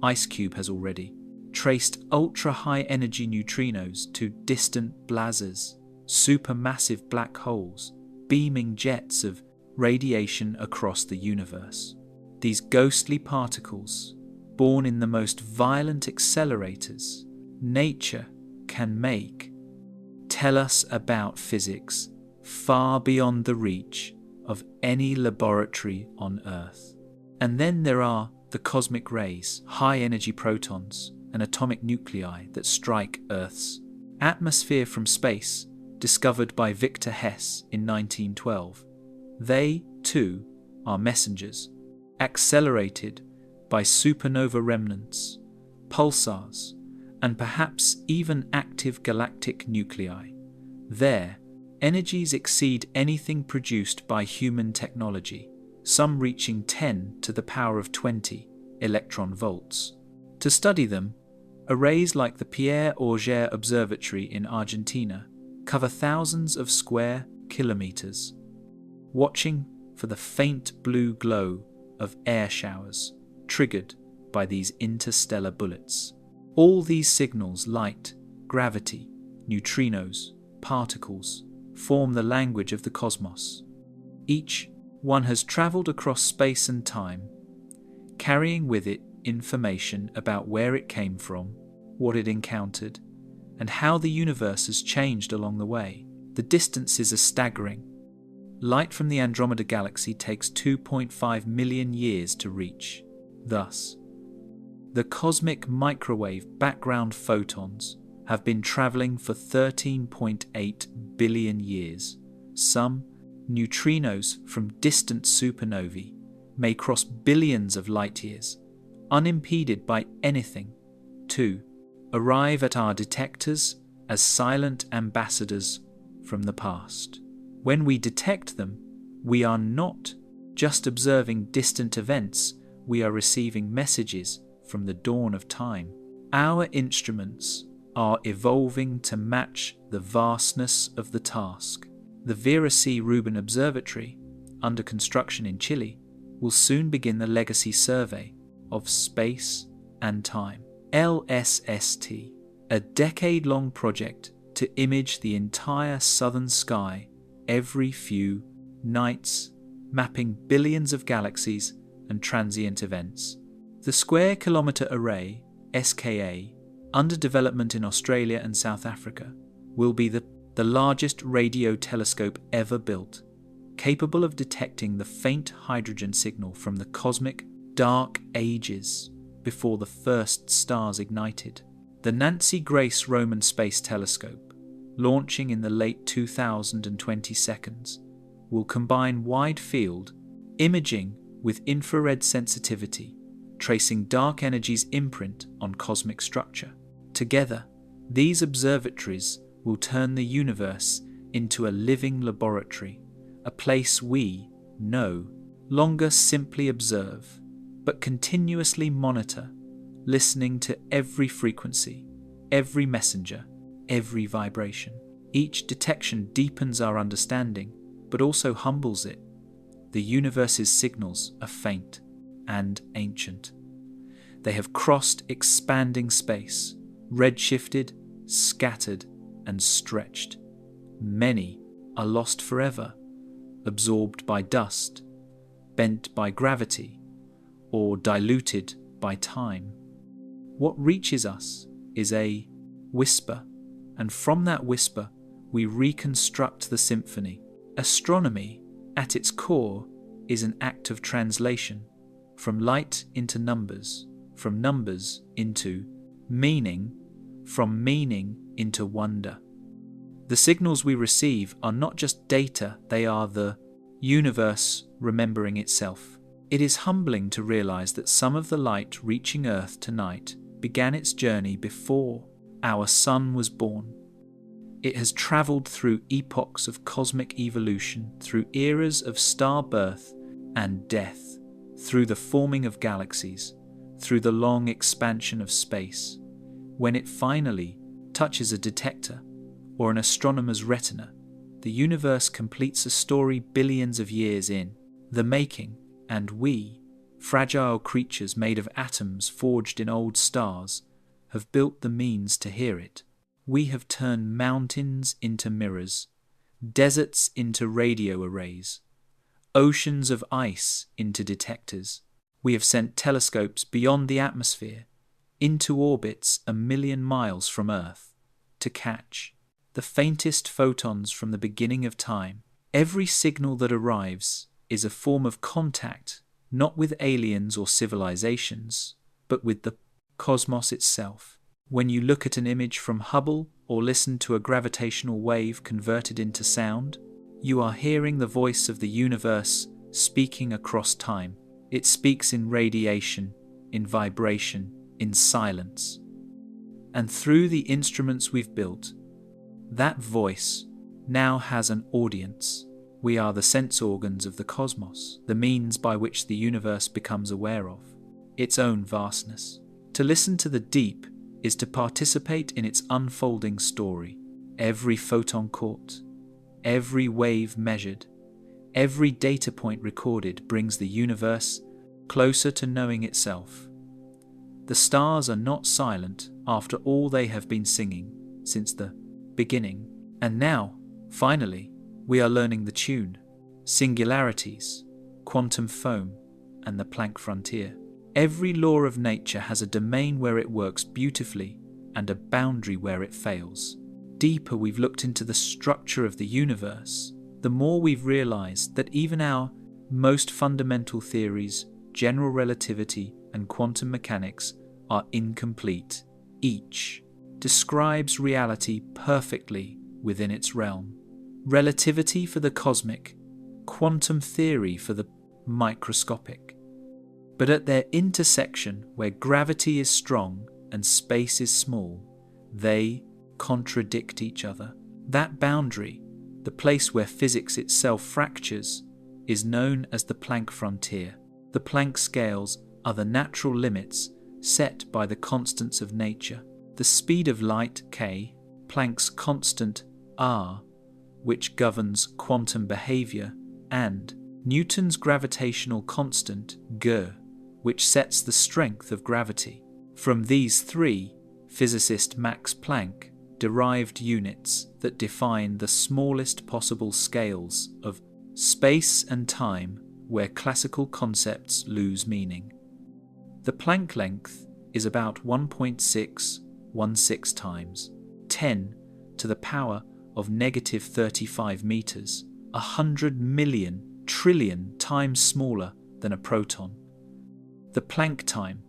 IceCube has already traced ultra-high energy neutrinos to distant blazars, supermassive black holes, beaming jets of radiation across the universe. These ghostly particles, born in the most violent accelerators nature can make, tell us about physics far beyond the reach of any laboratory on Earth. And then there are the cosmic rays, high-energy protons, and atomic nuclei that strike Earth's atmosphere from space, discovered by Victor Hess in 1912. They, too, are messengers, accelerated by supernova remnants, pulsars, and perhaps even active galactic nuclei. Their energies exceed anything produced by human technology, some reaching 10 to the power of 20 electron volts. To study them, arrays like the Pierre Auger Observatory in Argentina cover thousands of square kilometers, watching for the faint blue glow of air showers triggered by these interstellar bullets. All these signals, light, gravity, neutrinos, particles, form the language of the cosmos. Each one has traveled across space and time, carrying with it information about where it came from, what it encountered, and how the universe has changed along the way. The distances are staggering. Light from the Andromeda Galaxy takes 2.5 million years to reach. Thus, the cosmic microwave background photons have been traveling for 13.8 billion years. Some neutrinos from distant supernovae may cross billions of light years, unimpeded by anything, to arrive at our detectors as silent ambassadors from the past. When we detect them, we are not just observing distant events, we are receiving messages from the dawn of time. Our instruments are evolving to match the vastness of the task. The Vera C. Rubin Observatory, under construction in Chile, will soon begin the legacy survey of space and time. LSST, a decade-long project to image the entire southern sky every few nights, mapping billions of galaxies and transient events. The Square Kilometre Array, SKA, under development in Australia and South Africa, will be the largest radio telescope ever built, capable of detecting the faint hydrogen signal from the cosmic dark ages before the first stars ignited. The Nancy Grace Roman Space Telescope, launching in the late 2022, will combine wide-field imaging with infrared sensitivity, tracing dark energy's imprint on cosmic structure. Together, These observatories will turn the universe into a living laboratory, a place we, no longer simply observe, but continuously monitor, listening to every frequency, every messenger, every vibration. Each detection deepens our understanding, but also humbles it. The universe's signals are faint and ancient. They have crossed expanding space, redshifted, scattered, and stretched. Many are lost forever, absorbed by dust, bent by gravity, or diluted by time. What reaches us is a whisper, and from that whisper we reconstruct the symphony. Astronomy, at its core, is an act of translation, from light into numbers, from numbers into meaning, from meaning into wonder. The signals we receive are not just data, they are the universe remembering itself. It is humbling to realize that some of the light reaching Earth tonight began its journey before our sun was born. It has traveled through epochs of cosmic evolution, through eras of star birth and death, through the forming of galaxies, through the long expansion of space. When it finally touches a detector or an astronomer's retina, the universe completes a story billions of years in the making, and we, fragile creatures made of atoms forged in old stars, have built the means to hear it. We have turned mountains into mirrors, deserts into radio arrays, oceans of ice into detectors. We have sent telescopes beyond the atmosphere, into orbits 1,000,000 miles from Earth, to catch the faintest photons from the beginning of time. Every signal that arrives is a form of contact, not with aliens or civilizations, but with the cosmos itself. When you look at an image from Hubble or listen to a gravitational wave converted into sound, you are hearing the voice of the universe speaking across time. It speaks in radiation, in vibration, in silence. And through the instruments we've built, that voice now has an audience. We are the sense organs of the cosmos, the means by which the universe becomes aware of its own vastness. To listen to the deep is to participate in its unfolding story. Every photon caught, every wave measured, every data point recorded brings the universe closer to knowing itself. The stars are not silent after all they have been singing since the beginning. And now, finally, we are learning the tune, singularities, quantum foam, and the Planck frontier. Every law of nature has a domain where it works beautifully and a boundary where it fails. Deeper we've looked into the structure of the universe, the more we've realized that even our most fundamental theories, general relativity and quantum mechanics, are incomplete. Each describes reality perfectly within its realm. Relativity for the cosmic, quantum theory for the microscopic. But at their intersection, where gravity is strong and space is small, they contradict each other. That boundary, the place where physics itself fractures, is known as the Planck frontier. The Planck scales are the natural limits set by the constants of nature. The speed of light, k, Planck's constant, r, which governs quantum behavior, and Newton's gravitational constant, g, which sets the strength of gravity. From these three, physicist Max Planck derived units that define the smallest possible scales of space and time where classical concepts lose meaning. The Planck length is about 1.616 times 10 to the power of negative 35 meters, 100 million trillion times smaller than a proton. The Planck time,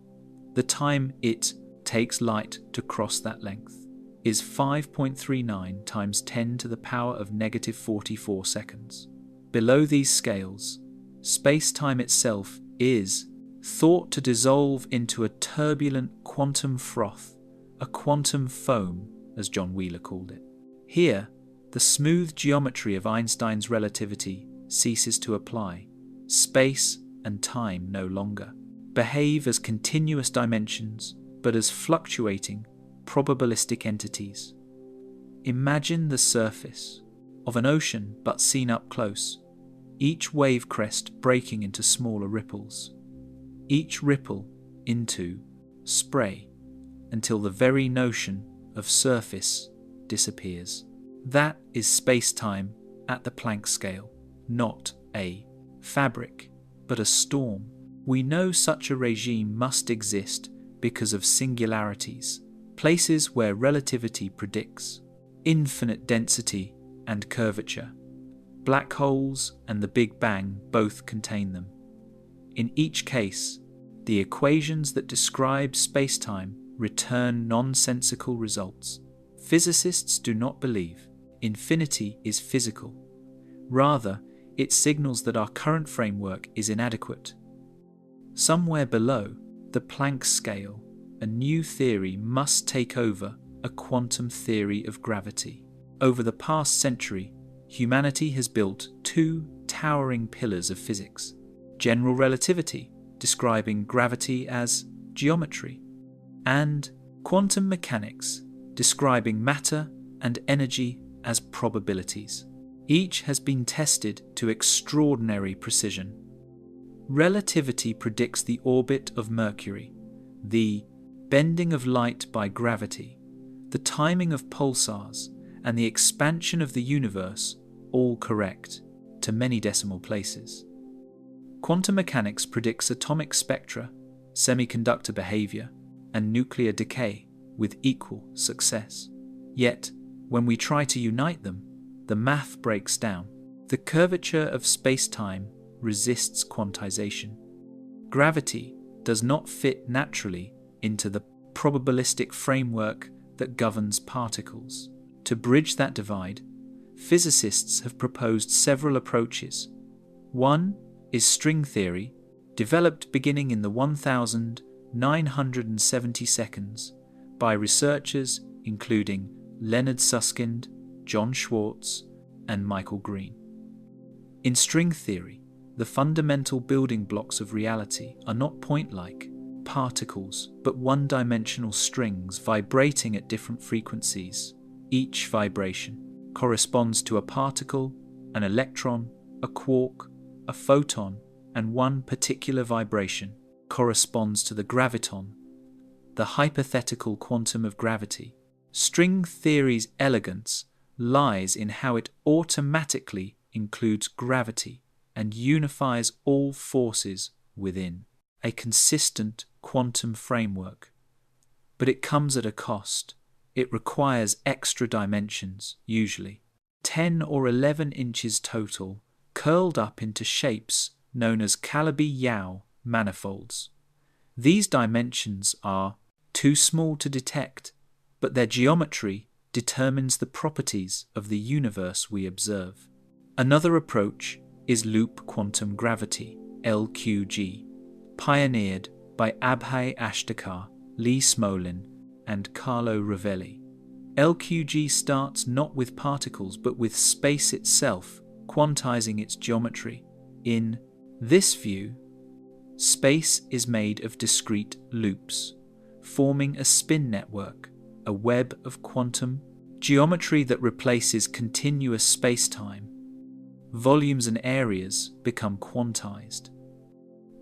the time it takes light to cross that length, is 5.39 times 10 to the power of negative 44 seconds. Below these scales, space-time itself is thought to dissolve into a turbulent quantum froth, a quantum foam, as John Wheeler called it. Here, the smooth geometry of Einstein's relativity ceases to apply. Space and time no longer behave as continuous dimensions, but as fluctuating, probabilistic entities. Imagine the surface of an ocean, but seen up close, each wave crest breaking into smaller ripples, each ripple into spray, until the very notion of surface disappears. That is space-time at the Planck scale, not a fabric, but a storm. We know such a regime must exist because of singularities, places where relativity predicts infinite density and curvature. Black holes and the Big Bang both contain them. In each case, the equations that describe space-time return nonsensical results. Physicists do not believe infinity is physical. Rather, it signals that our current framework is inadequate. Somewhere below the Planck scale, a new theory must take over a quantum theory of gravity. Over the past century, humanity has built two towering pillars of physics: general relativity, describing gravity as geometry, and quantum mechanics, describing matter and energy as probabilities. Each has been tested to extraordinary precision. Relativity predicts the orbit of Mercury, the bending of light by gravity, the timing of pulsars, and the expansion of the universe, all correct, to many decimal places. Quantum mechanics predicts atomic spectra, semiconductor behavior, and nuclear decay with equal success. Yet, when we try to unite them, the math breaks down. The curvature of space-time resists quantization. Gravity does not fit naturally into the probabilistic framework that governs particles. To bridge that divide, physicists have proposed several approaches. One is string theory, developed beginning in the 1970 seconds by researchers including Leonard Susskind, John Schwartz, and Michael Green. In string theory, the fundamental building blocks of reality are not point-like particles, but one-dimensional strings vibrating at different frequencies. Each vibration corresponds to a particle, an electron, a quark, a photon, and one particular vibration corresponds to the graviton, the hypothetical quantum of gravity. String theory's elegance lies in how it automatically includes gravity and unifies all forces within a consistent quantum framework. But it comes at a cost. It requires extra dimensions, usually 10 or 11 inches total, curled up into shapes known as Calabi-Yau manifolds. These dimensions are too small to detect, but their geometry determines the properties of the universe we observe. Another approach is loop quantum gravity, LQG, pioneered by Abhay Ashtekar, Lee Smolin, and Carlo Rovelli. LQG starts not with particles but with space itself, quantizing its geometry. In this view, space is made of discrete loops, forming a spin network, a web of quantum geometry that replaces continuous space-time. Volumes and areas become quantized.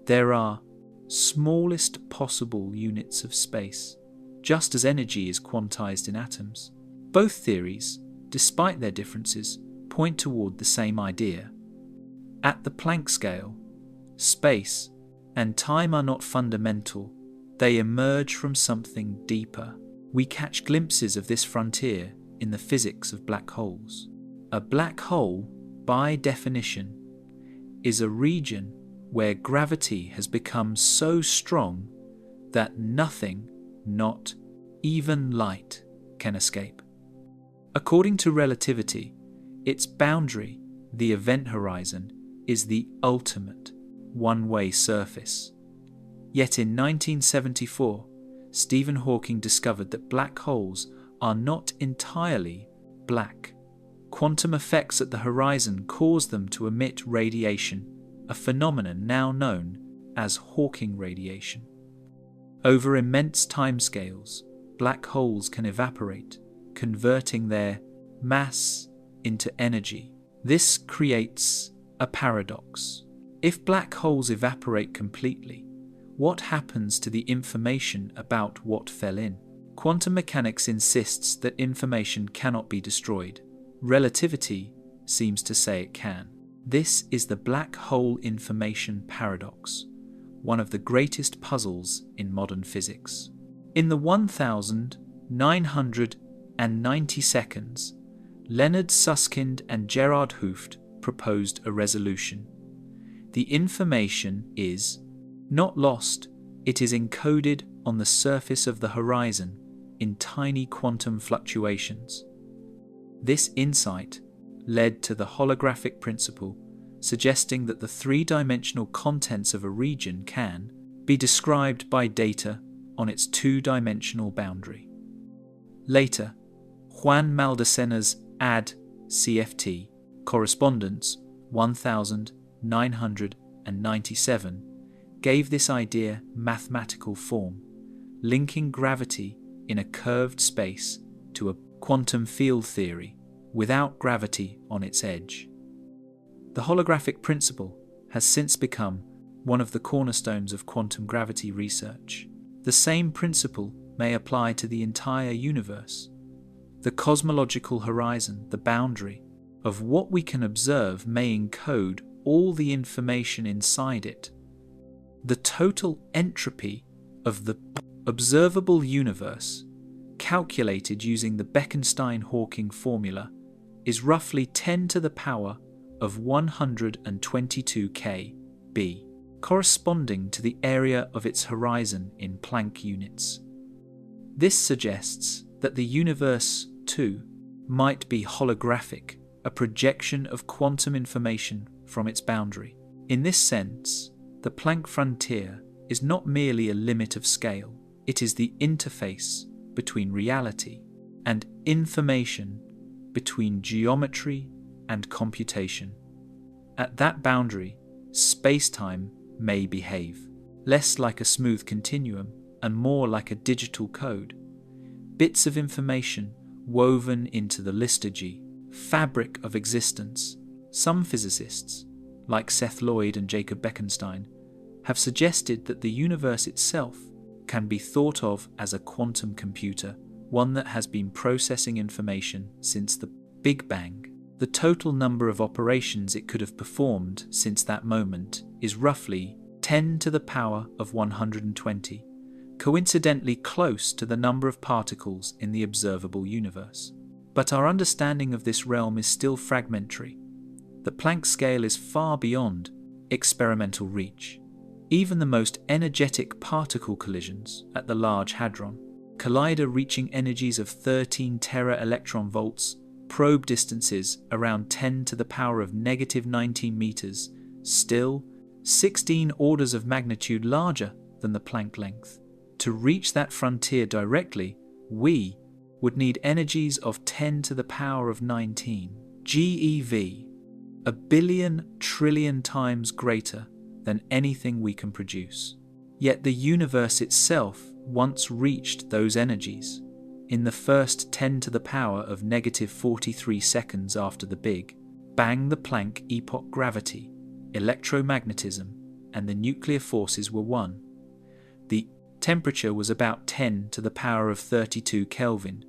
There are smallest possible units of space, just as energy is quantized in atoms. Both theories, despite their differences, point toward the same idea. At the Planck scale, space and time are not fundamental, they emerge from something deeper. We catch glimpses of this frontier in the physics of black holes. A black hole, by definition, is a region where gravity has become so strong that nothing, not even light, can escape. According to relativity, its boundary, the event horizon, is the ultimate one-way surface. Yet in 1974, Stephen Hawking discovered that black holes are not entirely black. Quantum effects at the horizon cause them to emit radiation, a phenomenon now known as Hawking radiation. Over immense timescales, black holes can evaporate, converting their mass into energy. This creates a paradox. If black holes evaporate completely, what happens to the information about what fell in? Quantum mechanics insists that information cannot be destroyed. Relativity seems to say it can. This is the black hole information paradox, one of the greatest puzzles in modern physics. In the 1990 seconds, Leonard Susskind and Gerard Hooft proposed a resolution. The information is not lost, it is encoded on the surface of the horizon in tiny quantum fluctuations. This insight led to the holographic principle, suggesting that the three-dimensional contents of a region can be described by data on its two-dimensional boundary. Later, Juan Maldacena's AD-CFT correspondence 1997 gave this idea mathematical form, linking gravity in a curved space to a quantum field theory without gravity on its edge. The holographic principle has since become one of the cornerstones of quantum gravity research. The same principle may apply to the entire universe. The cosmological horizon, the boundary of what we can observe, may encode all the information inside it. The total entropy of the observable universe, calculated using the Bekenstein-Hawking formula, is roughly 10 to the power of 122 kb, corresponding to the area of its horizon in Planck units. This suggests that the universe, too, might be holographic, a projection of quantum information from its boundary. In this sense, the Planck frontier is not merely a limit of scale, it is the interface between reality and information, between geometry and computation. At that boundary, space-time may behave, less like a smooth continuum and more like a digital code. Bits of information woven into the liturgy, fabric of existence. Some physicists, like Seth Lloyd and Jacob Bekenstein, have suggested that the universe itself can be thought of as a quantum computer, one that has been processing information since the Big Bang. The total number of operations it could have performed since that moment is roughly 10 to the power of 120, coincidentally close to the number of particles in the observable universe. But our understanding of this realm is still fragmentary. The Planck scale is far beyond experimental reach. Even the most energetic particle collisions at the Large Hadron Collider, reaching energies of 13 tera-electron volts, probe distances around 10 to the power of negative 19 meters, still 16 orders of magnitude larger than the Planck length. To reach that frontier directly, we would need energies of 10 to the power of 19 GeV, 1 billion trillion times greater than anything we can produce. Yet the universe itself once reached those energies. In the first 10 to the power of negative 43 seconds after the Big Bang, the Planck epoch, gravity, electromagnetism, and the nuclear forces were one. The temperature was about 10 to the power of 32 Kelvin.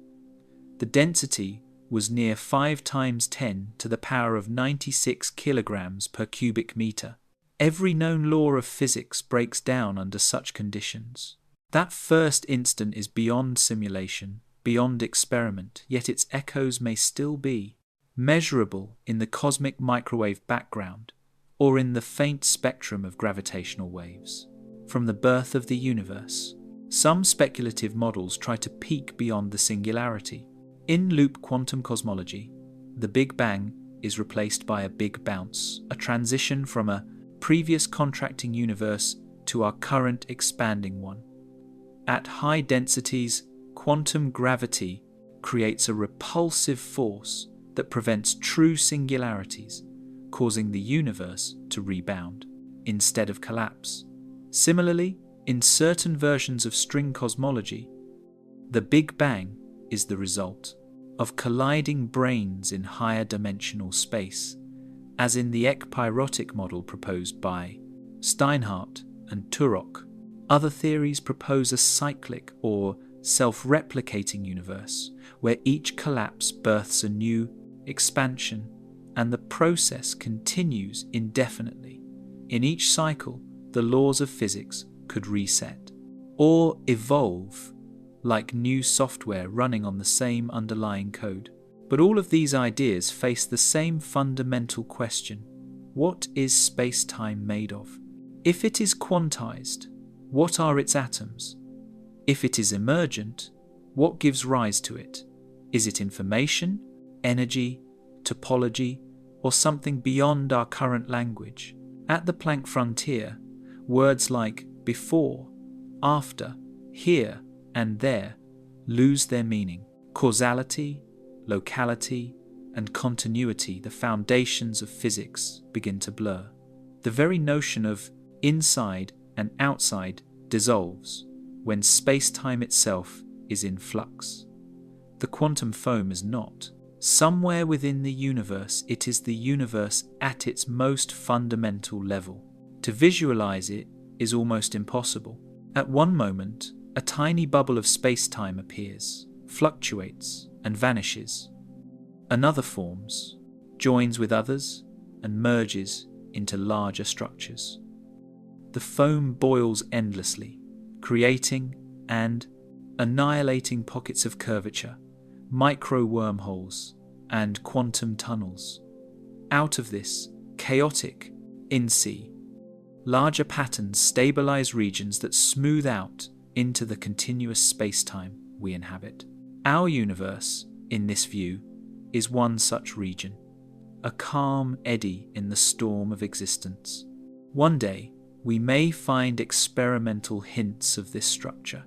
The density was near 5 times 10 to the power of 96 kilograms per cubic meter. Every known law of physics breaks down under such conditions. That first instant is beyond simulation, beyond experiment, yet its echoes may still be measurable in the cosmic microwave background or in the faint spectrum of gravitational waves. From the birth of the universe, some speculative models try to peek beyond the singularity. In loop quantum cosmology, the Big Bang is replaced by a big bounce, a transition from a previous contracting universe to our current expanding one. At high densities, quantum gravity creates a repulsive force that prevents true singularities, causing the universe to rebound instead of collapse. Similarly, in certain versions of string cosmology, the Big Bang is the result of colliding branes in higher dimensional space, as in the ekpyrotic model proposed by Steinhardt and Turok. Other theories propose a cyclic or self-replicating universe, where each collapse births a new expansion, and the process continues indefinitely. In each cycle, the laws of physics could reset or evolve like new software running on the same underlying code. But all of these ideas face the same fundamental question: what is space-time made of? If it is quantized, what are its atoms? If it is emergent, what gives rise to it? Is it information, energy, topology, or something beyond our current language? At the Planck frontier, words like before, after, here, and there lose their meaning. Causality, locality, and continuity, the foundations of physics, begin to blur. The very notion of inside and outside dissolves when space-time itself is in flux. The quantum foam is not. Somewhere within the universe, it is the universe at its most fundamental level. To visualize it is almost impossible. At one moment, a tiny bubble of space-time appears, fluctuates, and vanishes. Another forms, joins with others, and merges into larger structures. The foam boils endlessly, creating and annihilating pockets of curvature, micro wormholes, and quantum tunnels. Out of this chaotic in-sea, larger patterns stabilize regions that smooth out into the continuous space-time we inhabit. Our universe, in this view, is one such region, a calm eddy in the storm of existence. One day, we may find experimental hints of this structure.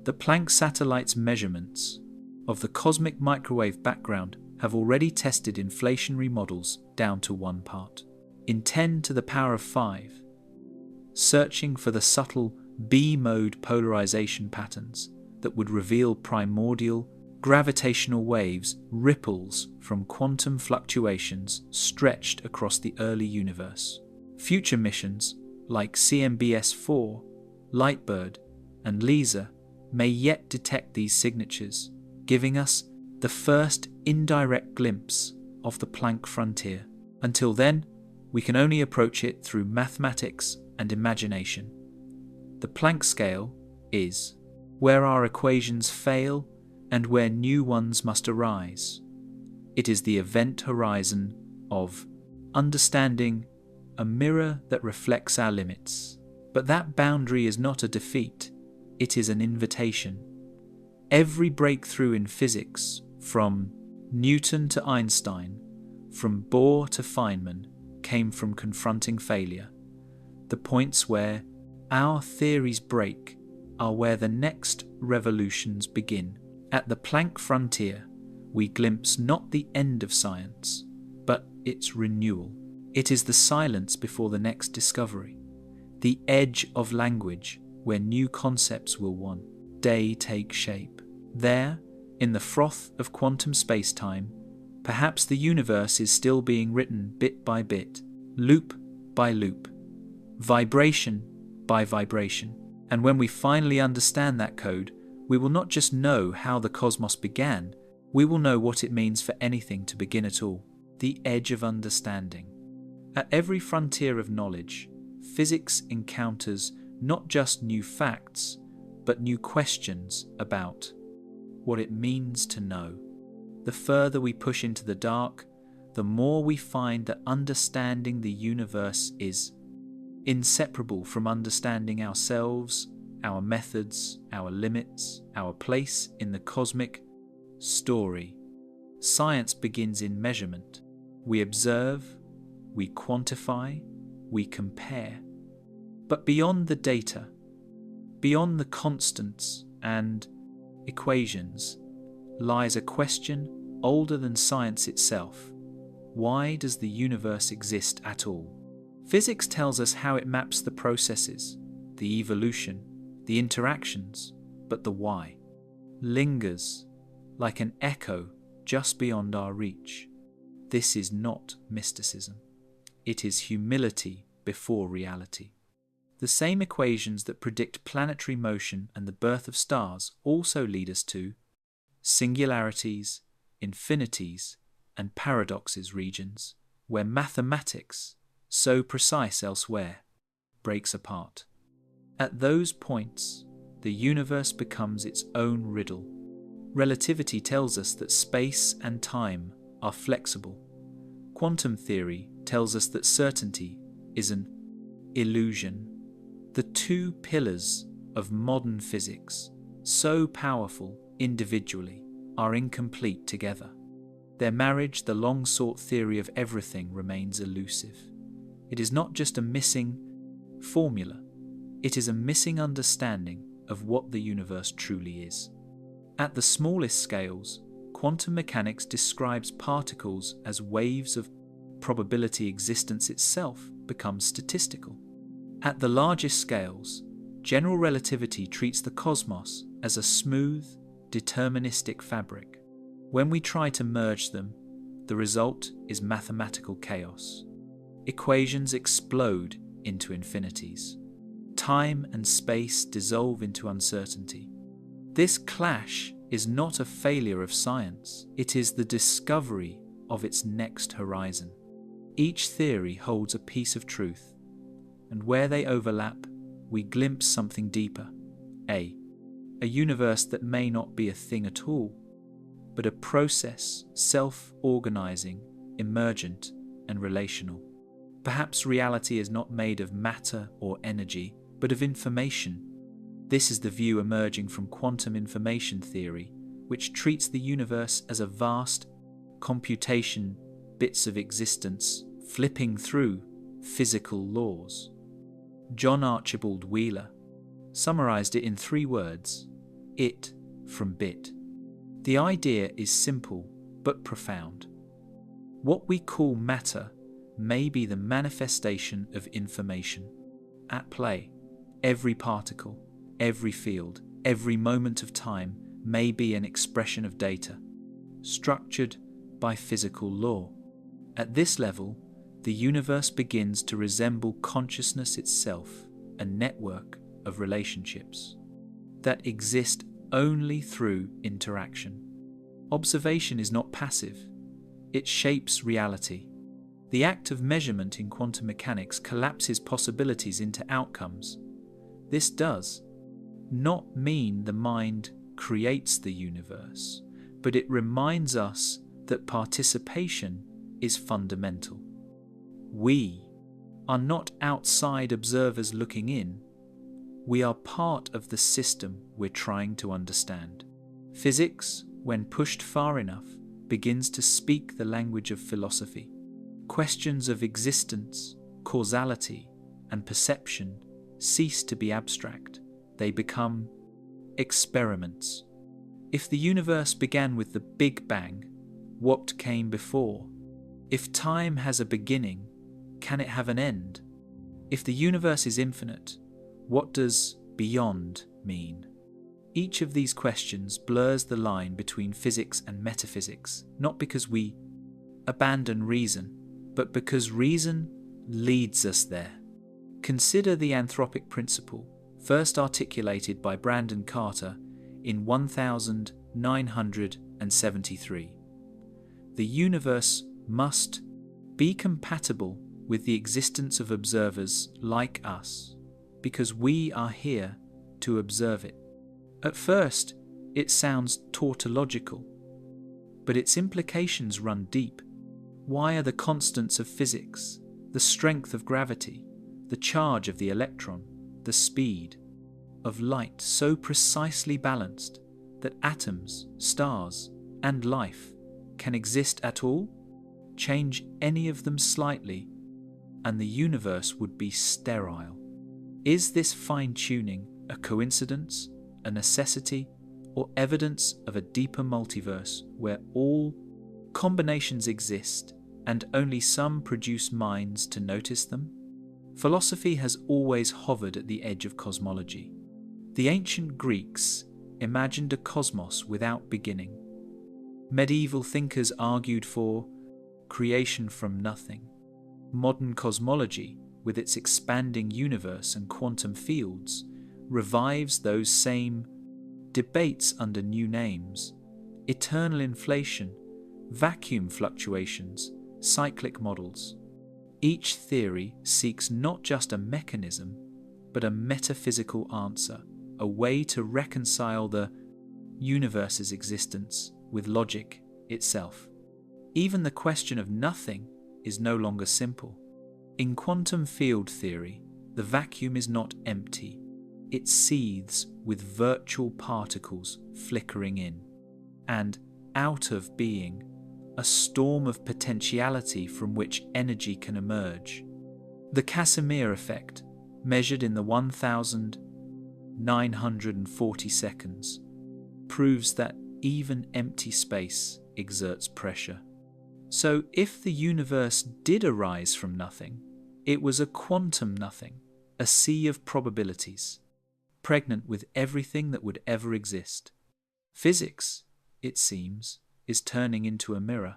The Planck satellite's measurements of the cosmic microwave background have already tested inflationary models down to 1 part. In 10 to the power of 5, searching for the subtle B-mode polarization patterns that would reveal primordial gravitational waves, ripples from quantum fluctuations stretched across the early universe. Future missions like CMBS-4, Lightbird, and LISA may yet detect these signatures, giving us the first indirect glimpse of the Planck frontier. Until then, we can only approach it through mathematics and imagination. The Planck scale is where our equations fail and where new ones must arise. It is the event horizon of understanding, a mirror that reflects our limits. But that boundary is not a defeat, it is an invitation. Every breakthrough in physics, from Newton to Einstein, from Bohr to Feynman, came from confronting failure. The points where our theories break are where the next revolutions begin. At the Planck frontier, we glimpse not the end of science, but its renewal. It is the silence before the next discovery, the edge of language where new concepts will one day take shape. There, in the froth of quantum space-time, perhaps the universe is still being written bit by bit, loop by loop, vibration by vibration. And when we finally understand that code, we will not just know how the cosmos began, we will know what it means for anything to begin at all. The edge of understanding. At every frontier of knowledge, physics encounters not just new facts, but new questions about what it means to know. The further we push into the dark, the more we find that understanding the universe is inseparable from understanding ourselves, our methods, our limits, our place in the cosmic story. Science begins in measurement. We observe, we quantify, we compare. But beyond the data, beyond the constants and equations, lies a question older than science itself. Why does the universe exist at all? Physics tells us how it maps the processes, the evolution, the interactions, but the why lingers like an echo just beyond our reach. This is not mysticism. It is humility before reality. The same equations that predict planetary motion and the birth of stars also lead us to singularities, infinities, and paradoxes regions where mathematics, so precise elsewhere, breaks apart. At those points, the universe becomes its own riddle. Relativity tells us that space and time are flexible. Quantum theory tells us that certainty is an illusion. The two pillars of modern physics, so powerful individually, are incomplete together. Their marriage, the long-sought theory of everything, remains elusive. It is not just a missing formula, it is a missing understanding of what the universe truly is. At the smallest scales, quantum mechanics describes particles as waves of probability. Existence itself becomes statistical. At the largest scales, general relativity treats the cosmos as a smooth, deterministic fabric. When we try to merge them, the result is mathematical chaos. Equations explode into infinities. Time and space dissolve into uncertainty. This clash is not a failure of science, it is the discovery of its next horizon. Each theory holds a piece of truth, and where they overlap, we glimpse something deeper. A universe that may not be a thing at all, but a process, self-organizing, emergent, and relational. Perhaps reality is not made of matter or energy, but of information. This is the view emerging from quantum information theory, which treats the universe as a vast computation, bits of existence flipping through physical laws. John Archibald Wheeler summarized it in 3 words: it from bit. The idea is simple but profound. What we call matter may be the manifestation of information at play. Every particle, every field, every moment of time may be an expression of data, structured by physical law. At this level, the universe begins to resemble consciousness itself, a network of relationships that exist only through interaction. Observation is not passive, it shapes reality. The act of measurement in quantum mechanics collapses possibilities into outcomes. This does not mean the mind creates the universe, but it reminds us that participation is fundamental. We are not outside observers looking in. We are part of the system we're trying to understand. Physics, when pushed far enough, begins to speak the language of philosophy. Questions of existence, causality, and perception cease to be abstract. They become experiments. If the universe began with the Big Bang, what came before? If time has a beginning, can it have an end? If the universe is infinite, what does beyond mean? Each of these questions blurs the line between physics and metaphysics, not because we abandon reason, but because reason leads us there. Consider the anthropic principle, first articulated by Brandon Carter in 1973. The universe must be compatible with the existence of observers like us, because we are here to observe it. At first, it sounds tautological, but its implications run deep. Why are the constants of physics, the strength of gravity, the charge of the electron, the speed of light so precisely balanced that atoms, stars, and life can exist at all? Change any of them slightly, and the universe would be sterile. Is this fine-tuning a coincidence, a necessity, or evidence of a deeper multiverse where all combinations exist and only some produce minds to notice them? Philosophy has always hovered at the edge of cosmology. The ancient Greeks imagined a cosmos without beginning. Medieval thinkers argued for creation from nothing. Modern cosmology, with its expanding universe and quantum fields, revives those same debates under new names: eternal inflation, vacuum fluctuations, cyclic models. Each theory seeks not just a mechanism, but a metaphysical answer, a way to reconcile the universe's existence with logic itself. Even the question of nothing is no longer simple. In quantum field theory, the vacuum is not empty. It seethes with virtual particles flickering in and out of being, a storm of potentiality from which energy can emerge. The Casimir effect, measured in the 1,940 seconds, proves that even empty space exerts pressure. So if the universe did arise from nothing, it was a quantum nothing, a sea of probabilities, pregnant with everything that would ever exist. Physics, it seems, is turning into a mirror.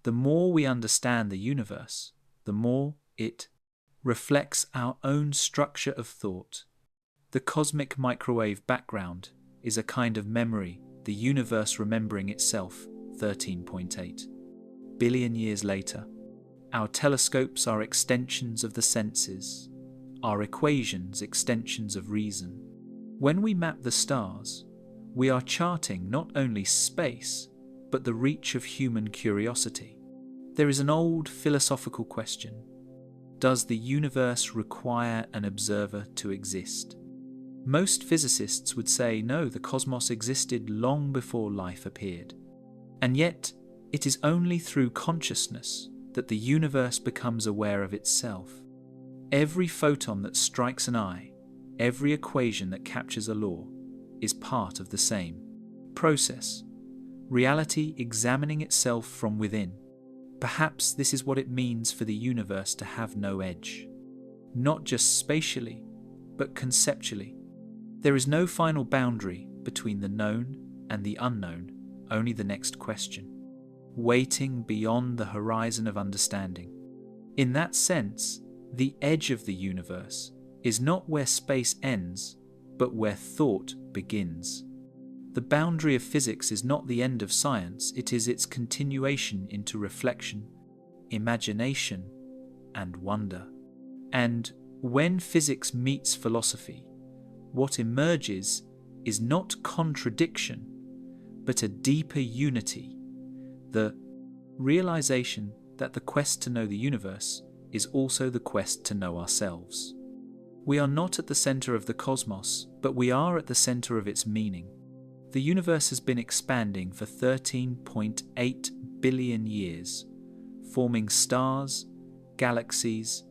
The more we understand the universe, the more it reflects our own structure of thought. The cosmic microwave background is a kind of memory, the universe remembering itself 13.8 billion years later. Our telescopes are extensions of the senses, our equations extensions of reason. When we map the stars, we are charting not only space, but the reach of human curiosity. There is an old philosophical question: does the universe require an observer to exist? Most physicists would say no, the cosmos existed long before life appeared. And yet, it is only through consciousness that the universe becomes aware of itself. Every photon that strikes an eye, every equation that captures a law, is part of the same process. Reality examining itself from within. Perhaps this is what it means for the universe to have no edge. Not just spatially, but conceptually. There is no final boundary between the known and the unknown, only the next question, waiting beyond the horizon of understanding. In that sense, the edge of the universe is not where space ends, but where thought begins. The boundary of physics is not the end of science, it is its continuation into reflection, imagination, and wonder. And when physics meets philosophy, what emerges is not contradiction, but a deeper unity, the realization that the quest to know the universe is also the quest to know ourselves. We are not at the center of the cosmos, but we are at the center of its meaning. The universe has been expanding for 13.8 billion years, forming stars, galaxies,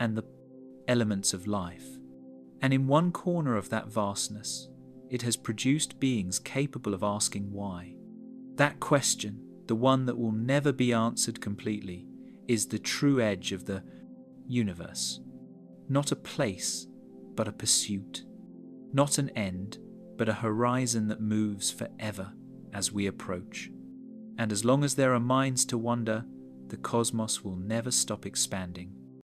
and the elements of life. And in one corner of that vastness, it has produced beings capable of asking why. That question, the one that will never be answered completely, is the true edge of the universe. Not a place, but a pursuit. Not an end, but a horizon that moves forever as we approach. And as long as there are minds to wonder, the cosmos will never stop expanding.